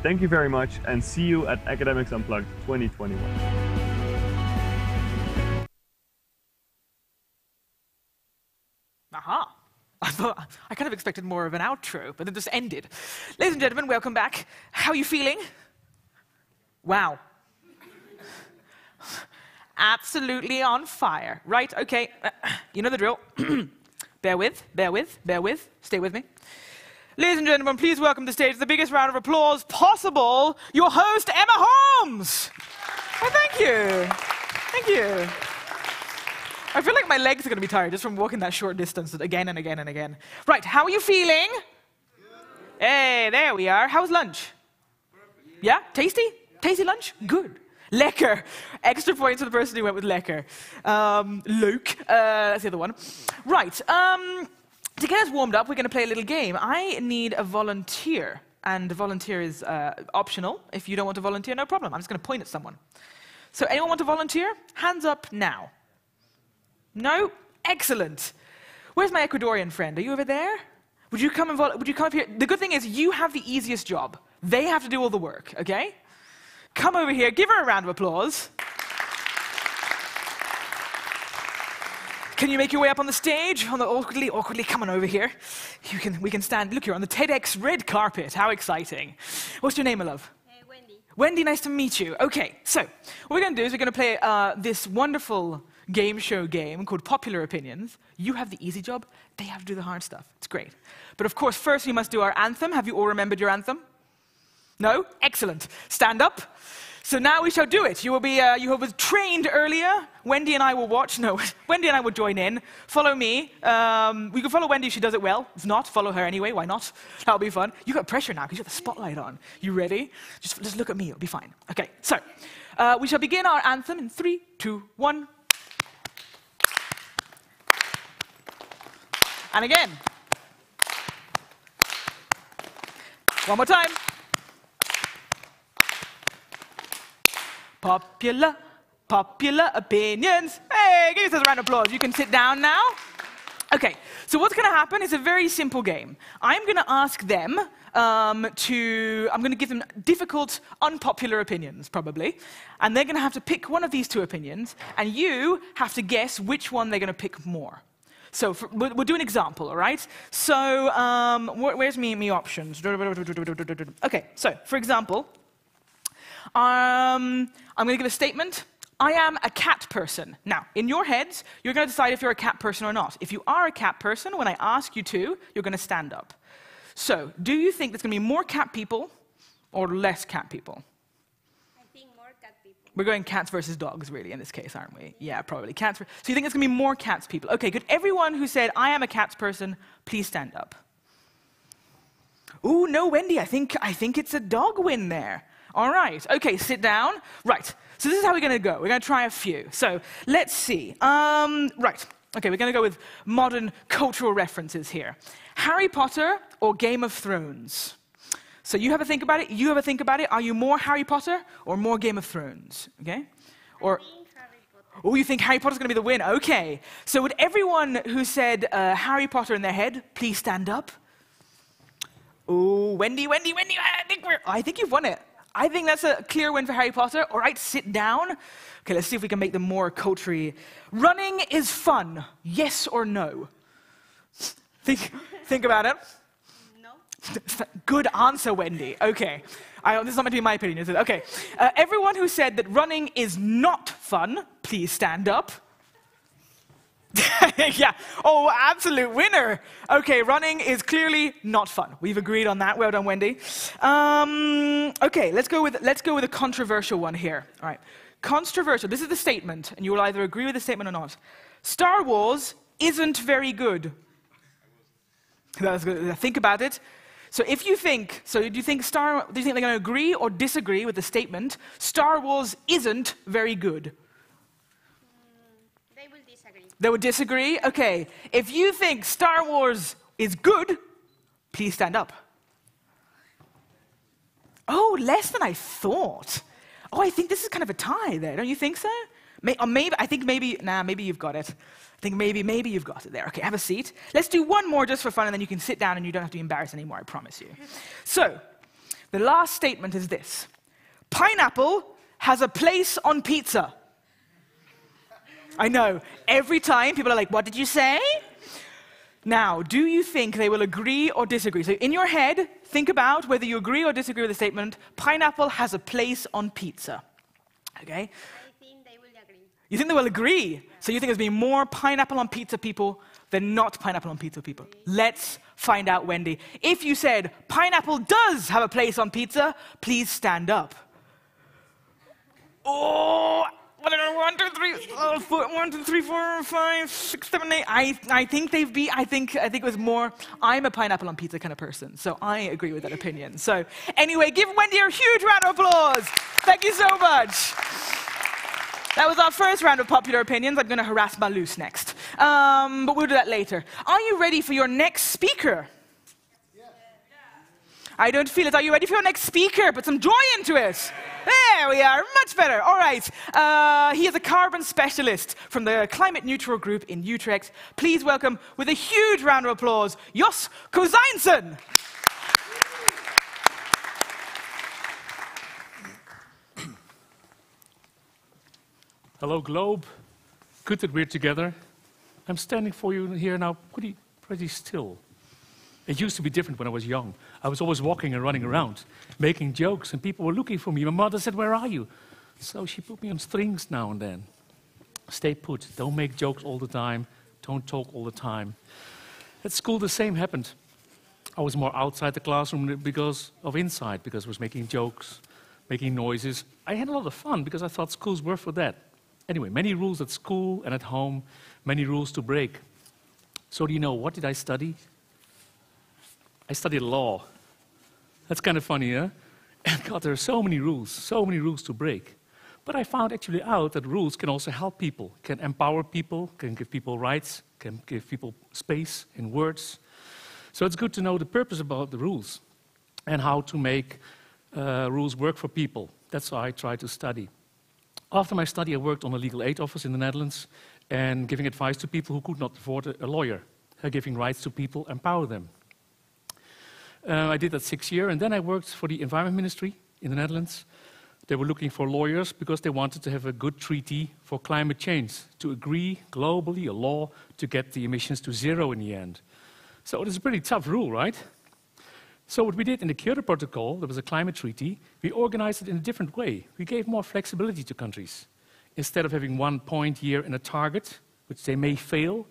Speaker 16: Thank you very much and see you at Academics Unplugged 2021.
Speaker 5: Aha! I kind of expected more of an outro, but it just ended. Ladies and gentlemen, welcome back. How are you feeling? Wow. Absolutely on fire. Right, okay, you know the drill. Bear with, stay with me. Ladies and gentlemen, please welcome to the stage, the biggest round of applause possible, your host, Emma Holmes. Oh, thank you. Thank you. I feel like my legs are going to be tired just from walking that short distance again and again and again. Right, how are you feeling? Good. Hey, there we are. How was lunch? Perfect. Yeah, tasty? Tasty lunch? Good. Lekker. Extra points for the person who went with lekker. Leuk. That's the other one. Right. To get us warmed up, we're going to play a little game. I need a volunteer, and the volunteer is optional. If you don't want to volunteer, no problem. I'm just going to point at someone. So anyone want to volunteer? Hands up now. No? Excellent. Where's my Ecuadorian friend? Are you over there? Would you come up here? The good thing is you have the easiest job. They have to do all the work, okay? Come over here. Give her a round of applause. Can you make your way up on the stage? Awkwardly, come on over here. We can stand. Look, you're on the TEDx red carpet. How exciting. What's your name, my love?
Speaker 14: Wendy.
Speaker 5: Wendy, nice to meet you. Okay, so what we're going to do is we're going to play this wonderful game show game called Popular Opinions. You have the easy job. They have to do the hard stuff. It's great. But of course, first we must do our anthem. Have you all remembered your anthem? No? Excellent. Stand up. So now we shall do it. You were trained earlier. Wendy and I will watch. No, Wendy and I will join in. Follow me. We can follow Wendy if she does it well. If not, follow her anyway. Why not? That'll be fun. You got pressure now because you got the spotlight on. You ready? Just look at me. It'll be fine. Okay, so we shall begin our anthem in 3, 2, 1. And again. One more time. Popular opinions. Hey, give yourselves a round of applause. You can sit down now. Okay, so what's going to happen is a very simple game. I'm going to ask them I'm going to give them difficult, unpopular opinions, probably. And they're going to have to pick one of these two opinions, and you have to guess which one they're going to pick more. So we'll do an example, all right? So where's me options? Okay, so for example, I'm going to give a statement. I am a cat person. Now, in your heads, you're going to decide if you're a cat person or not. If you are a cat person, when I ask you to, you're going to stand up. So, do you think there's going to be more cat people or less cat people?
Speaker 14: I think more cat people.
Speaker 5: We're going cats versus dogs, really, in this case, aren't we? Yeah, probably. Cats. So you think there's going to be more cats people? Okay, good. Everyone who said, I am a cats person, please stand up. Ooh, no, Wendy, I think it's a dog win there. All right, okay, sit down. Right, so this is how we're going to go. We're going to try a few. So let's see. Right, okay, we're going to go with modern cultural references here. Harry Potter or Game of Thrones? So you have a think about it, you have a think about it. Are you more Harry Potter or more Game of Thrones? Okay? Or, oh, you think Harry Potter's going to be the win? Okay. So would everyone who said Harry Potter in their head please stand up? Oh, Wendy, I think you've won it. I think that's a clear win for Harry Potter. All right, sit down. Okay, let's see if we can make them more culture-y. Running is fun, yes or no? Think about it.
Speaker 14: No.
Speaker 5: Good answer, Wendy. Okay. This is not meant to be my opinion, is it? Okay. Everyone who said that running is not fun, please stand up. Yeah. Oh, absolute winner. Okay, running is clearly not fun. We've agreed on that. Well done, Wendy. Okay, let's go with a controversial one here. All right. Controversial. This is the statement, and you will either agree with the statement or not. Star Wars isn't very good. That's good. Think about it. So if you think, do you think they're going to agree or disagree with the statement, Star Wars isn't very good?
Speaker 14: They will disagree.
Speaker 5: They would disagree? Okay. If you think Star Wars is good, please stand up. Oh, less than I thought. Oh, I think this is kind of a tie there. Don't you think so? Maybe you've got it. I think maybe you've got it there. Okay, have a seat. Let's do one more just for fun, and then you can sit down and you don't have to be embarrassed anymore, I promise you. So, the last statement is this. Pineapple has a place on pizza. I know. Every time people are like, what did you say? Now, do you think they will agree or disagree? So in your head, think about whether you agree or disagree with the statement, pineapple has a place on pizza. Okay? You think they will agree? So you think there's been more pineapple on pizza people than not pineapple on pizza people? Let's find out, Wendy. If you said pineapple does have a place on pizza, please stand up. Oh, 1, 2, 3, 4, 5, 6, 7, 8. I think they've beat. I think it was more. I'm a pineapple on pizza kind of person, so I agree with that opinion. So anyway, give Wendy a huge round of applause. Thank you so much. That was our first round of popular opinions. I'm going to harass Balus next. But we'll do that later. Are you ready for your next speaker? Yeah. I don't feel it. Are you ready for your next speaker? Put some joy into it. There we are. Much better. All right. He is a carbon specialist from the Climate Neutral Group in Utrecht. Please welcome, with a huge round of applause, Jos Kozijnsen.
Speaker 15: Hello, Globe. Good that we're together. I'm standing for you here now pretty still. It used to be different when I was young. I was always walking and running around, making jokes, and people were looking for me. My mother said, where are you? So she put me on strings now and then. Stay put. Don't make jokes all the time. Don't talk all the time. At school, the same happened. I was more outside the classroom because I was making jokes, making noises. I had a lot of fun because I thought schools were for that. Anyway, many rules at school and at home, many rules to break. So do you know, what did I study? I studied law. That's kind of funny, huh? And God, there are so many rules to break. But I found actually out that rules can also help people, can empower people, can give people rights, can give people space in words. So it's good to know the purpose about the rules and how to make rules work for people. That's what I try to study. After my study, I worked on a legal aid office in the Netherlands and giving advice to people who could not afford a lawyer. giving rights to people, empower them. I did that 6 years, and then I worked for the Environment Ministry in the Netherlands. They were looking for lawyers because they wanted to have a good treaty for climate change, to agree globally, a law, to get the emissions to zero in the end. So it is a pretty tough rule, right? So what we did in the Kyoto Protocol, there was a climate treaty, we organized it in a different way. We gave more flexibility to countries. Instead of having 1 point year and a target, which they may fail,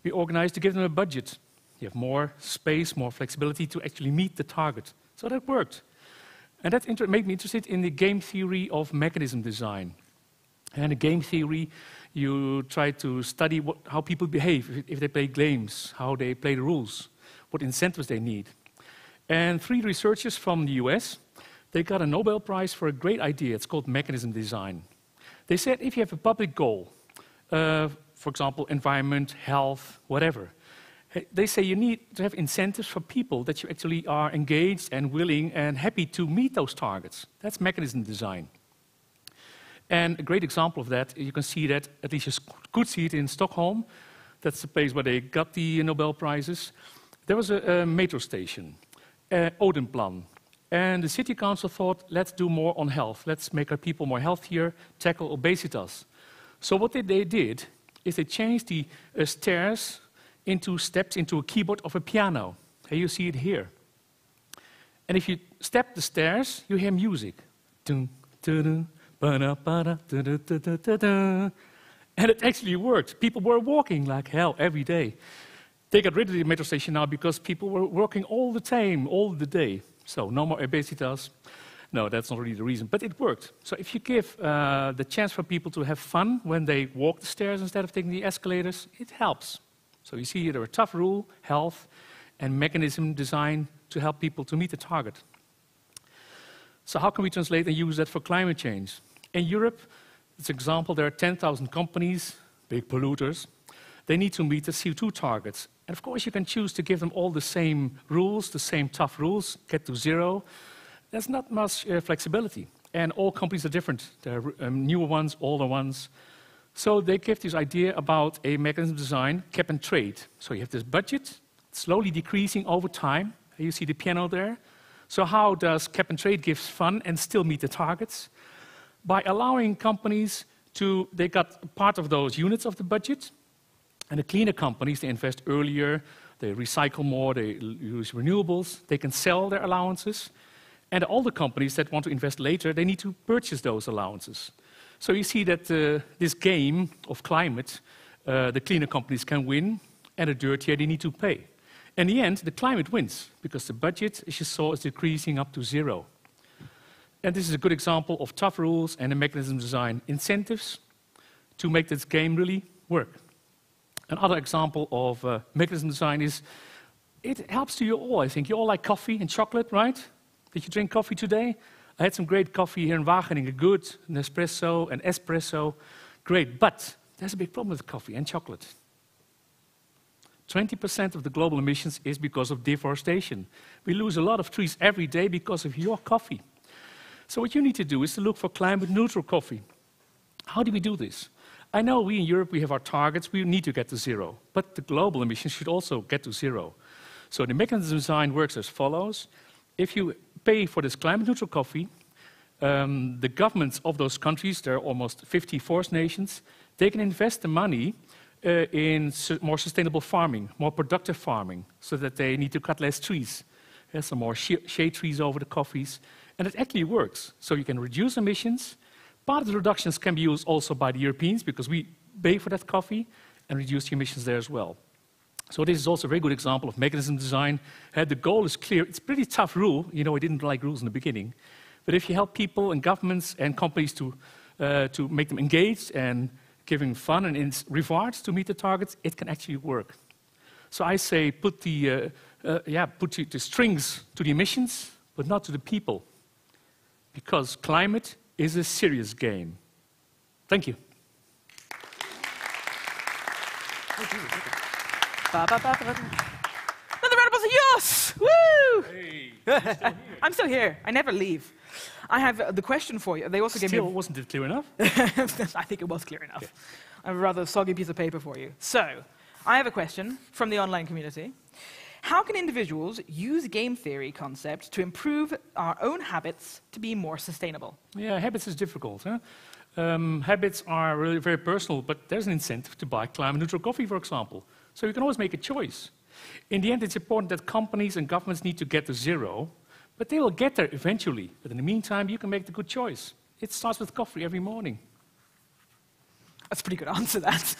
Speaker 15: we organized to give them a budget. You have more space, more flexibility to actually meet the target. So that worked. And that made me interested in the game theory of mechanism design. And in game theory, you try to study how people behave if they play games, how they play the rules, what incentives they need. And 3 researchers from the US, they got a Nobel Prize for a great idea. It's called mechanism design. They said if you have a public goal, for example, environment, health, whatever, they say you need to have incentives for people that you actually are engaged and willing and happy to meet those targets. That's mechanism design. And a great example of that, you can see that, at least you could see it in Stockholm. That's the place where they got the Nobel Prizes. There was a metro station, Odenplan. And the city council thought, let's do more on health. Let's make our people more healthier, tackle obesitas. So what they did is they changed the stairs into steps into a keyboard of a piano. And you see it here. And if you step the stairs, you hear music. Dun, dun, dun, ba-da, ba-da, dun, dun, dun, dun, dun, dun. And it actually worked. People were walking like hell every day. They got rid of the metro station now because people were working all the time, all the day. So no more obesitas. No, that's not really the reason, but it worked. So if you give the chance for people to have fun when they walk the stairs instead of taking the escalators, it helps. So you see there are tough rule, health, and mechanism design to help people to meet the target. So how can we translate and use that for climate change? In Europe, as an example, there are 10,000 companies, big polluters. They need to meet the CO2 targets. And of course, you can choose to give them all the same rules, the same tough rules, get to zero. There's not much flexibility. And all companies are different. There are newer ones, older ones. So they give this idea about a mechanism design, cap and trade. So you have this budget, slowly decreasing over time. You see the piano there. So how does cap and trade give fun and still meet the targets? By allowing companies to, they got part of those units of the budget, and the cleaner companies, they invest earlier, they recycle more, they use renewables, they can sell their allowances. And all the companies that want to invest later, they need to purchase those allowances. So you see that this game of climate, the cleaner companies can win, and the dirtier they need to pay. In the end, the climate wins, because the budget, as you saw, is decreasing up to zero. And this is a good example of tough rules and a mechanism design incentives to make this game really work. Another example of mechanism design is, it helps to you all, I think. You all like coffee and chocolate, right? Did you drink coffee today? I had some great coffee here in Wageningen, good, Nespresso and espresso, great. But there's a big problem with coffee and chocolate. 20% of the global emissions is because of deforestation. We lose a lot of trees every day because of your coffee. So what you need to do is to look for climate-neutral coffee. How do we do this? I know we in Europe, we have our targets, we need to get to zero. But the global emissions should also get to zero. So the mechanism design works as follows. If you pay for this climate-neutral coffee, the governments of those countries, there are almost 50 forest nations, they can invest the money in more sustainable farming, more productive farming, so that they need to cut less trees. There's some more shade trees over the coffees, and it actually works. So you can reduce emissions. Part of the reductions can be used also by the Europeans, because we pay for that coffee, and reduce the emissions there as well. So this is also a very good example of mechanism design. The goal is clear. It's a pretty tough rule. You know, I didn't like rules in the beginning. But if you help people and governments and companies to make them engaged and giving fun and rewards to meet the targets, it can actually work. So I say put the strings to the emissions, but not to the people. Because climate is a serious game. Thank you.
Speaker 5: Another round of applause. Yes! Woo!
Speaker 15: Hey,
Speaker 5: I'm still here. I never leave. I have the question for you. They also gave me.
Speaker 15: Wasn't it clear enough?
Speaker 5: I think it was clear enough. Okay. I have a rather soggy piece of paper for you. So, I have a question from the online community. How can individuals use game theory concepts to improve our own habits to be more sustainable?
Speaker 15: Yeah, habits is difficult. Huh? Habits are really very personal, but there's an incentive to buy climate-neutral coffee, for example. So you can always make a choice. In the end, it's important that companies and governments need to get to zero, but they will get there eventually. But in the meantime, you can make the good choice. It starts with coffee every morning.
Speaker 5: That's a pretty good answer, that.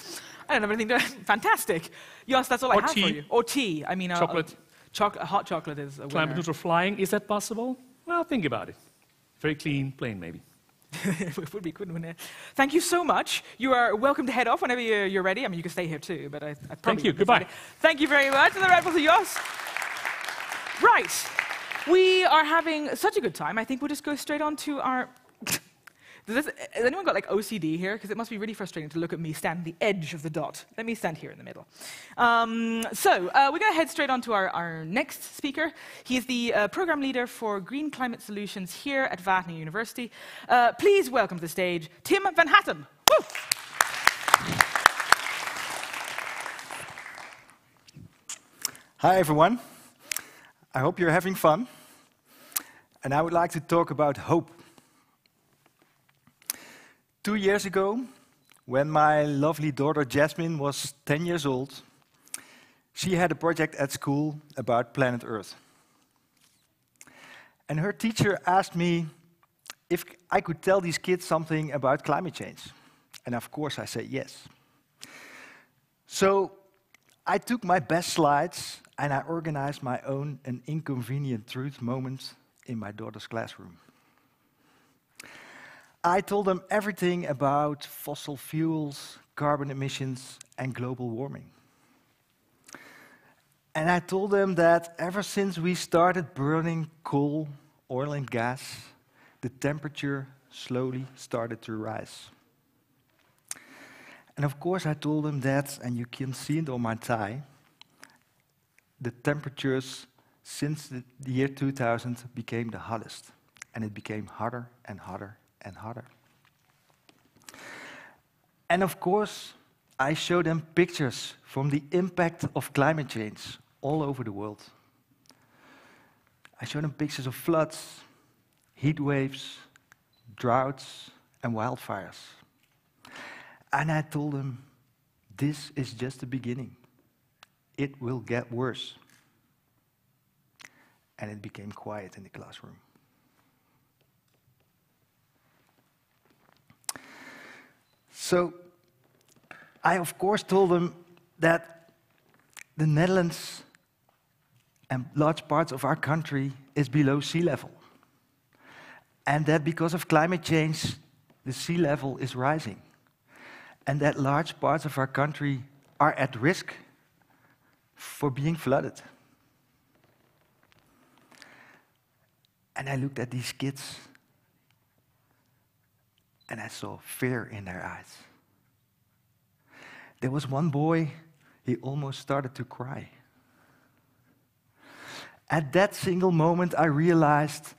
Speaker 5: I don't have anything to... Fantastic. Yes, that's all I have for you. Or tea. I mean,
Speaker 15: chocolate.
Speaker 5: Hot chocolate is a winner.
Speaker 15: Climate-neutral flying, is that possible? Well, think about it. Very clean, plain, maybe.
Speaker 5: It would be good, wouldn't it? Thank you so much. You are welcome to head off whenever you're ready. I mean, you can stay here too, but I probably...
Speaker 15: Thank you. Goodbye.
Speaker 5: Thank you very much. And the Red Bull to yours. Right. We are having such a good time. I think we'll just go straight on to our... Has anyone got like OCD here? Because it must be really frustrating to look at me stand at the edge of the dot. Let me stand here in the middle. We're going to head straight on to our next speaker. He is the program leader for Green Climate Solutions here at Wageningen University. Please welcome to the stage Tim van Hattem. Woo!
Speaker 17: Hi everyone. I hope you're having fun. And I would like to talk about hope. 2 years ago, when my lovely daughter Jasmine was 10 years old, she had a project at school about planet Earth. And her teacher asked me if I could tell these kids something about climate change. And of course I said yes. So I took my best slides and I organized my own An Inconvenient Truth moment in my daughter's classroom. I told them everything about fossil fuels, carbon emissions, and global warming. And I told them that ever since we started burning coal, oil, and gas, the temperature slowly started to rise. And of course I told them that, and you can see it on my tie, the temperatures since the year 2000 became the hottest. And it became hotter and hotter and hotter. And of course, I showed them pictures from the impact of climate change all over the world. I showed them pictures of floods, heat waves, droughts, and wildfires. And I told them, this is just the beginning. It will get worse. And it became quiet in the classroom. So I, of course, told them that the Netherlands and large parts of our country is below sea level. And that because of climate change, the sea level is rising. And that large parts of our country are at risk for being flooded. And I looked at these kids and I saw fear in their eyes. There was one boy, he almost started to cry. At that single moment, I realized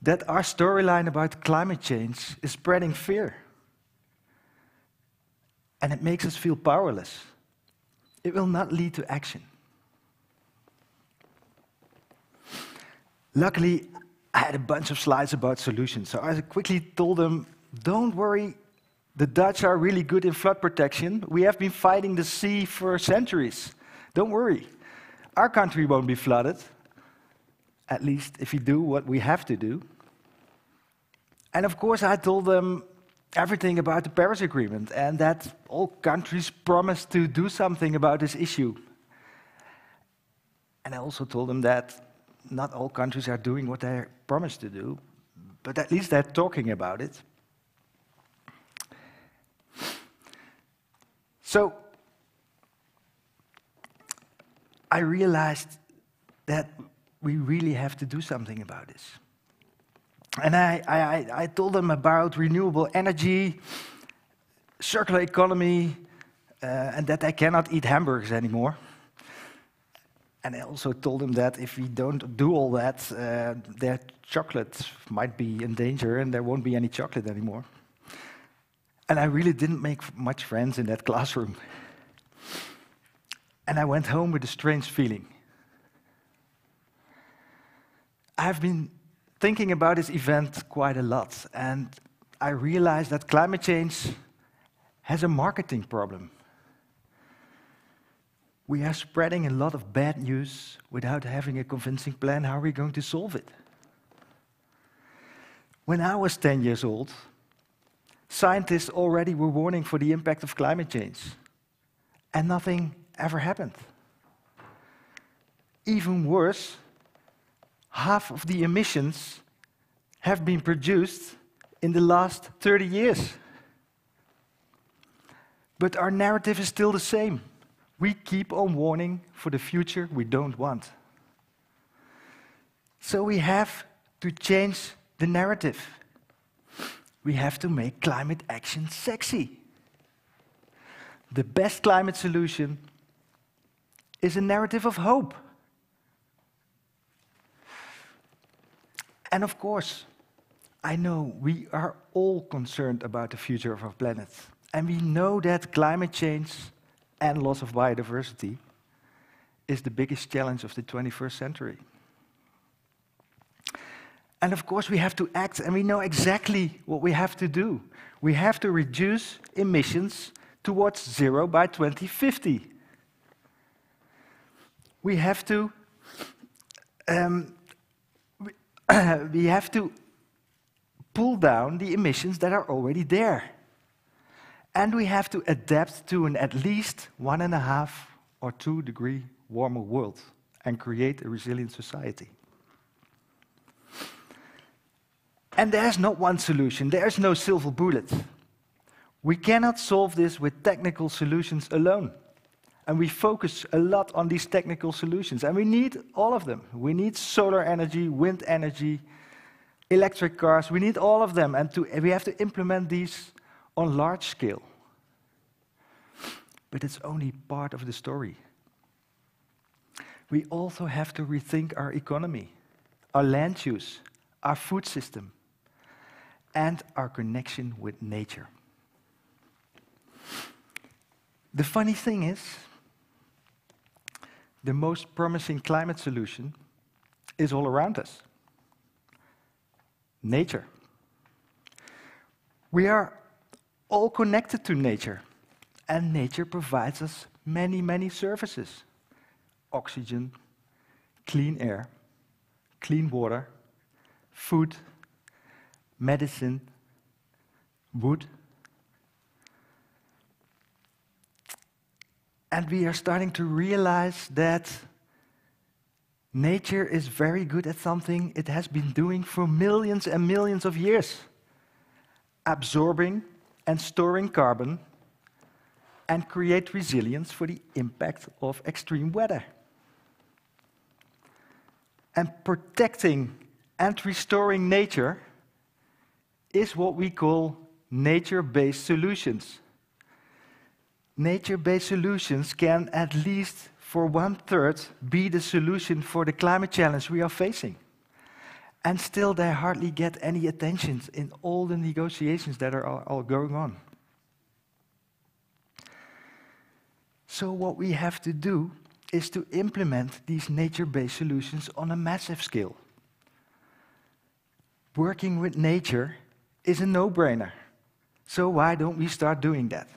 Speaker 17: that our storyline about climate change is spreading fear. And it makes us feel powerless. It will not lead to action. Luckily, I had a bunch of slides about solutions, so I quickly told them, don't worry, the Dutch are really good in flood protection. We have been fighting the sea for centuries. Don't worry, our country won't be flooded, at least if we do what we have to do. And of course, I told them everything about the Paris Agreement and that all countries promised to do something about this issue. And I also told them that not all countries are doing what they promised to do, but at least they're talking about it. So I realized that we really have to do something about this. And I told them about renewable energy, circular economy, and that they cannot eat hamburgers anymore. And I also told them that if we don't do all that, their chocolate might be in danger and there won't be any chocolate anymore. And I really didn't make much friends in that classroom. And I went home with a strange feeling. I've been thinking about this event quite a lot, and I realized that climate change has a marketing problem. We are spreading a lot of bad news without having a convincing plan how we're going to solve it. When I was 10 years old, scientists already were warning for the impact of climate change, and nothing ever happened. Even worse, half of the emissions have been produced in the last 30 years. But our narrative is still the same. We keep on warning for the future we don't want. So we have to change the narrative. We have to make climate action sexy. The best climate solution is a narrative of hope. And of course, I know we are all concerned about the future of our planet. And we know that climate change and loss of biodiversity is the biggest challenge of the 21st century. And of course, we have to act, and we know exactly what we have to do. We have to reduce emissions towards 0 by 2050. We have to pull down the emissions that are already there. And we have to adapt to an at least 1.5 or 2 degree warmer world and create a resilient society. And there's not one solution, there's no silver bullet. We cannot solve this with technical solutions alone. And we focus a lot on these technical solutions, and we need all of them. We need solar energy, wind energy, electric cars, we need all of them, and we have to implement these on large scale. But it's only part of the story. We also have to rethink our economy, our land use, our food system, and our connection with nature. The funny thing is, the most promising climate solution is all around us. Nature. We are all connected to nature, and nature provides us many, many services. Oxygen, clean air, clean water, food, medicine, wood. And we are starting to realize that nature is very good at something it has been doing for millions and millions of years. Absorbing and storing carbon and create resilience for the impact of extreme weather. And protecting and restoring nature is what we call nature-based solutions. Nature-based solutions can, at least for 1/3, be the solution for the climate challenge we are facing. And still, they hardly get any attention in all the negotiations that are all going on. So what we have to do is to implement these nature-based solutions on a massive scale. Working with nature is a no-brainer. So why don't we start doing that?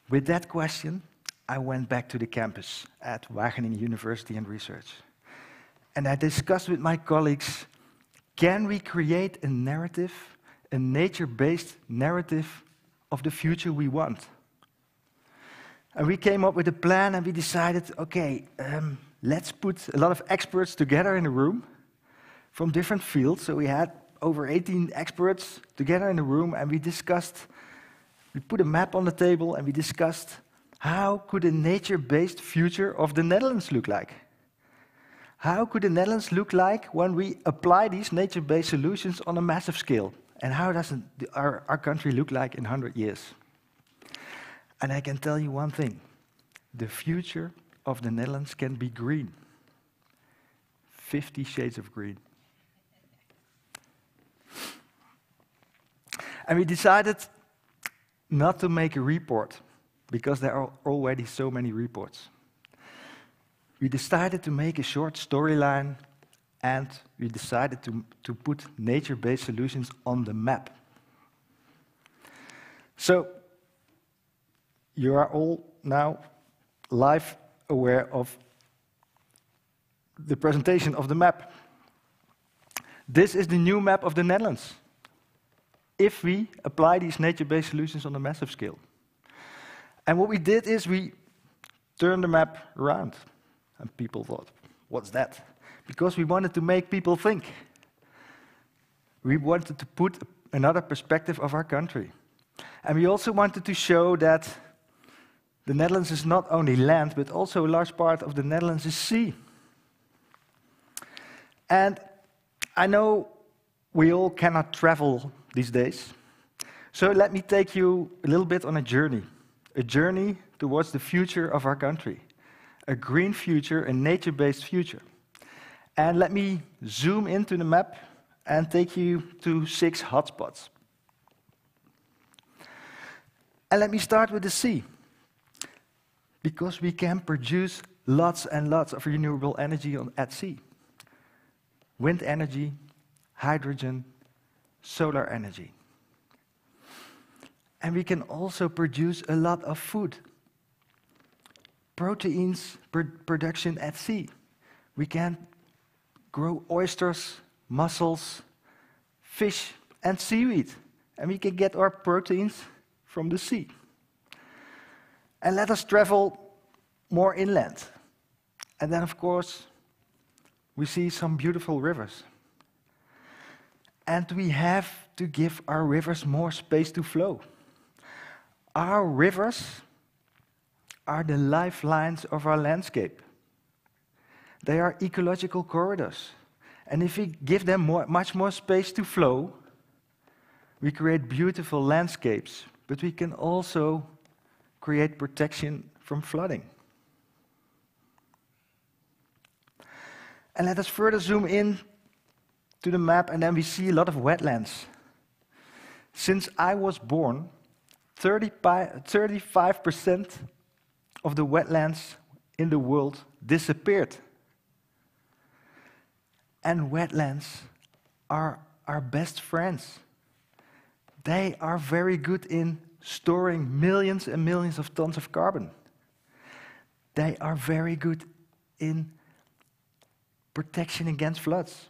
Speaker 17: With that question, I went back to the campus at Wageningen University and Research. And I discussed with my colleagues, can we create a narrative, a nature-based narrative of the future we want? And we came up with a plan, and we decided, okay, let's put a lot of experts together in a room from different fields. So we had over 18 experts together in a room, and we discussed. We put a map on the table, and we discussed how could a nature-based future of the Netherlands look like? How could the Netherlands look like when we apply these nature-based solutions on a massive scale? And how does our country look like in 100 years? And I can tell you one thing. The future of the Netherlands can be green. 50 shades of green. And we decided not to make a report, because there are already so many reports. We decided to make a short storyline, and we decided to put nature-based solutions on the map. So, you are all now live aware of the presentation of the map. This is the new map of the Netherlands, if we apply these nature-based solutions on a massive scale. And what we did is we turned the map around. And people thought, what's that? Because we wanted to make people think. We wanted to put another perspective of our country. And we also wanted to show that the Netherlands is not only land, but also a large part of the Netherlands is sea. And I know we all cannot travel these days. So let me take you a little bit on a journey towards the future of our country. A green future, a nature-based future. And let me zoom into the map and take you to 6 hotspots. And let me start with the sea. Because we can produce lots and lots of renewable energy at sea. Wind energy, hydrogen, solar energy. And we can also produce a lot of food. Proteins production at sea. We can grow oysters, mussels, fish, and seaweed. And we can get our proteins from the sea. And let us travel more inland. And then, of course, we see some beautiful rivers. And we have to give our rivers more space to flow. Our rivers are the lifelines of our landscape. They are ecological corridors. And if we give them much more space to flow, we create beautiful landscapes, but we can also create protection from flooding. And let us further zoom in to the map, and then we see a lot of wetlands. Since I was born, 35% of the wetlands in the world disappeared. And wetlands are our best friends. They are very good in storing millions and millions of tons of carbon. They are very good in protection against floods.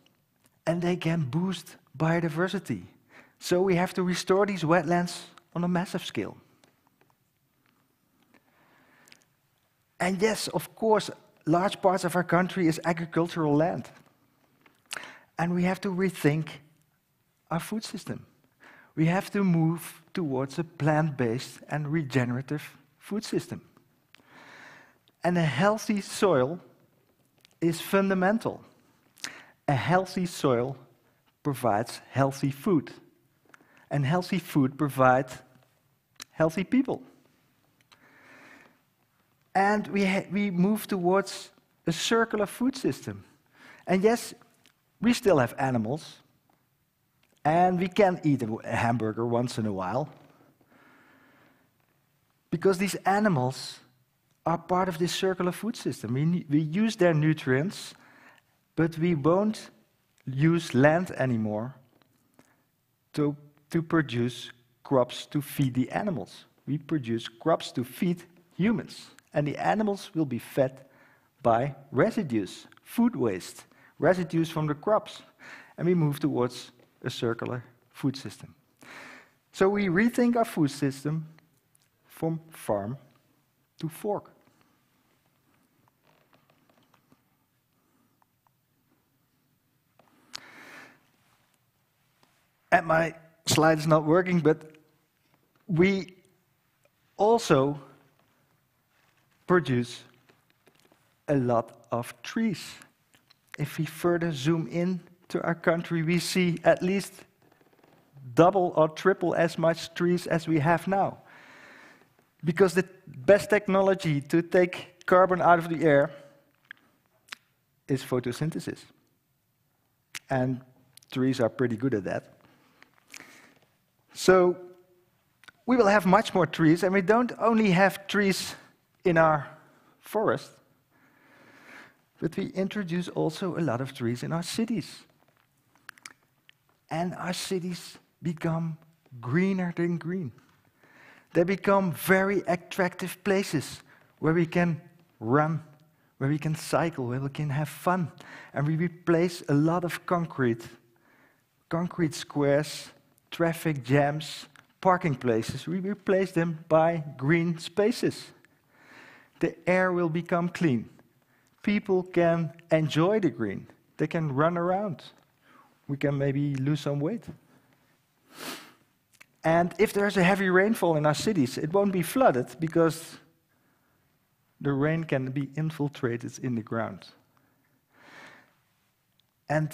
Speaker 17: And they can boost biodiversity. So we have to restore these wetlands on a massive scale. And yes, of course, large parts of our country is agricultural land. And we have to rethink our food system. We have to move towards a plant-based and regenerative food system. And a healthy soil is fundamental. A healthy soil provides healthy food. And healthy food provides healthy people. And we move towards a circular food system. And yes, we still have animals. And we can eat a hamburger once in a while. Because these animals are part of this circular food system. We use their nutrients, but we won't use land anymore to produce crops to feed the animals. We produce crops to feed humans. And the animals will be fed by residues, food waste, residues from the crops. And we move towards a circular food system. So we rethink our food system from farm to fork. And my slide is not working, but we also produce a lot of trees. If we further zoom in to our country, we see at least double or triple as much trees as we have now. Because the best technology to take carbon out of the air is photosynthesis. And trees are pretty good at that. So we will have much more trees, and we don't only have trees in our forest, but we introduce also a lot of trees in our cities. And our cities become greener than green. They become very attractive places where we can run, where we can cycle, where we can have fun. And we replace a lot of concrete squares, traffic jams, parking places. We replace them by green spaces. The air will become clean. People can enjoy the green. They can run around. We can maybe lose some weight. And if there's a heavy rainfall in our cities, it won't be flooded because the rain can be infiltrated in the ground. And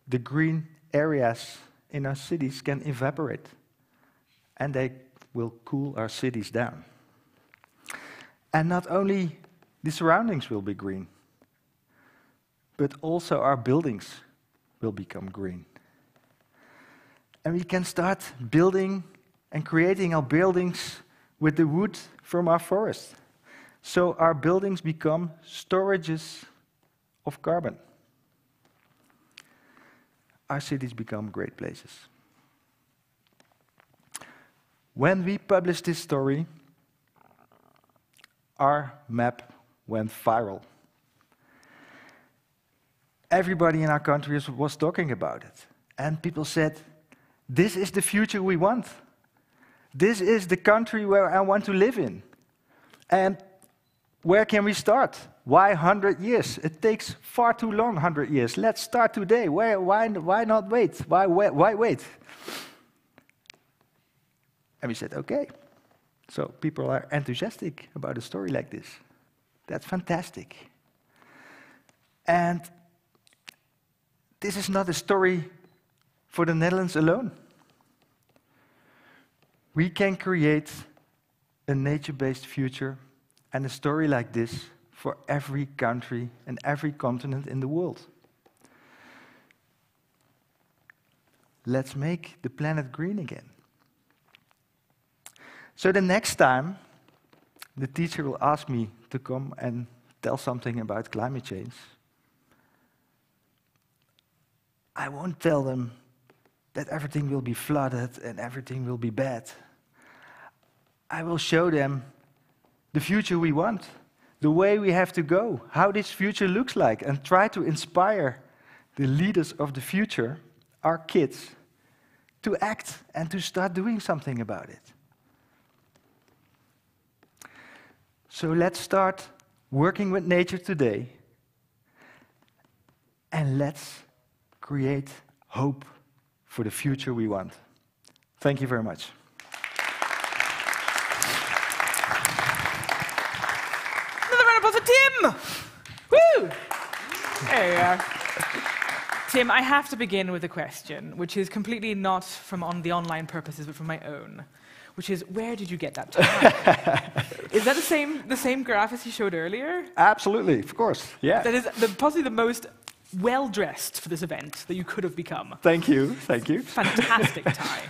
Speaker 17: the green areas in our cities can evaporate, and they will cool our cities down. And not only the surroundings will be green, but also our buildings will become green. And we can start building and creating our buildings with the wood from our forest. So our buildings become storages of carbon. Our cities become great places. When we published this story, our map went viral. Everybody in our country was talking about it. And people said, this is the future we want. This is the country where I want to live in. And where can we start? Why 100 years? It takes far too long, 100 years. Let's start today. Why not wait? Why wait? And we said, okay. So people are enthusiastic about a story like this. That's fantastic. And this is not a story for the Netherlands alone. We can create a nature-based future and a story like this for every country and every continent in the world. Let's make the planet green again. So the next time the teacher will ask me to come and tell something about climate change, I won't tell them that everything will be flooded and everything will be bad. I will show them the future we want, the way we have to go, how this future looks like, and try to inspire the leaders of the future, our kids, to act and to start doing something about it. So let's start working with nature today, and let's create hope for the future we want. Thank you very much.
Speaker 5: Another round of applause for Tim! Woo! There you are. Tim, I have to begin with a question, which is completely not from the online purposes, but from my own, which is, where did you get that time? Is that the same graph as you showed earlier?
Speaker 17: Absolutely, of course, yeah.
Speaker 5: That is possibly the most well-dressed for this event that you could have become.
Speaker 17: Thank you, thank you.
Speaker 5: Fantastic tie.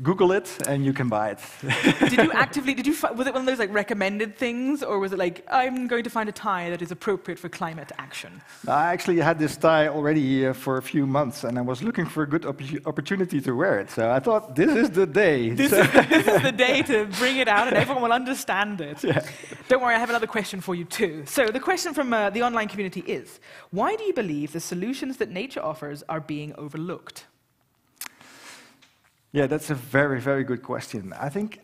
Speaker 17: Google it and you can buy it.
Speaker 5: Was it one of those like recommended things, or was it like, I'm going to find a tie that is appropriate for climate action?
Speaker 17: I actually had this tie already for a few months, and I was looking for a good opportunity to wear it. So I thought, this is the day.
Speaker 5: This is the day to bring it out and everyone will understand it. Yeah. Don't worry, I have another question for you too. So the question from the online community is, why do you believe the solutions that nature offers are being overlooked?
Speaker 17: Yeah, that's a very, very good question. I think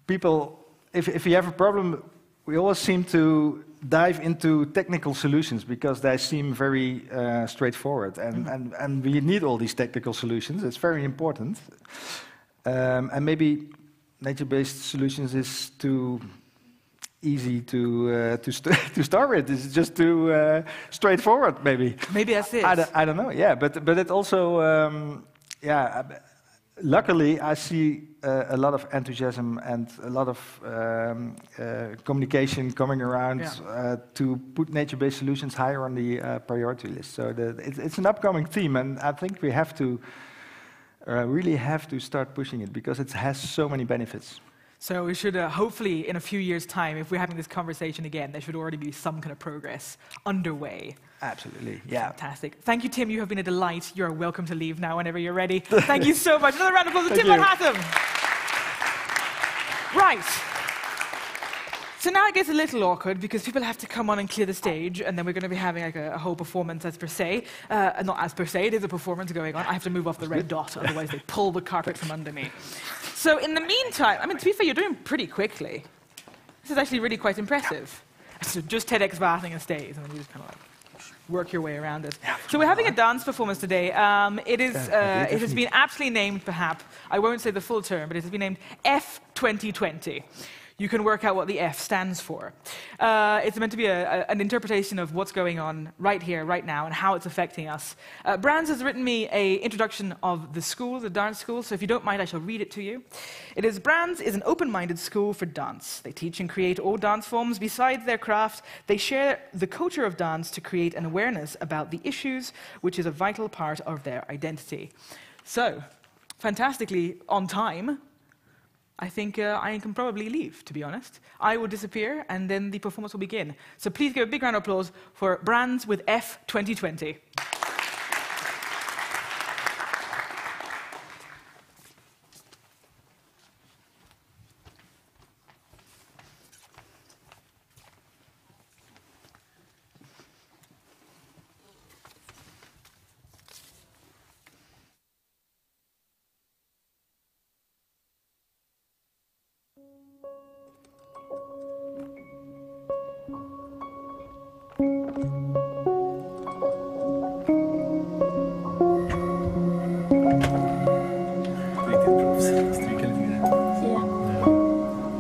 Speaker 17: people, if you have a problem, we always seem to dive into technical solutions because they seem very straightforward. And we need all these technical solutions. It's very important. And maybe nature-based solutions is too easy to start with. It's just too straightforward, maybe.
Speaker 5: Maybe that's it.
Speaker 17: I don't know. Yeah, but it also. Luckily, I see a lot of enthusiasm and a lot of communication coming around to put nature-based solutions higher on the priority list. So it's an upcoming theme, and I think we have to really have to start pushing it because it has so many benefits.
Speaker 5: So we should hopefully, in a few years' time, if we're having this conversation again, there should already be some kind of progress underway.
Speaker 17: Absolutely, yeah.
Speaker 5: Fantastic. Thank you, Tim. You have been a delight. You're welcome to leave now whenever you're ready. Thank you so much. Another round of applause to Tim Van Hatham. Right. So now it gets a little awkward because people have to come on and clear the stage, and then we're going to be having like a whole performance as per se. Not as per se, it is a performance going on. I have to move off the red dot, otherwise they pull the carpet from under me. So in the meantime, I mean, to be fair, you're doing pretty quickly. This is actually really quite impressive. So just TEDxWageningen stays, and then you just kind of like work your way around it. So we're having a dance performance today. It has been aptly named, perhaps, I won't say the full term, but it has been named F 2020. You can work out what the F stands for. It's meant to be an interpretation of what's going on right here, right now, and how it's affecting us. Brands has written me an introduction of the school, the dance school, so if you don't mind, I shall read it to you. It is, Brands is an open-minded school for dance. They teach and create all dance forms. Besides their craft, they share the culture of dance to create an awareness about the issues, which is a vital part of their identity. So, fantastically on time, I think I can probably leave, to be honest. I will disappear, and then the performance will begin. So please give a big round of applause for Brands with F 2020.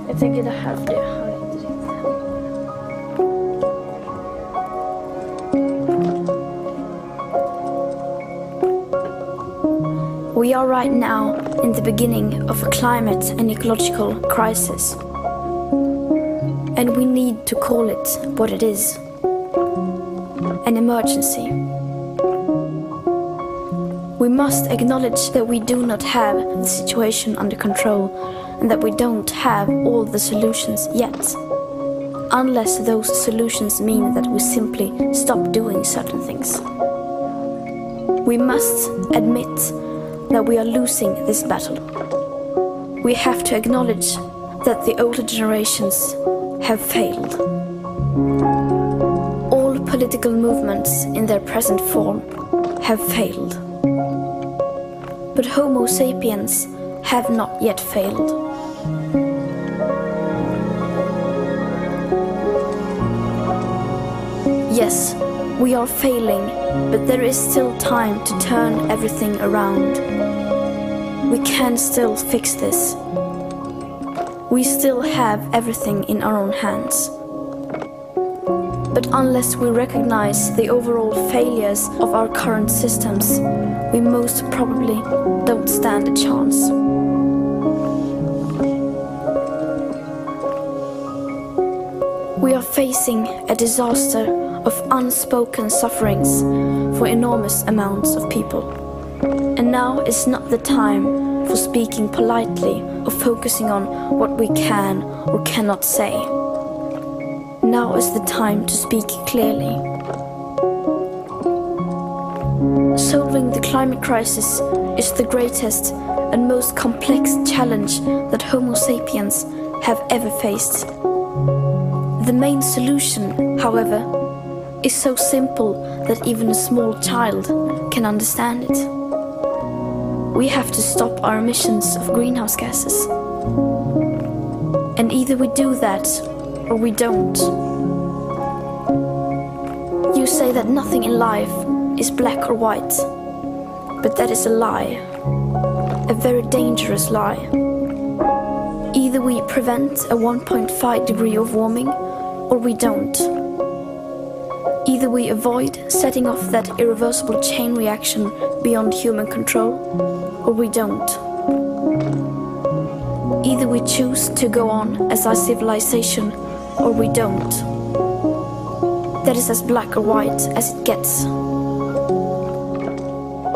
Speaker 18: Jag tänker det här, för det hör inte riktigt. We are right now in the beginning of a climate and ecological crisis. And we need to call it what it is. An emergency. We must acknowledge that we do not have the situation under control and that we don't have all the solutions yet. Unless those solutions mean that we simply stop doing certain things. We must admit that we are losing this battle. We have to acknowledge that the older generations have failed. All political movements in their present form have failed. But Homo sapiens have not yet failed. Yes, we are failing, but there is still time to turn everything around. We can still fix this. We still have everything in our own hands. But unless we recognize the overall failures of our current systems, we most probably don't stand a chance. We are facing a disaster of unspoken sufferings for enormous amounts of people. And now is not the time for speaking politely or focusing on what we can or cannot say. Now is the time to speak clearly. Solving the climate crisis is the greatest and most complex challenge that Homo sapiens have ever faced. The main solution, however, is so simple that even a small child can understand it. We have to stop our emissions of greenhouse gases. And either we do that or we don't. You say that nothing in life is black or white, but that is a lie, a very dangerous lie. Either we prevent a 1.5 degree of warming, or we don't. Either we avoid setting off that irreversible chain reaction beyond human control, or we don't. Either we choose to go on as our civilization, or we don't. That is as black or white as it gets.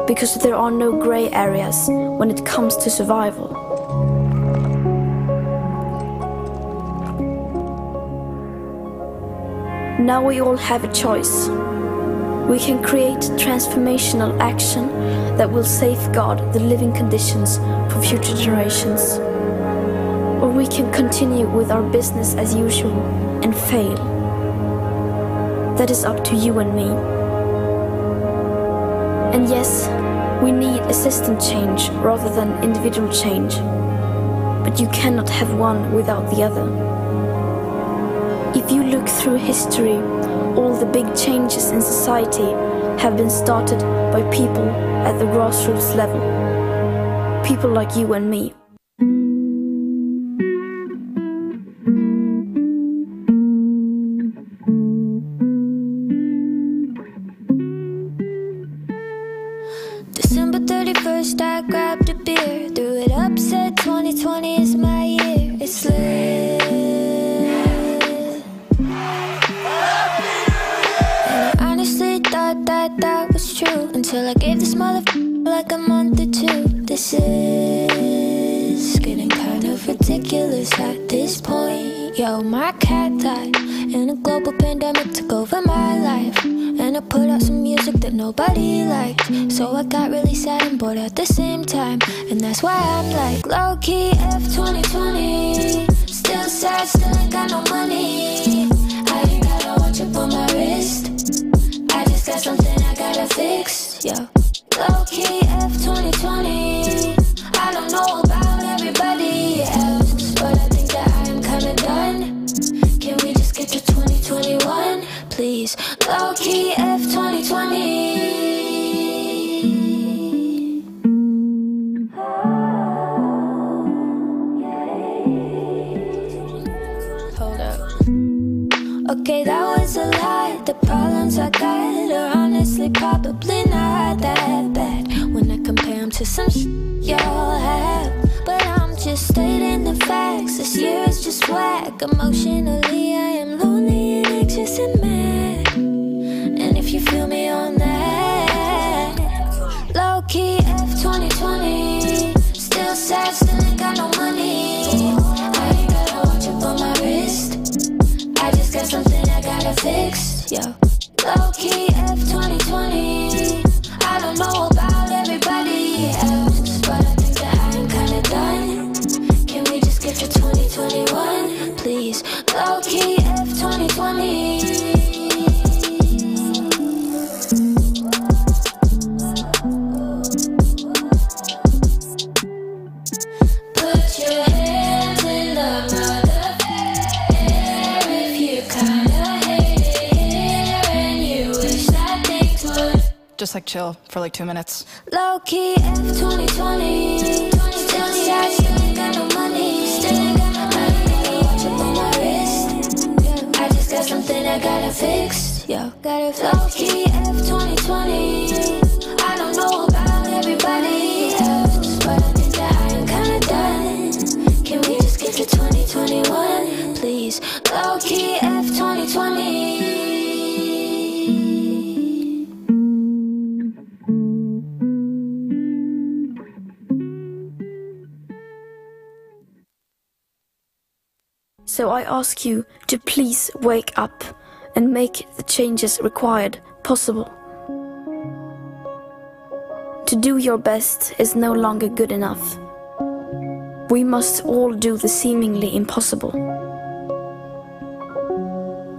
Speaker 18: because there are no gray areas when it comes to survival. Now we all have a choice. We can create transformational action that will safeguard the living conditions for future generations. Or we can continue with our business as usual and fail. That is up to you and me. And yes, we need a system change rather than individual change. But you cannot have one without the other. If you look through history, all the big changes in society have been started by people at the grassroots level. People like you and me.
Speaker 19: December 31st, I grabbed a beer, threw it up, said 2020 is my year. It's lit. Thought that was true until I gave this motherfucker like a month or two. This is getting kind of ridiculous at this point. Yo, my cat died and a global pandemic took over my life, and I put out some music that nobody liked, so I got really sad and bored at the same time. And that's why I'm like low-key F 2020. Still sad, still ain't got no money. I ain't got a watch up on my wrist. I just got something I gotta fix, yo. Low-key F 2020. I don't know about everybody else, but I think that I am kinda done. Can we just get to 2021, please? Low-key F 2020. Hold up. Okay, that was a lie. The problems I got are honestly probably not that bad when I compare them to some y'all have. But I'm just stating the facts. This year is just whack. Emotionally, I am lonely and anxious and mad. And if you feel me on that, low-key F 2020. Still sad, still ain't got no money. I ain't got a watch up on my wrist. I just got something I gotta fix, yo. Low-key F 2020. I don't know about everybody else, but I think that I am kinda done. Can we just get to 2021, please? Low-key F 2020. Put your hands in the mother air if you kinda hate it here and you wish that things would
Speaker 20: just like chill for like 2 minutes.
Speaker 19: Low-key F 2020. Still sad, still ain't got no money. Still ain't got no money. Watch up on my wrist. I just got something I gotta fix, yo. Gotta low-key F 2020. I don't know about everybody else, but I think that I am kinda done. Can we just get to 2021, please? Low-key F 2020.
Speaker 18: So I ask you to please wake up and make the changes required possible. To do your best is no longer good enough. We must all do the seemingly impossible.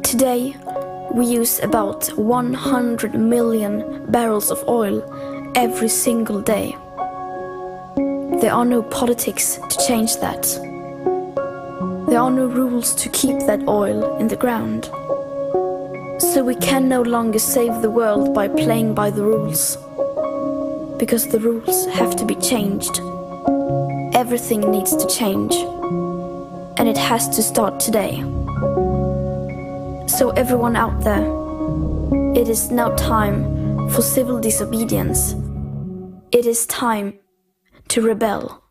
Speaker 18: Today, we use about 100 million barrels of oil every single day. There are no politics to change that. There are no rules to keep that oil in the ground. So we can no longer save the world by playing by the rules. Because the rules have to be changed. Everything needs to change. And it has to start today. So everyone out there, it is now time for civil disobedience. It is time to rebel.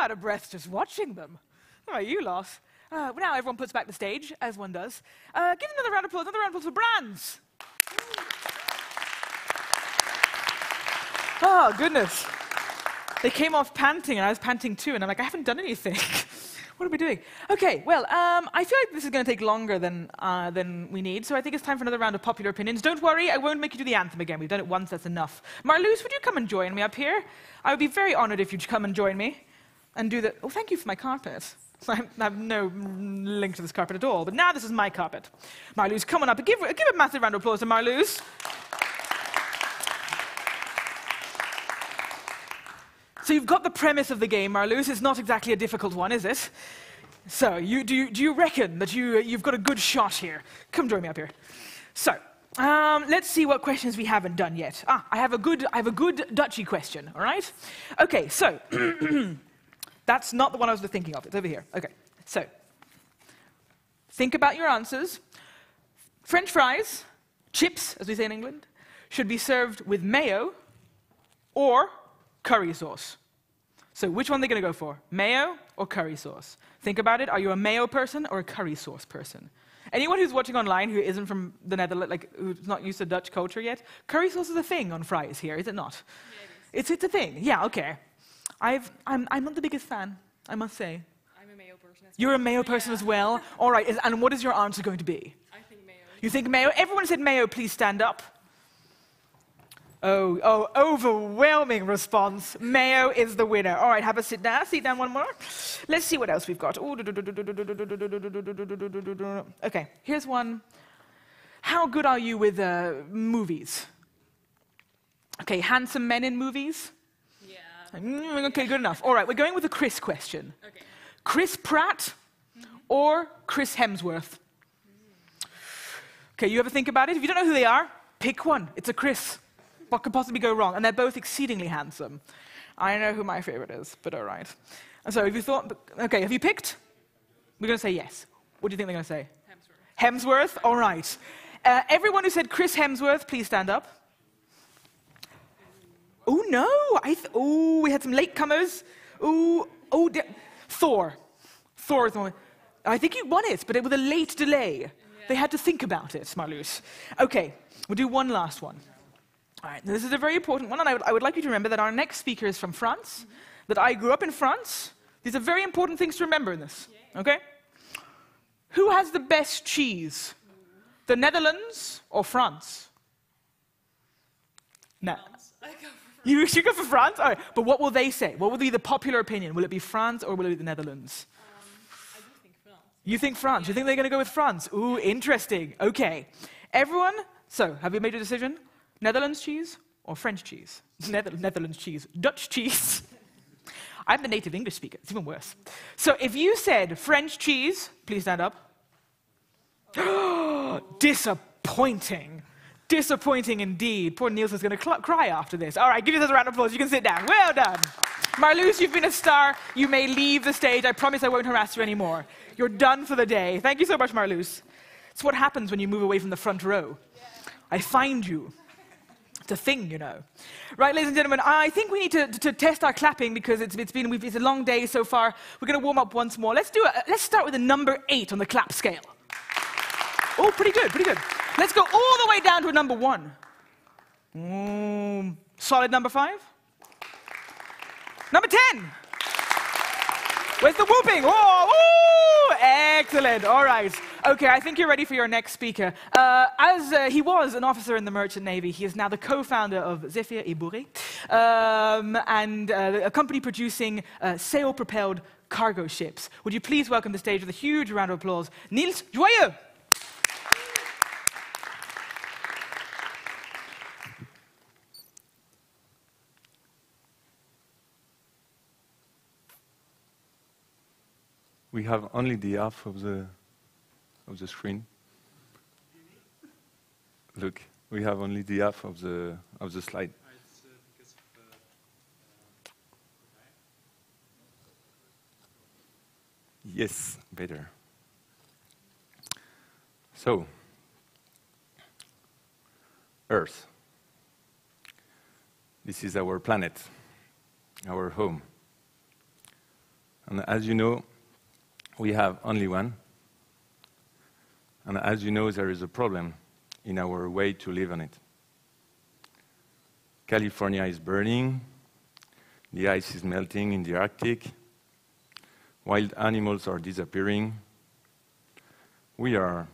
Speaker 5: out of breath just watching them. All right, you lot. Now everyone puts back the stage, as one does. Give another round of applause for Brands. Oh, goodness. They came off panting, and I was panting too, and I'm like, I haven't done anything. What are we doing? Okay, well, I feel like this is going to take longer than we need, so I think it's time for another round of popular opinions. Don't worry, I won't make you do the anthem again. We've done it once, that's enough. Marloes, would you come and join me up here? I would be very honored if you'd come and join me and do the... Oh, thank you for my carpet. I have no link to this carpet at all, but now this is my carpet. Marloes, come on up. Give a massive round of applause to Marloes. So you've got the premise of the game, Marloes. It's not exactly a difficult one, is it? So do you reckon that you've got a good shot here? Come join me up here. So let's see what questions we haven't done yet. I have a good Dutchy question. All right. Okay. So that's not the one I was thinking of. It's over here. Okay. So think about your answers. French fries, chips, as we say in England, should be served with mayo or curry sauce. So which one are they going to go for? Mayo or curry sauce? Think about it. Are you a mayo person or a curry sauce person? Anyone who's watching online who isn't from the Netherlands, like who's not used to Dutch culture yet, curry sauce is a thing on fries here, is it not? Yeah, it's a thing. Yeah, okay. I'm not the biggest fan, I must say.
Speaker 21: I'm a mayo person as well.
Speaker 5: You're a mayo person as well? All right, and what is your answer going to be?
Speaker 21: I think mayo.
Speaker 5: You think mayo? Everyone said mayo, please stand up. Oh, overwhelming response. Mayo is the winner. All right, have a sit down. Sit down one more. Let's see what else we've got. Okay, here's one. How good are you with movies? Okay, handsome men in movies? Yeah. Okay, good enough. All right, we're going with a Chris question. Okay. Chris Pratt or Chris Hemsworth? Okay, you ever think about it? If you don't know who they are, pick one. It's a Chris. What could possibly go wrong? And they're both exceedingly handsome. I know who my favorite is, but all right. And so, have you thought? Okay, have you picked? We're going to say yes. What do you think they're going to say? Hemsworth. Hemsworth. All right. Everyone who said Chris Hemsworth, please stand up. Oh no! Oh, we had some latecomers. Thor. Thor is the one. I think you won it, but with a late delay. Yeah. They had to think about it, Marloes. Okay, we'll do one last one. All right, this is a very important one, and I would like you to remember that our next speaker is from France, that I grew up in France. These are very important things to remember in this, okay? Who has the best cheese? The Netherlands or France? No. You should go for France? All right, but what will they say? What will be the popular opinion? Will it be France or will it be the Netherlands?
Speaker 21: I do think France.
Speaker 5: You think France? You think they're going to go with France? Ooh, interesting. Okay. Everyone, so have you made a decision? Netherlands cheese or French cheese? Netherlands cheese. Dutch cheese. I'm the native English speaker. It's even worse. So if you said French cheese, please stand up. Disappointing. Disappointing indeed. Poor Niels is going to cry after this. All right, give yourselves a round of applause. You can sit down. Well done. Marloes, you've been a star. You may leave the stage. I promise I won't harass you anymore. You're done for the day. Thank you so much, Marloes. It's what happens when you move away from the front row. I find you. It's a thing, you know. Right, ladies and gentlemen, I think we need to test our clapping because it's a long day so far. We're going to warm up once more. Let's start with a number 8 on the clap scale. Oh, pretty good, pretty good. Let's go all the way down to a number 1. Solid number 5. Number 10. Where's the whooping? Oh, ooh, excellent. All right. Okay, I think you're ready for your next speaker. He was an officer in the Merchant Navy, he is now the co-founder of Zephyr et Bourré, and a company producing sail-propelled cargo ships. Would you please welcome to the stage with a huge round of applause, Niels Joyeux.
Speaker 22: We have only the half of the screen. Look, we have only the half of the slide. Yes, better. So, Earth. This is our planet, our home. And as you know, we have only one. And as you know, there is a problem in our way to live on it. California is burning, the ice is melting in the Arctic, wild animals are disappearing. We are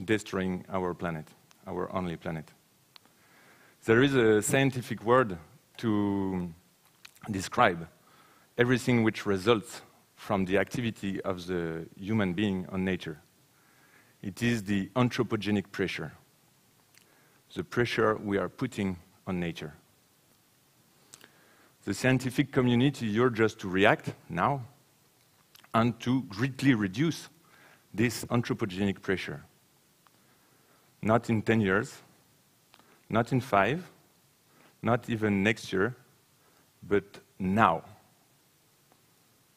Speaker 22: destroying our planet, our only planet. There is a scientific word to describe everything which results from the activity of the human being on nature. It is the anthropogenic pressure, the pressure we are putting on nature. The scientific community urges to react now and to greatly reduce this anthropogenic pressure. Not in 10 years, not in 5, not even next year, but now.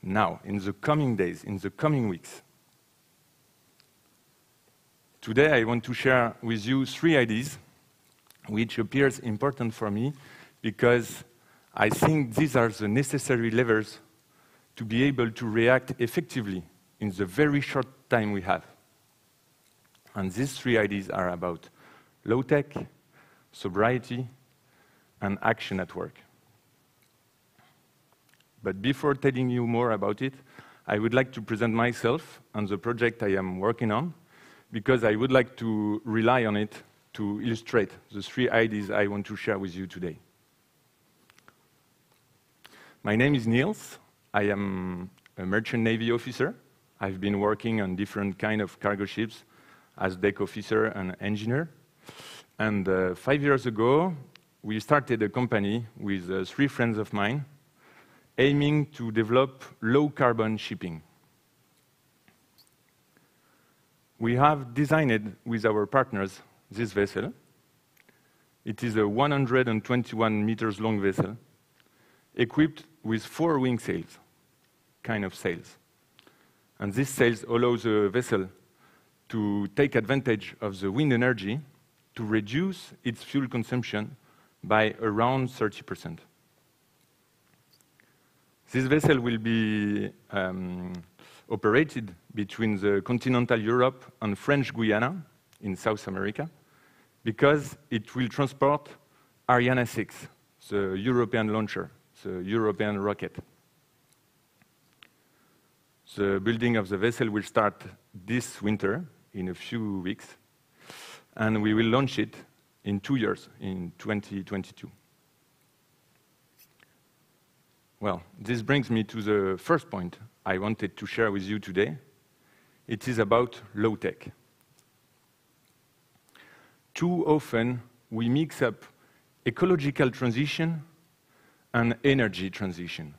Speaker 22: Now, in the coming days, in the coming weeks. Today I want to share with you 3 ideas which appears important for me because I think these are the necessary levers to be able to react effectively in the very short time we have. And these 3 ideas are about low-tech, sobriety, and action at work. But before telling you more about it, I would like to present myself and the project I am working on, because I would like to rely on it to illustrate the 3 ideas I want to share with you today. My name is Niels. I am a merchant Navy officer. I've been working on different kinds of cargo ships as deck officer and engineer. And 5 years ago, we started a company with 3 friends of mine aiming to develop low-carbon shipping. We have designed with our partners this vessel. It is a 121 meters long vessel equipped with 4 wing sails, kind of sails. And these sails allow the vessel to take advantage of the wind energy to reduce its fuel consumption by around 30%. This vessel will be operated between the continental Europe and French Guiana in South America because it will transport Ariane 6, the European launcher, the European rocket. The building of the vessel will start this winter in a few weeks, and we will launch it in 2 years, in 2022. Well, this brings me to the first point I wanted to share with you today. It is about low-tech. Too often, we mix up ecological transition and energy transition,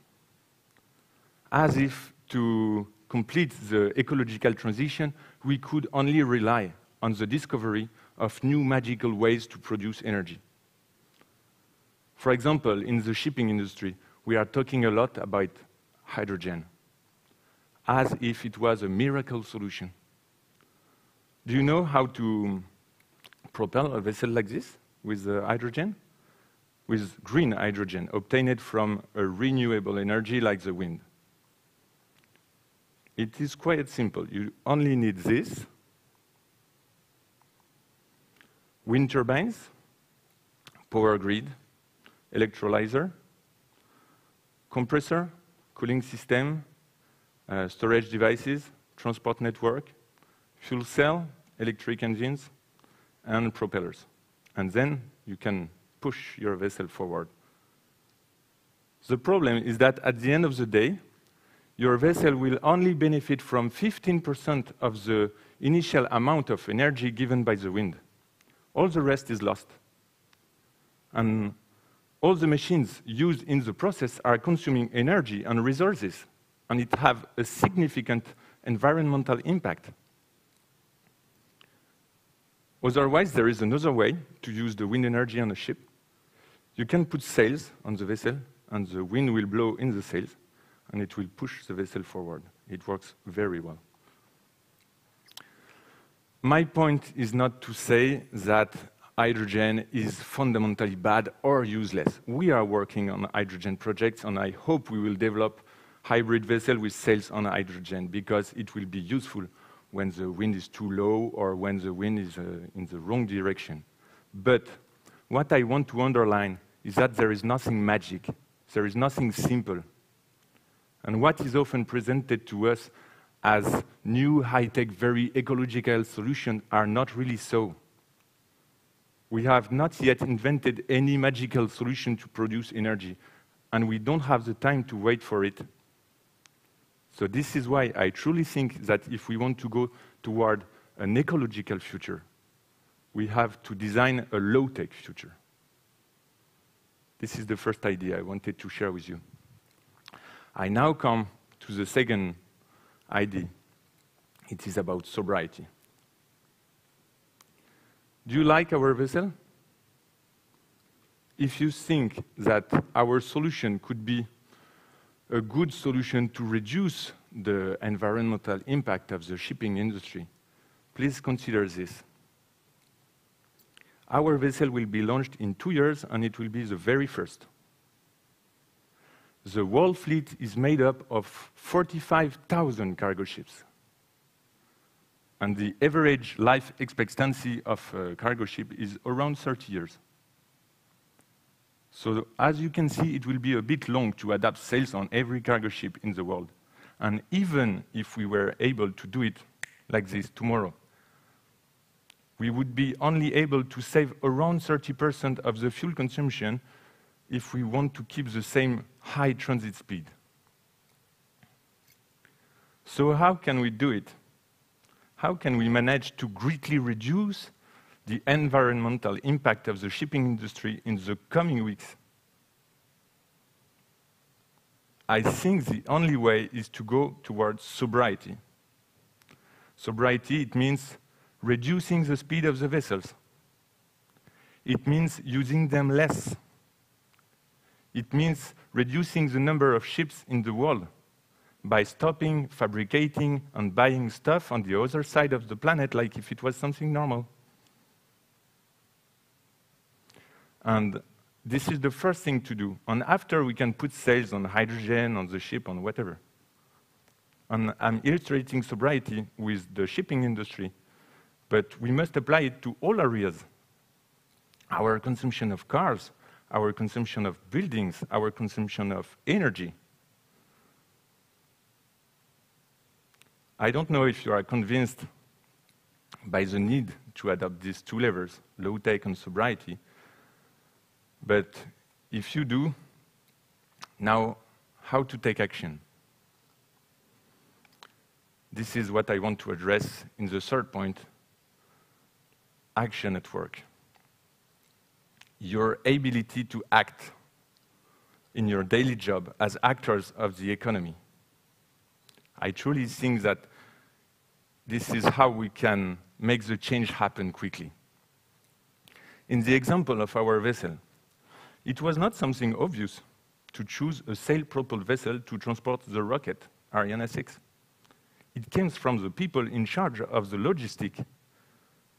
Speaker 22: as if to complete the ecological transition, we could only rely on the discovery of new magical ways to produce energy. For example, in the shipping industry, we are talking a lot about hydrogen, as if it was a miracle solution. Do you know how to propel a vessel like this with hydrogen? With green hydrogen, obtained from a renewable energy like the wind. It is quite simple. You only need this, wind turbines, power grid, electrolyzer, compressor, cooling system, storage devices, transport network, fuel cell, electric engines, and propellers. And then you can push your vessel forward. The problem is that at the end of the day, your vessel will only benefit from 15% of the initial amount of energy given by the wind. All the rest is lost. And all the machines used in the process are consuming energy and resources, and it has a significant environmental impact. Otherwise, there is another way to use the wind energy on a ship. You can put sails on the vessel, and the wind will blow in the sails, and it will push the vessel forward. It works very well. My point is not to say that hydrogen is fundamentally bad or useless. We are working on hydrogen projects, and I hope we will develop hybrid vessel with sails on hydrogen because it will be useful when the wind is too low or when the wind is in the wrong direction. But what I want to underline is that there is nothing magic. There is nothing simple. And what is often presented to us as new, high-tech, very ecological solutions are not really so. We have not yet invented any magical solution to produce energy, and we don't have the time to wait for it. So this is why I truly think that if we want to go toward an ecological future, we have to design a low-tech future. This is the first idea I wanted to share with you. I now come to the second idea. It is about sobriety. Do you like our vessel? If you think that our solution could be a good solution to reduce the environmental impact of the shipping industry, please consider this. Our vessel will be launched in 2 years, and it will be the very first. The world fleet is made up of 45,000 cargo ships. And the average life expectancy of a cargo ship is around 30 years. So as you can see, it will be a bit long to adapt sails on every cargo ship in the world. And even if we were able to do it like this tomorrow, we would be only able to save around 30% of the fuel consumption if we want to keep the same high transit speed. So how can we do it? How can we manage to greatly reduce the environmental impact of the shipping industry in the coming weeks? I think the only way is to go towards sobriety. Sobriety, it means reducing the speed of the vessels. It means using them less. It means reducing the number of ships in the world by stopping fabricating and buying stuff on the other side of the planet like if it was something normal. And this is the first thing to do. And after, we can put sails on hydrogen, on the ship, on whatever. And I'm illustrating sobriety with the shipping industry, but we must apply it to all areas. Our consumption of cars, our consumption of buildings, our consumption of energy. I don't know if you are convinced by the need to adopt these two levers, low-tech and sobriety, but if you do, now how to take action? This is what I want to address in the third point, action at work. Your ability to act in your daily job as actors of the economy. I truly think that this is how we can make the change happen quickly. In the example of our vessel, it was not something obvious to choose a sail-propelled vessel to transport the rocket, Ariane 6. It came from the people in charge of the logistics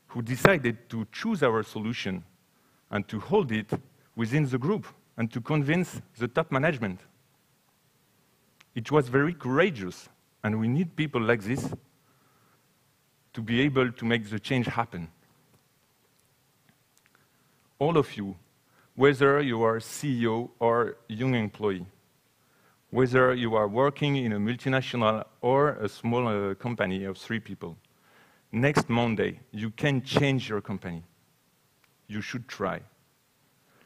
Speaker 22: who decided to choose our solution and to hold it within the group and to convince the top management. It was very courageous, and we need people like this to be able to make the change happen. All of you, whether you are CEO or young employee, whether you are working in a multinational or a small company of 3 people, next Monday, you can change your company. You should try.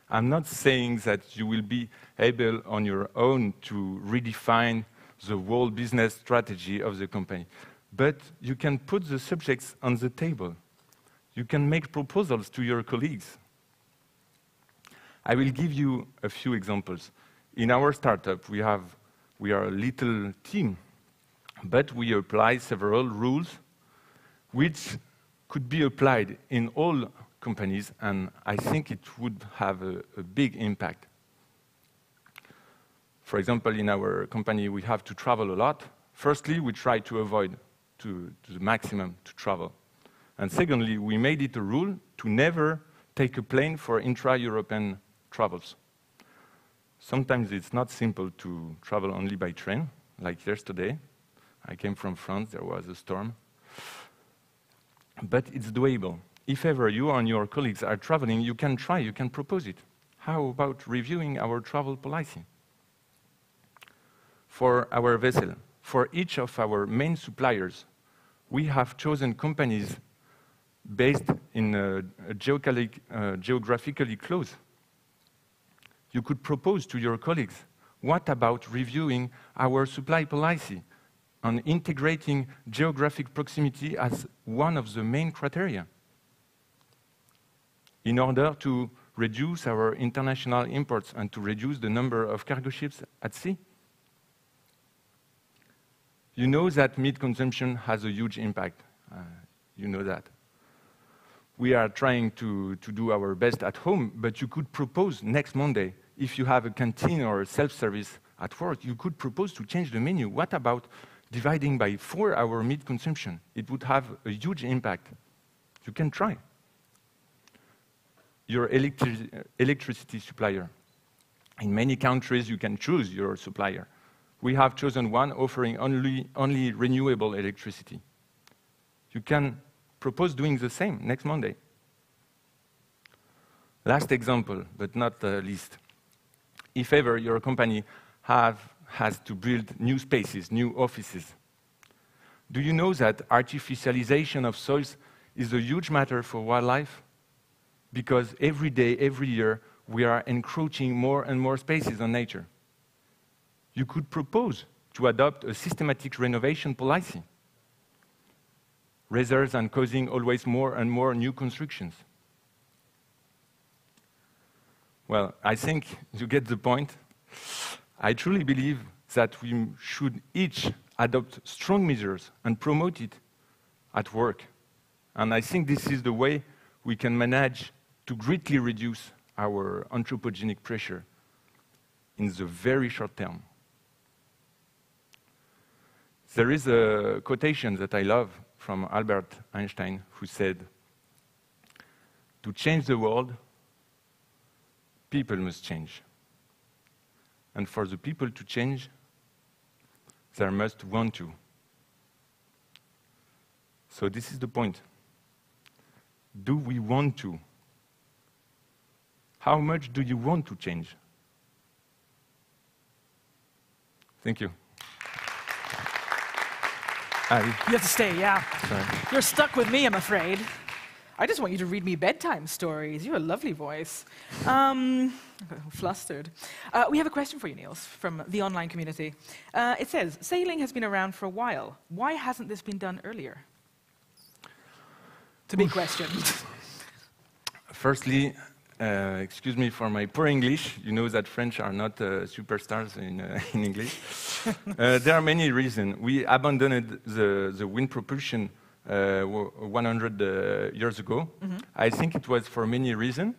Speaker 22: I'm not saying that you will be able on your own to redefine the whole business strategy of the company, but you can put the subjects on the table. You can make proposals to your colleagues. I will give you a few examples. In our startup, we are a little team, but we apply several rules which could be applied in all companies, and I think it would have a big impact. For example, in our company, we have to travel a lot. Firstly, we try to avoid to the maximum to travel. And secondly, we made it a rule to never take a plane for intra-European travels. Sometimes it's not simple to travel only by train. like yesterday. I came from France, there was a storm. But it's doable. If ever you and your colleagues are traveling, you can try, you can propose it. How about reviewing our travel policy? For our vessel, for each of our main suppliers, we have chosen companies based in geographically close. You could propose to your colleagues, what about reviewing our supply policy and integrating geographic proximity as one of the main criteria in order to reduce our international imports and to reduce the number of cargo ships at sea? You know that meat consumption has a huge impact. You know that. We are trying to do our best at home, but you could propose next Monday, if you have a canteen or a self-service at work, you could propose to change the menu. What about dividing by 4 our meat consumption? It would have a huge impact. You can try. Your electricity supplier. In many countries, you can choose your supplier. We have chosen one offering only renewable electricity. You can propose doing the same next Monday. Last example, but not least. If ever your company has to build new spaces, new offices, do you know that artificialization of soils is a huge matter for wildlife? Because every day, every year, we are encroaching more and more spaces on nature. You could propose to adopt a systematic renovation policy, rather than causing always more and more new constructions. Well, I think you get the point. I truly believe that we should each adopt strong measures and promote it at work. And I think this is the way we can manage to greatly reduce our anthropogenic pressure in the very short term. There is a quotation that I love from Albert Einstein, who said, "To change the world, people must change. And for the people to change, they must want to." So this is the point. Do we want to? How much do you want to change? Thank you.
Speaker 5: You have to stay, yeah.
Speaker 22: Sorry.
Speaker 5: You're stuck with me, I'm afraid. I just want you to read me bedtime stories. You have a lovely voice. Flustered. We have a question for you, Niels, from the online community. It says, sailing has been around for a while. Why hasn't this been done earlier? It's a big question.
Speaker 22: Firstly, excuse me for my poor English. You know that French are not superstars in English. There are many reasons. We abandoned the wind propulsion 100 years ago.
Speaker 5: Mm-hmm.
Speaker 22: I think it was for many reasons.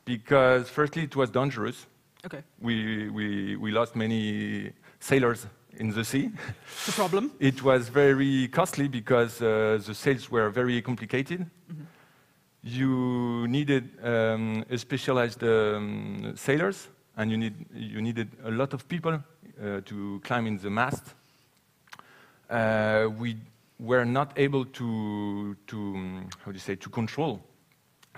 Speaker 22: Because firstly, it was dangerous.
Speaker 5: Okay.
Speaker 22: We lost many sailors in the sea.
Speaker 5: The problem?
Speaker 22: It was very costly because the sails were very complicated.
Speaker 5: Mm-hmm.
Speaker 22: You needed specialized sailors, and you needed a lot of people to climb in the mast. We were not able to control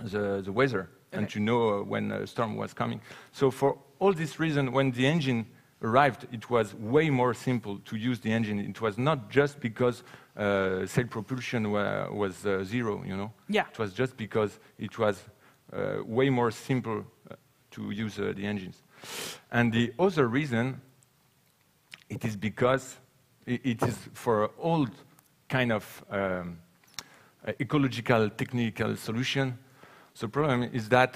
Speaker 22: the weather. Okay. And to know when a storm was coming. So for all this reason, when the engine arrived, it was way more simple to use the engine. It was not just because sail propulsion was zero, you know?
Speaker 5: Yeah.
Speaker 22: It was just because it was way more simple to use the engines. And the other reason, it is because it is for all kind of ecological, technical solution. The problem is that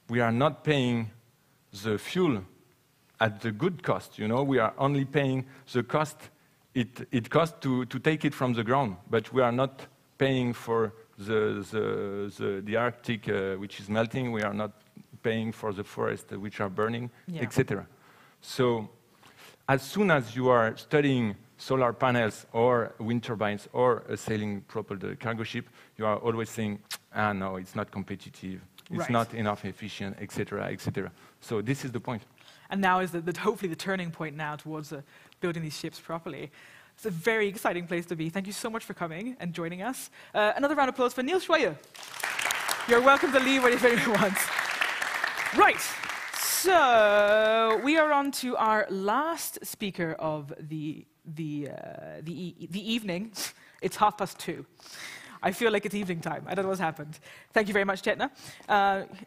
Speaker 22: we are not paying the fuel at the good cost. You know, we are only paying the cost it costs to take it from the ground, but we are not paying for the Arctic, which is melting. We are not paying for the forests which are burning, yeah. Etc. So, as soon as you are studying solar panels or wind turbines or a sailing-propelled cargo ship, you are always saying, no, it's not competitive, it's
Speaker 5: right.
Speaker 22: not enough efficient, etc., etc. So this is the point.
Speaker 5: And now is hopefully the turning point now towards building these ships properly. It's a very exciting place to be. Thank you so much for coming and joining us. Another round of applause for Niels Schweijer. You're welcome to leave whenever you want. Right, so we are on to our last speaker of the evening. It's 2:30. I feel like it's evening time. I don't know what's happened. Thank you very much, Chetna.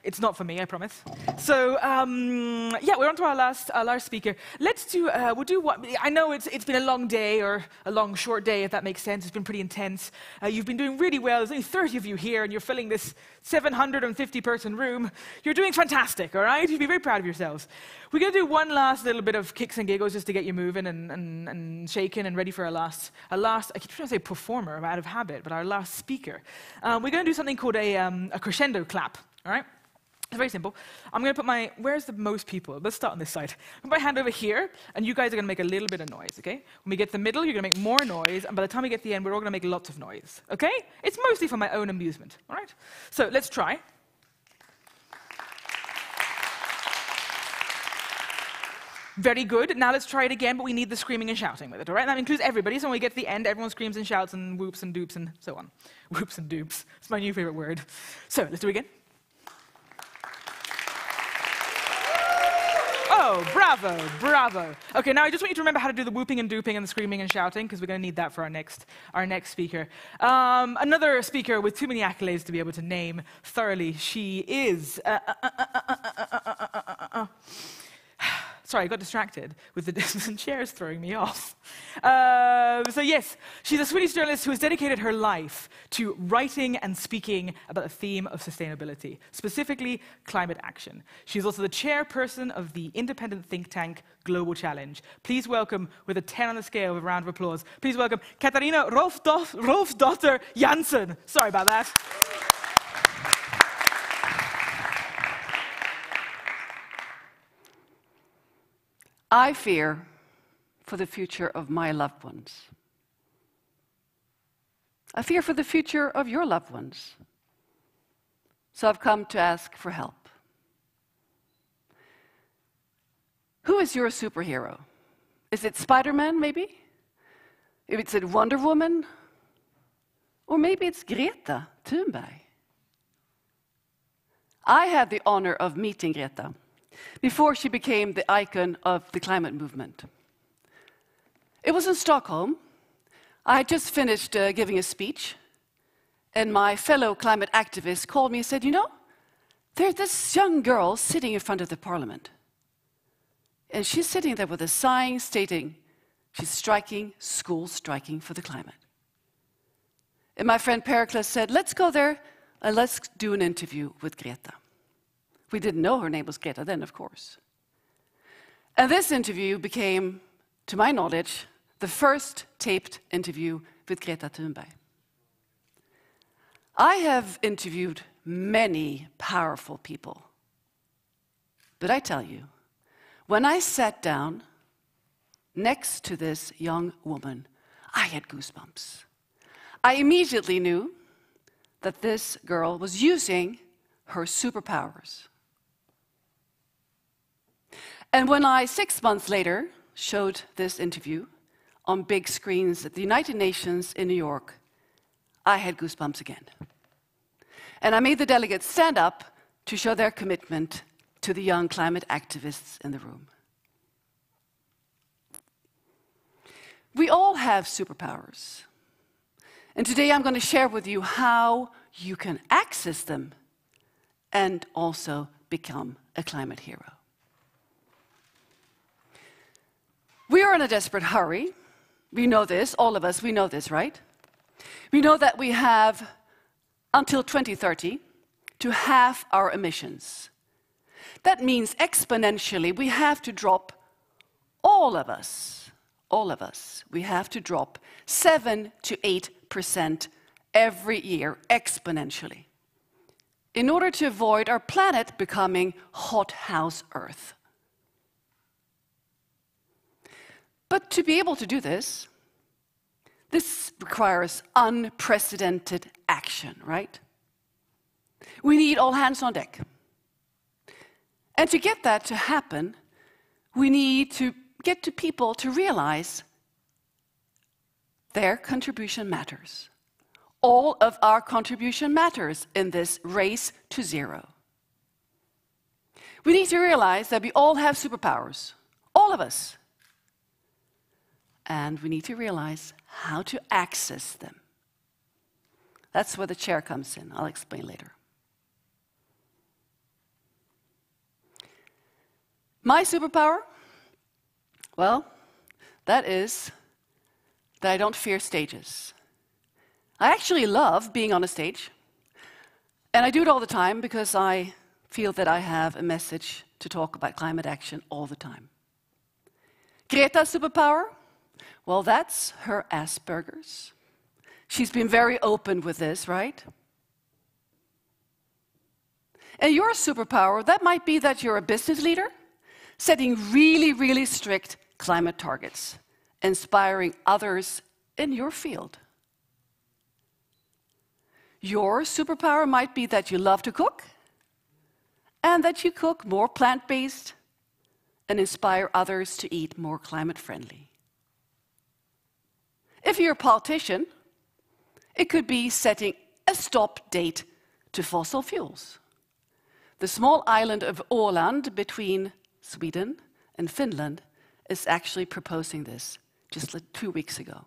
Speaker 5: It's not for me, I promise. So, yeah, we're on to our last speaker. We'll do what, I know it's been a long day, or a long, short day, if that makes sense. It's been pretty intense. You've been doing really well. There's only 30 of you here, and you're filling this 750-person room. You're doing fantastic, all right? You'd be very proud of yourselves. We're going to do one last little bit of kicks and giggles just to get you moving and shaking and ready for our last, I keep trying to say performer, I'm out of habit, but our last speaker. We're going to do something called a crescendo clap, all right? It's very simple. I'm going to put where's the most people? Let's start on this side. Put my hand over here, and you guys are going to make a little bit of noise, okay? When we get to the middle, you're going to make more noise, and by the time we get to the end, we're all going to make lots of noise, okay? It's mostly for my own amusement, all right? So let's try. Very good. Now let's try it again, but we need the screaming and shouting with it, all right? That includes everybody, so when we get to the end, everyone screams and shouts and whoops and doops and so on. Whoops and doops. It's my new favorite word. So let's do it again. Oh, bravo, bravo. Okay, now I just want you to remember how to do the whooping and dooping and the screaming and shouting, because we're going to need that for our next speaker. Another speaker with too many accolades to be able to name thoroughly. She is... Sorry, I got distracted with the distant chairs throwing me off. So yes, she's a Swedish journalist who has dedicated her life to writing and speaking about the theme of sustainability, specifically climate action. She's also the chairperson of the independent think tank Global Challenge. Please welcome, with a 10 on the scale, with a round of applause, please welcome Katarina Rolfsdotter Jansen. Sorry about that.
Speaker 1: I fear for the future of my loved ones. I fear for the future of your loved ones. So I've come to ask for help. Who is your superhero? Is it Spider-Man, maybe? Is it Wonder Woman? Or maybe it's Greta Thunberg. I had the honor of meeting Greta before she became the icon of the climate movement. It was in Stockholm. I had just finished giving a speech, and my fellow climate activists called me and said, you know, there's this young girl sitting in front of the parliament, and she's sitting there with a sign stating she's school striking for the climate. And my friend Pericles said, let's go there and let's do an interview with Greta. We didn't know her name was Greta then, of course. And this interview became, to my knowledge, the first taped interview with Greta Thunberg. I have interviewed many powerful people. But I tell you, when I sat down next to this young woman, I had goosebumps. I immediately knew that this girl was using her superpowers. And when I, 6 months later, showed this interview on big screens at the United Nations in New York, I had goosebumps again. And I made the delegates stand up to show their commitment to the young climate activists in the room. We all have superpowers. And today I'm going to share with you how you can access them and also become a climate hero. We are in a desperate hurry. We know this, all of us, we know this, right? We know that we have until 2030 to halve our emissions. That means exponentially we have to drop, all of us, we have to drop 7 to 8% every year exponentially in order to avoid our planet becoming hothouse Earth. But to be able to do this, this requires unprecedented action, right? We need all hands on deck. And to get that to happen, we need to get to people to realize their contribution matters. All of our contribution matters in this race to zero. We need to realize that we all have superpowers, all of us. And we need to realize how to access them. That's where the chair comes in. I'll explain later. My superpower? Well, that is that I don't fear stages. I actually love being on a stage. And I do it all the time because I feel that I have a message to talk about climate action all the time. Greta's superpower? Well, that's her Asperger's. She's been very open with this, right? And your superpower, that might be that you're a business leader, setting really, really strict climate targets, inspiring others in your field. Your superpower might be that you love to cook, and that you cook more plant-based and inspire others to eat more climate-friendly. If you're a politician, it could be setting a stop date to fossil fuels. The small island of Åland between Sweden and Finland is actually proposing this just 2 weeks ago.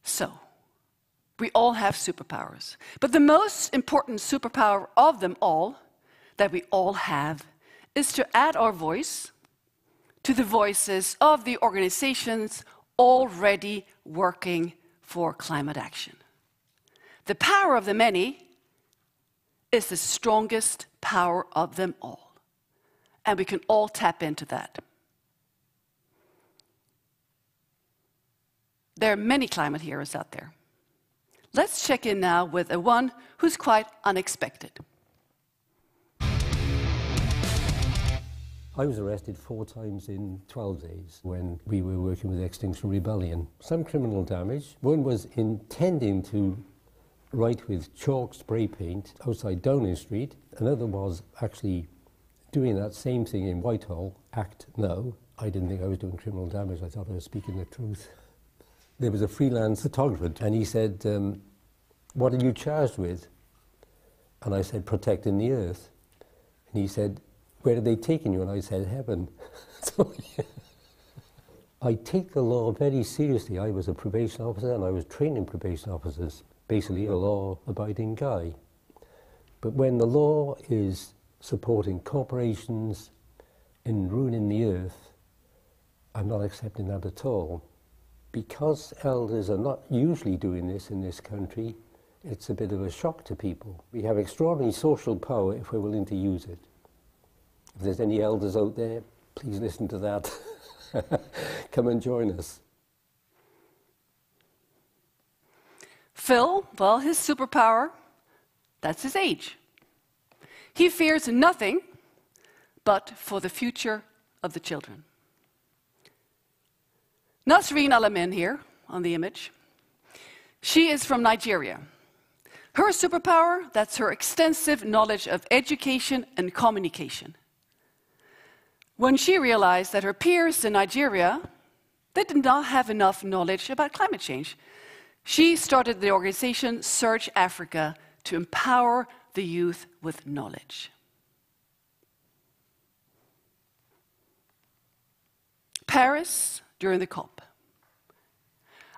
Speaker 1: So, we all have superpowers. But the most important superpower of them all, that we all have, is to add our voice to the voices of the organizations already working for climate action. The power of the many is the strongest power of them all. And we can all tap into that. There are many climate heroes out there. Let's check in now with a one who's quite unexpected.
Speaker 3: I was arrested 4 times in 12 days when we were working with Extinction Rebellion. Some criminal damage. One was intending to write with chalk spray paint outside Downing Street. Another was actually doing that same thing in Whitehall, act no. I didn't think I was doing criminal damage, I thought I was speaking the truth. There was a freelance photographer and he said, what are you charged with? And I said, protecting the earth. And he said, where are they taking you? And I said, heaven. So, yeah. I take the law very seriously. I was a probation officer and I was training probation officers, basically a law-abiding guy. But when the law is supporting corporations in ruining the earth, I'm not accepting that at all. Because elders are not usually doing this in this country, it's a bit of a shock to people. We have extraordinary social power if we're willing to use it. If there's any elders out there, please listen to that. Come and join us.
Speaker 1: Phil, well, his superpower, that's his age. He fears nothing but for the future of the children. Nasreen Alamin here on the image. She is from Nigeria. Her superpower, that's her extensive knowledge of education and communication. When she realized that her peers in Nigeria, they did not have enough knowledge about climate change, she started the organization Search Africa to empower the youth with knowledge. Paris during the COP.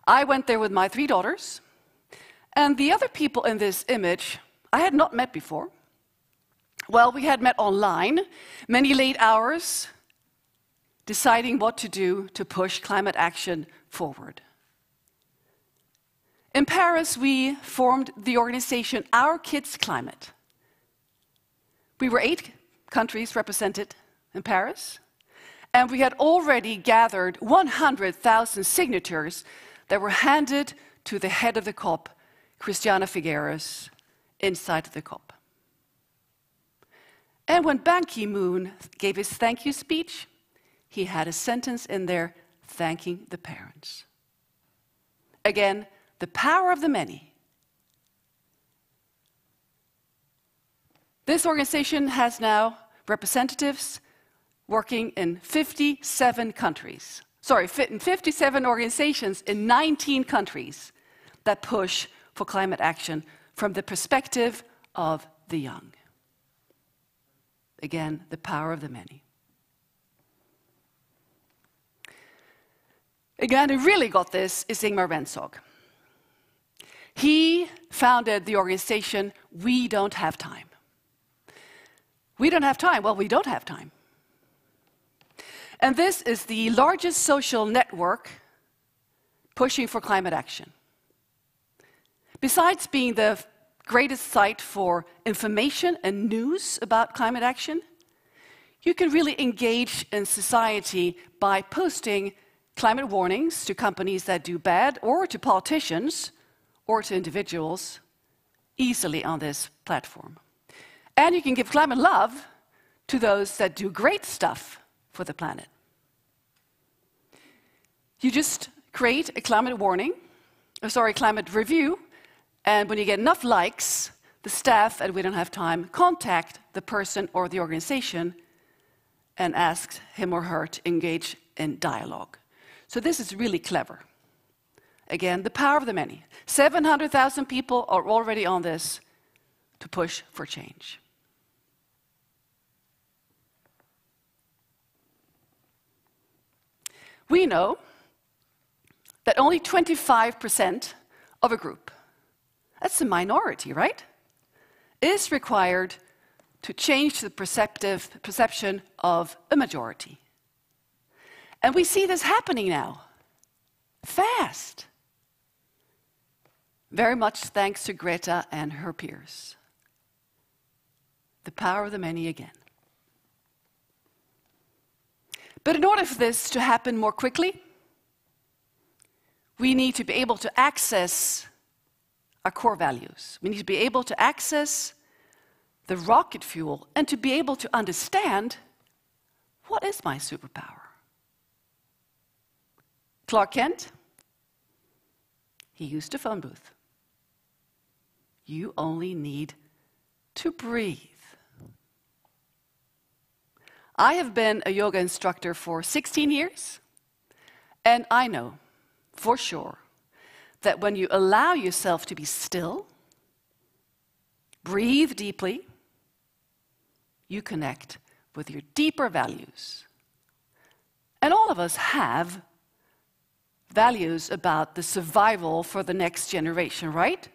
Speaker 1: I went there with my 3 daughters, and the other people in this image I had not met before. Well, we had met online, many late hours, deciding what to do to push climate action forward. In Paris, we formed the organization Our Kids Climate. We were 8 countries represented in Paris, and we had already gathered 100,000 signatures that were handed to the head of the COP, Christiana Figueres, inside the COP. And when Ban Ki-moon gave his thank you speech, he had a sentence in there thanking the parents. Again, the power of the many. This organization has now representatives working in 57 countries. Sorry, in 57 organizations in 19 countries that push for climate action from the perspective of the young. Again, the power of the many. Again, who really got this is Ingmar Rentzhog. He founded the organization We Don't Have Time. We don't have time. Well, we don't have time. And this is the largest social network pushing for climate action. Besides being the greatest site for information and news about climate action, you can really engage in society by posting climate warnings to companies that do bad, or to politicians, or to individuals easily on this platform. And you can give climate love to those that do great stuff for the planet. You just create a climate climate review, and when you get enough likes, the staff at We Don't Have Time contact the person or the organization and ask him or her to engage in dialogue. So this is really clever. Again, the power of the many. 700,000 people are already on this to push for change. We know that only 25% of a group, that's a minority, right, is required to change the perception of a majority. And we see this happening now, fast. Very much thanks to Greta and her peers. The power of the many again. But in order for this to happen more quickly, we need to be able to access our core values. We need to be able to access the rocket fuel and to be able to understand, what is my superpower? Clark Kent, he used a phone booth. You only need to breathe. I have been a yoga instructor for 16 years, and I know for sure that when you allow yourself to be still, breathe deeply, you connect with your deeper values. And all of us have values about the survival for the next generation, right?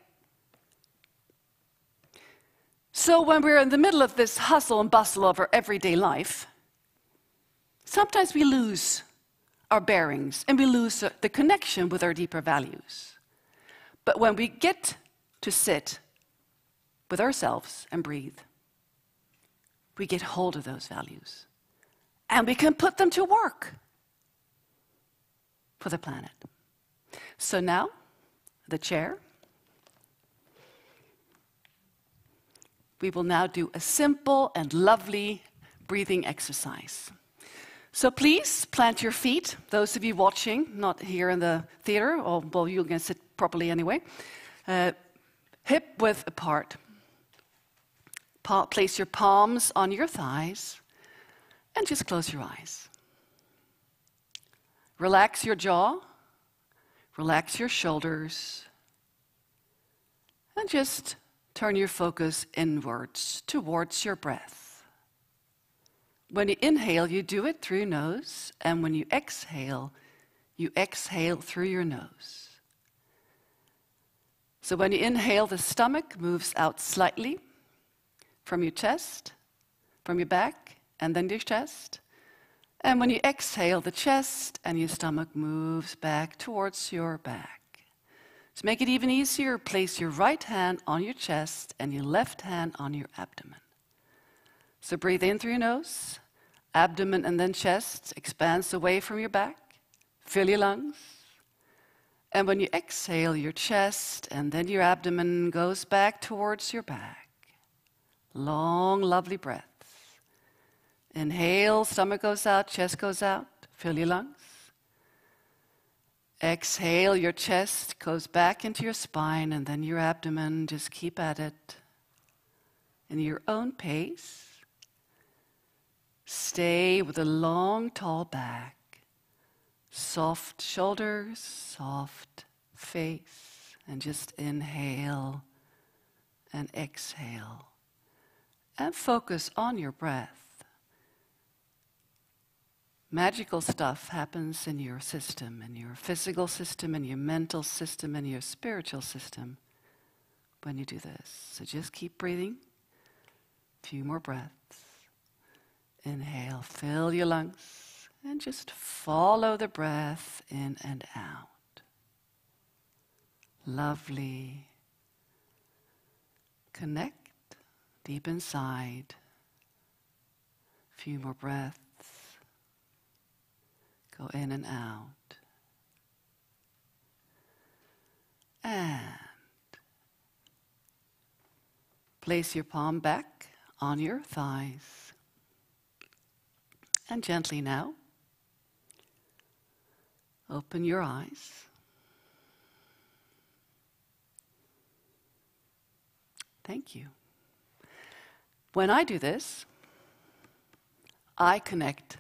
Speaker 1: So when we're in the middle of this hustle and bustle of our everyday life, sometimes we lose our bearings and we lose the connection with our deeper values. But when we get to sit with ourselves and breathe, we get hold of those values and we can put them to work for the planet. So now, the chair. We will now do a simple and lovely breathing exercise. So please plant your feet, those of you watching, not here in the theater, or well, you're going to sit properly anyway. Hip width apart. Place your palms on your thighs and just close your eyes. Relax your jaw, relax your shoulders, and just turn your focus inwards towards your breath. When you inhale, you do it through your nose, and when you exhale through your nose. So when you inhale, the stomach moves out slightly from your chest, from your back, and then your chest. And when you exhale, the chest and your stomach moves back towards your back. To make it even easier, place your right hand on your chest and your left hand on your abdomen. So breathe in through your nose, abdomen and then chest expands away from your back. Fill your lungs. And when you exhale, your chest and then your abdomen goes back towards your back. Long, lovely breaths. Inhale, stomach goes out, chest goes out. Fill your lungs. Exhale, your chest goes back into your spine, and then your abdomen. Just keep at it in your own pace. Stay with a long, tall back. Soft shoulders, soft face. And just inhale and exhale. And focus on your breath. Magical stuff happens in your system, in your physical system, in your mental system, in your spiritual system when you do this. So just keep breathing. A few more breaths. Inhale, fill your lungs, and just follow the breath in and out. Lovely. Connect deep inside. A few more breaths. Go in and out. And place your palm back on your thighs. And gently now, open your eyes. Thank you. When I do this, I connect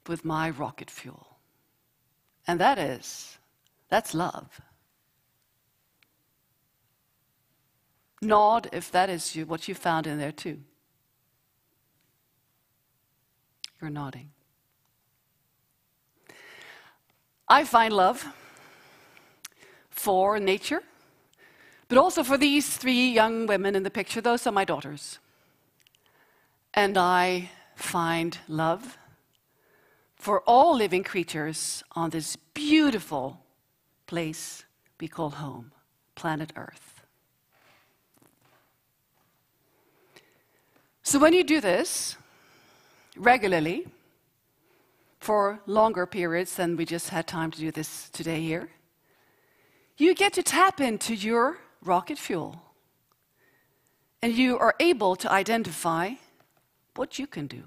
Speaker 1: with my rocket fuel. And that's love. Nod if that is what you found in there too. You're nodding. I find love for nature, but also for these 3 young women in the picture. Those are my daughters. And I find love for all living creatures on this beautiful place we call home, planet Earth. So when you do this regularly, for longer periods than we just had time to do this today here, you get to tap into your rocket fuel. And you are able to identify what you can do.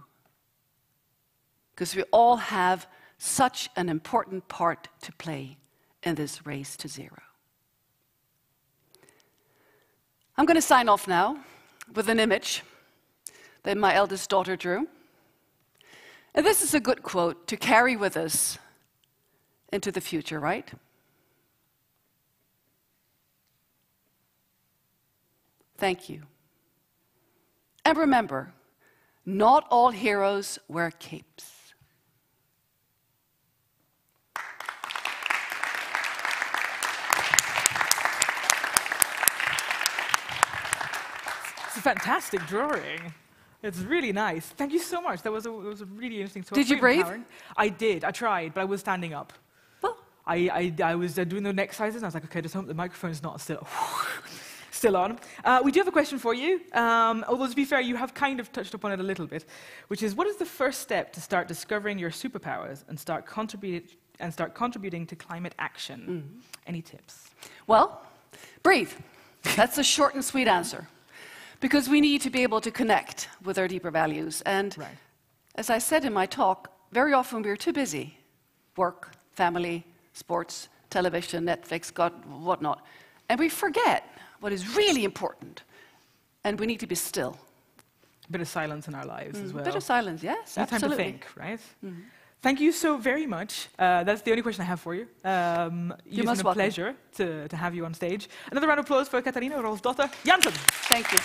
Speaker 1: Because we all have such an important part to play in this race to zero. I'm going to sign off now with an image that my eldest daughter drew. And this is a good quote to carry with us into the future, right? Thank you. And remember, not all heroes wear capes.
Speaker 5: It's a fantastic drawing. It's really nice. Thank you so much. That was a really interesting talk.
Speaker 1: Did you breathe?
Speaker 5: I did. I tried, but I was standing up.
Speaker 1: Well,
Speaker 5: I was doing the neck exercises, and I was like, okay, just hope the microphone's not still on. We do have a question for you. Although, to be fair, you have kind of touched upon it a little bit, which is, what is the first step to start discovering your superpowers and start contributing to climate action? Any tips?
Speaker 1: Well, breathe. That's a short and sweet answer. Because we need to be able to connect with our deeper values. And as I said in my talk, very often we're too busy. Work, family, sports, television, Netflix, God, whatnot. And we forget what is really important. And we need to be still.
Speaker 5: A bit of silence in our lives as well.
Speaker 1: A bit of silence, yes, absolutely.
Speaker 5: Time to think, right? Thank you so very much. That's the only question I have for you.
Speaker 1: You're most welcome.
Speaker 5: It's a pleasure to have you on stage. Another round of applause for Katarina Rolfsdotter Jansen.
Speaker 1: Thank you.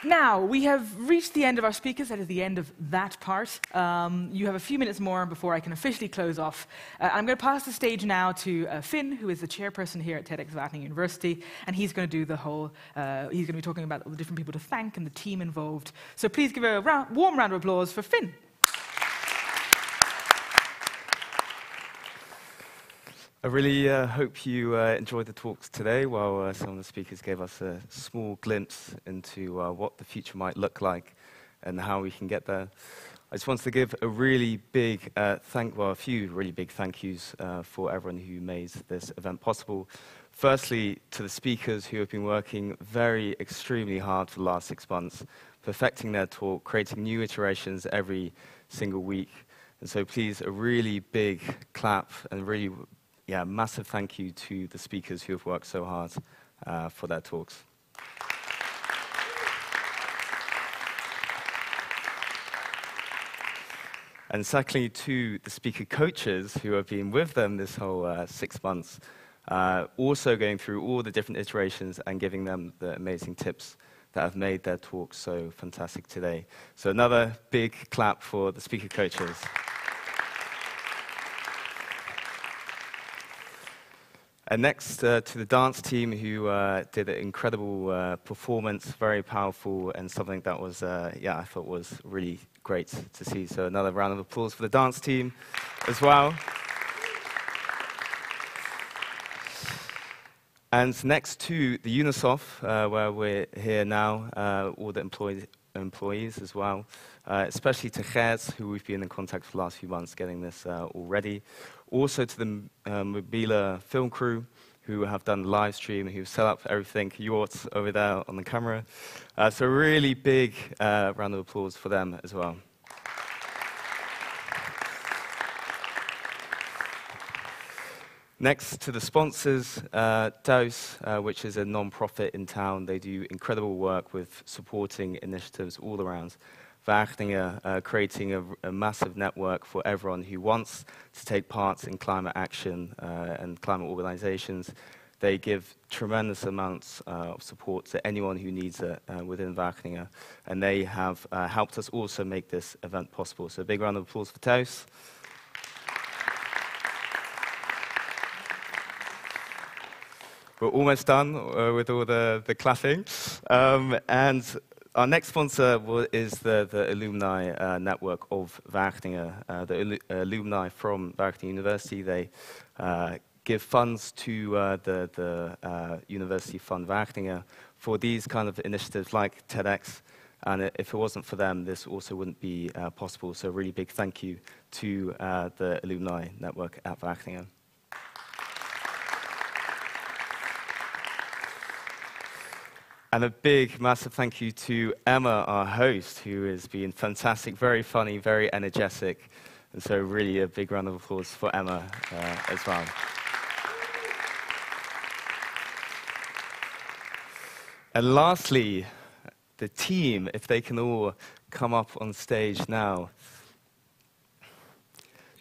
Speaker 5: Now, we have reached the end of our speakers. That is the end of that part. You have a few minutes more before I can officially close off. I'm going to pass the stage now to Finn, who is the chairperson here at TEDxWageningen University, and he's going to do the whole, he's going to be talking about all the different people to thank and the team involved. So please give a warm round of applause for Finn.
Speaker 2: I really hope you enjoyed the talks today, while some of the speakers gave us a small glimpse into what the future might look like and how we can get there. I just wanted to give a really big a few really big thank yous for everyone who made this event possible. Firstly, to the speakers who have been working extremely hard for the last 6 months, perfecting their talk, creating new iterations every single week. And so please, a really big clap and really massive thank you to the speakers who have worked so hard for their talks. And secondly, to the speaker coaches who have been with them this whole 6 months, also going through all the different iterations and giving them the amazing tips that have made their talk so fantastic today. So another big clap for the speaker coaches. And next to the dance team, who did an incredible performance, very powerful, and something that was, I thought was really great to see. So another round of applause for the dance team as well. And next to the UNISOF, where we're here now, all the employees as well, especially to Gers, who we've been in contact for the last few months getting this already. Also to the Mobile film crew, who have done the live stream, who've set up everything, Jorts over there on the camera. So a really big round of applause for them as well. Next to the sponsors, Thuis, which is a non-profit in town. They do incredible work with supporting initiatives all around Wageningen, creating a massive network for everyone who wants to take part in climate action and climate organizations. They give tremendous amounts of support to anyone who needs it within Wageningen. And they have helped us also make this event possible. So a big round of applause for Thuis. We're almost done with all the clapping. And our next sponsor is the alumni network of Wageningen. The alumni from Wageningen University, they give funds to the University Fund Wageningen for these kind of initiatives like TEDx. And if it wasn't for them, this also wouldn't be possible. So a really big thank you to the alumni network at Wageningen. And a big, massive thank you to Emma, our host, who has been fantastic, very funny, very energetic. And so really a big round of applause for Emma as well. And lastly, the team, if they can all come up on stage now.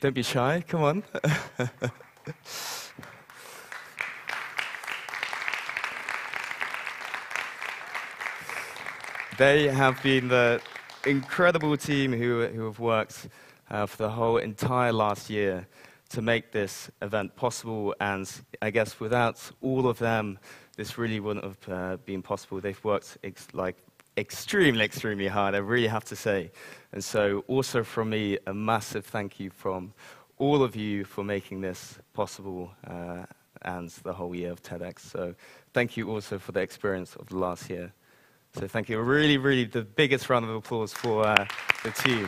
Speaker 2: Don't be shy, come on. They have been the incredible team who have worked for the whole entire last year to make this event possible. And I guess without all of them, this really wouldn't have been possible. They've worked extremely, extremely hard, I really have to say. And so also from me, a massive thank you from all of you for making this possible and the whole year of TEDx. So thank you also for the experience of the last year. So thank you. Really, really the biggest round of applause for the team.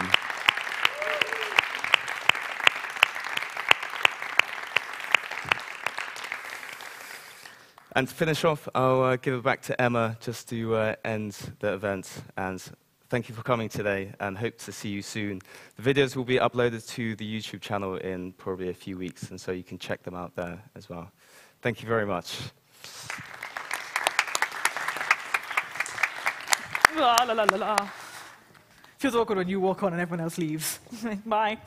Speaker 2: And to finish off, I'll give it back to Emma just to end the event. And thank you for coming today, and hope to see you soon. The videos will be uploaded to the YouTube channel in probably a few weeks, and so you can check them out there as well. Thank you very much.
Speaker 5: La, la, la, la, la. Feels awkward when you walk on and everyone else leaves. Bye.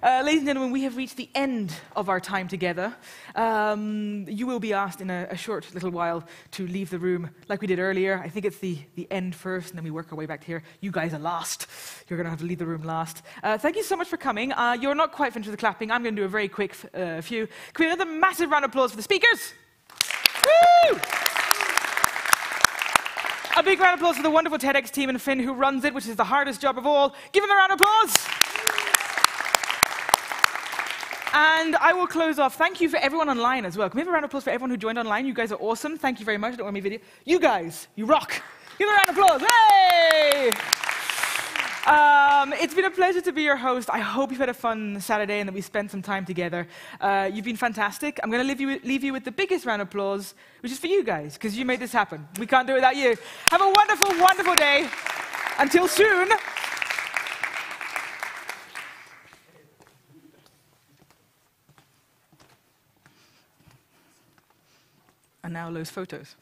Speaker 5: Ladies and gentlemen, we have reached the end of our time together. You will be asked in a short little while to leave the room like we did earlier. I think it's the end first, and then we work our way back to here. You guys are last. You're going to have to leave the room last. Thank you so much for coming. You're not quite finished with the clapping. I'm going to do a very quick few. Can we have another massive round of applause for the speakers? Woo! A big round of applause for the wonderful TEDx team and Finn who runs it, which is the hardest job of all. Give them a round of applause. And I will close off. Thank you for everyone online as well. Can we have a round of applause for everyone who joined online? You guys are awesome. Thank you very much. Don't want me video. You guys, you rock. Give them a round of applause. Hey! It's been a pleasure to be your host. I hope you've had a fun Saturday and that we spent some time together. You've been fantastic. I'm going to leave you with the biggest round of applause, which is for you guys, because you made this happen. We can't do it without you. Have a wonderful, wonderful day. Until soon. And now those photos.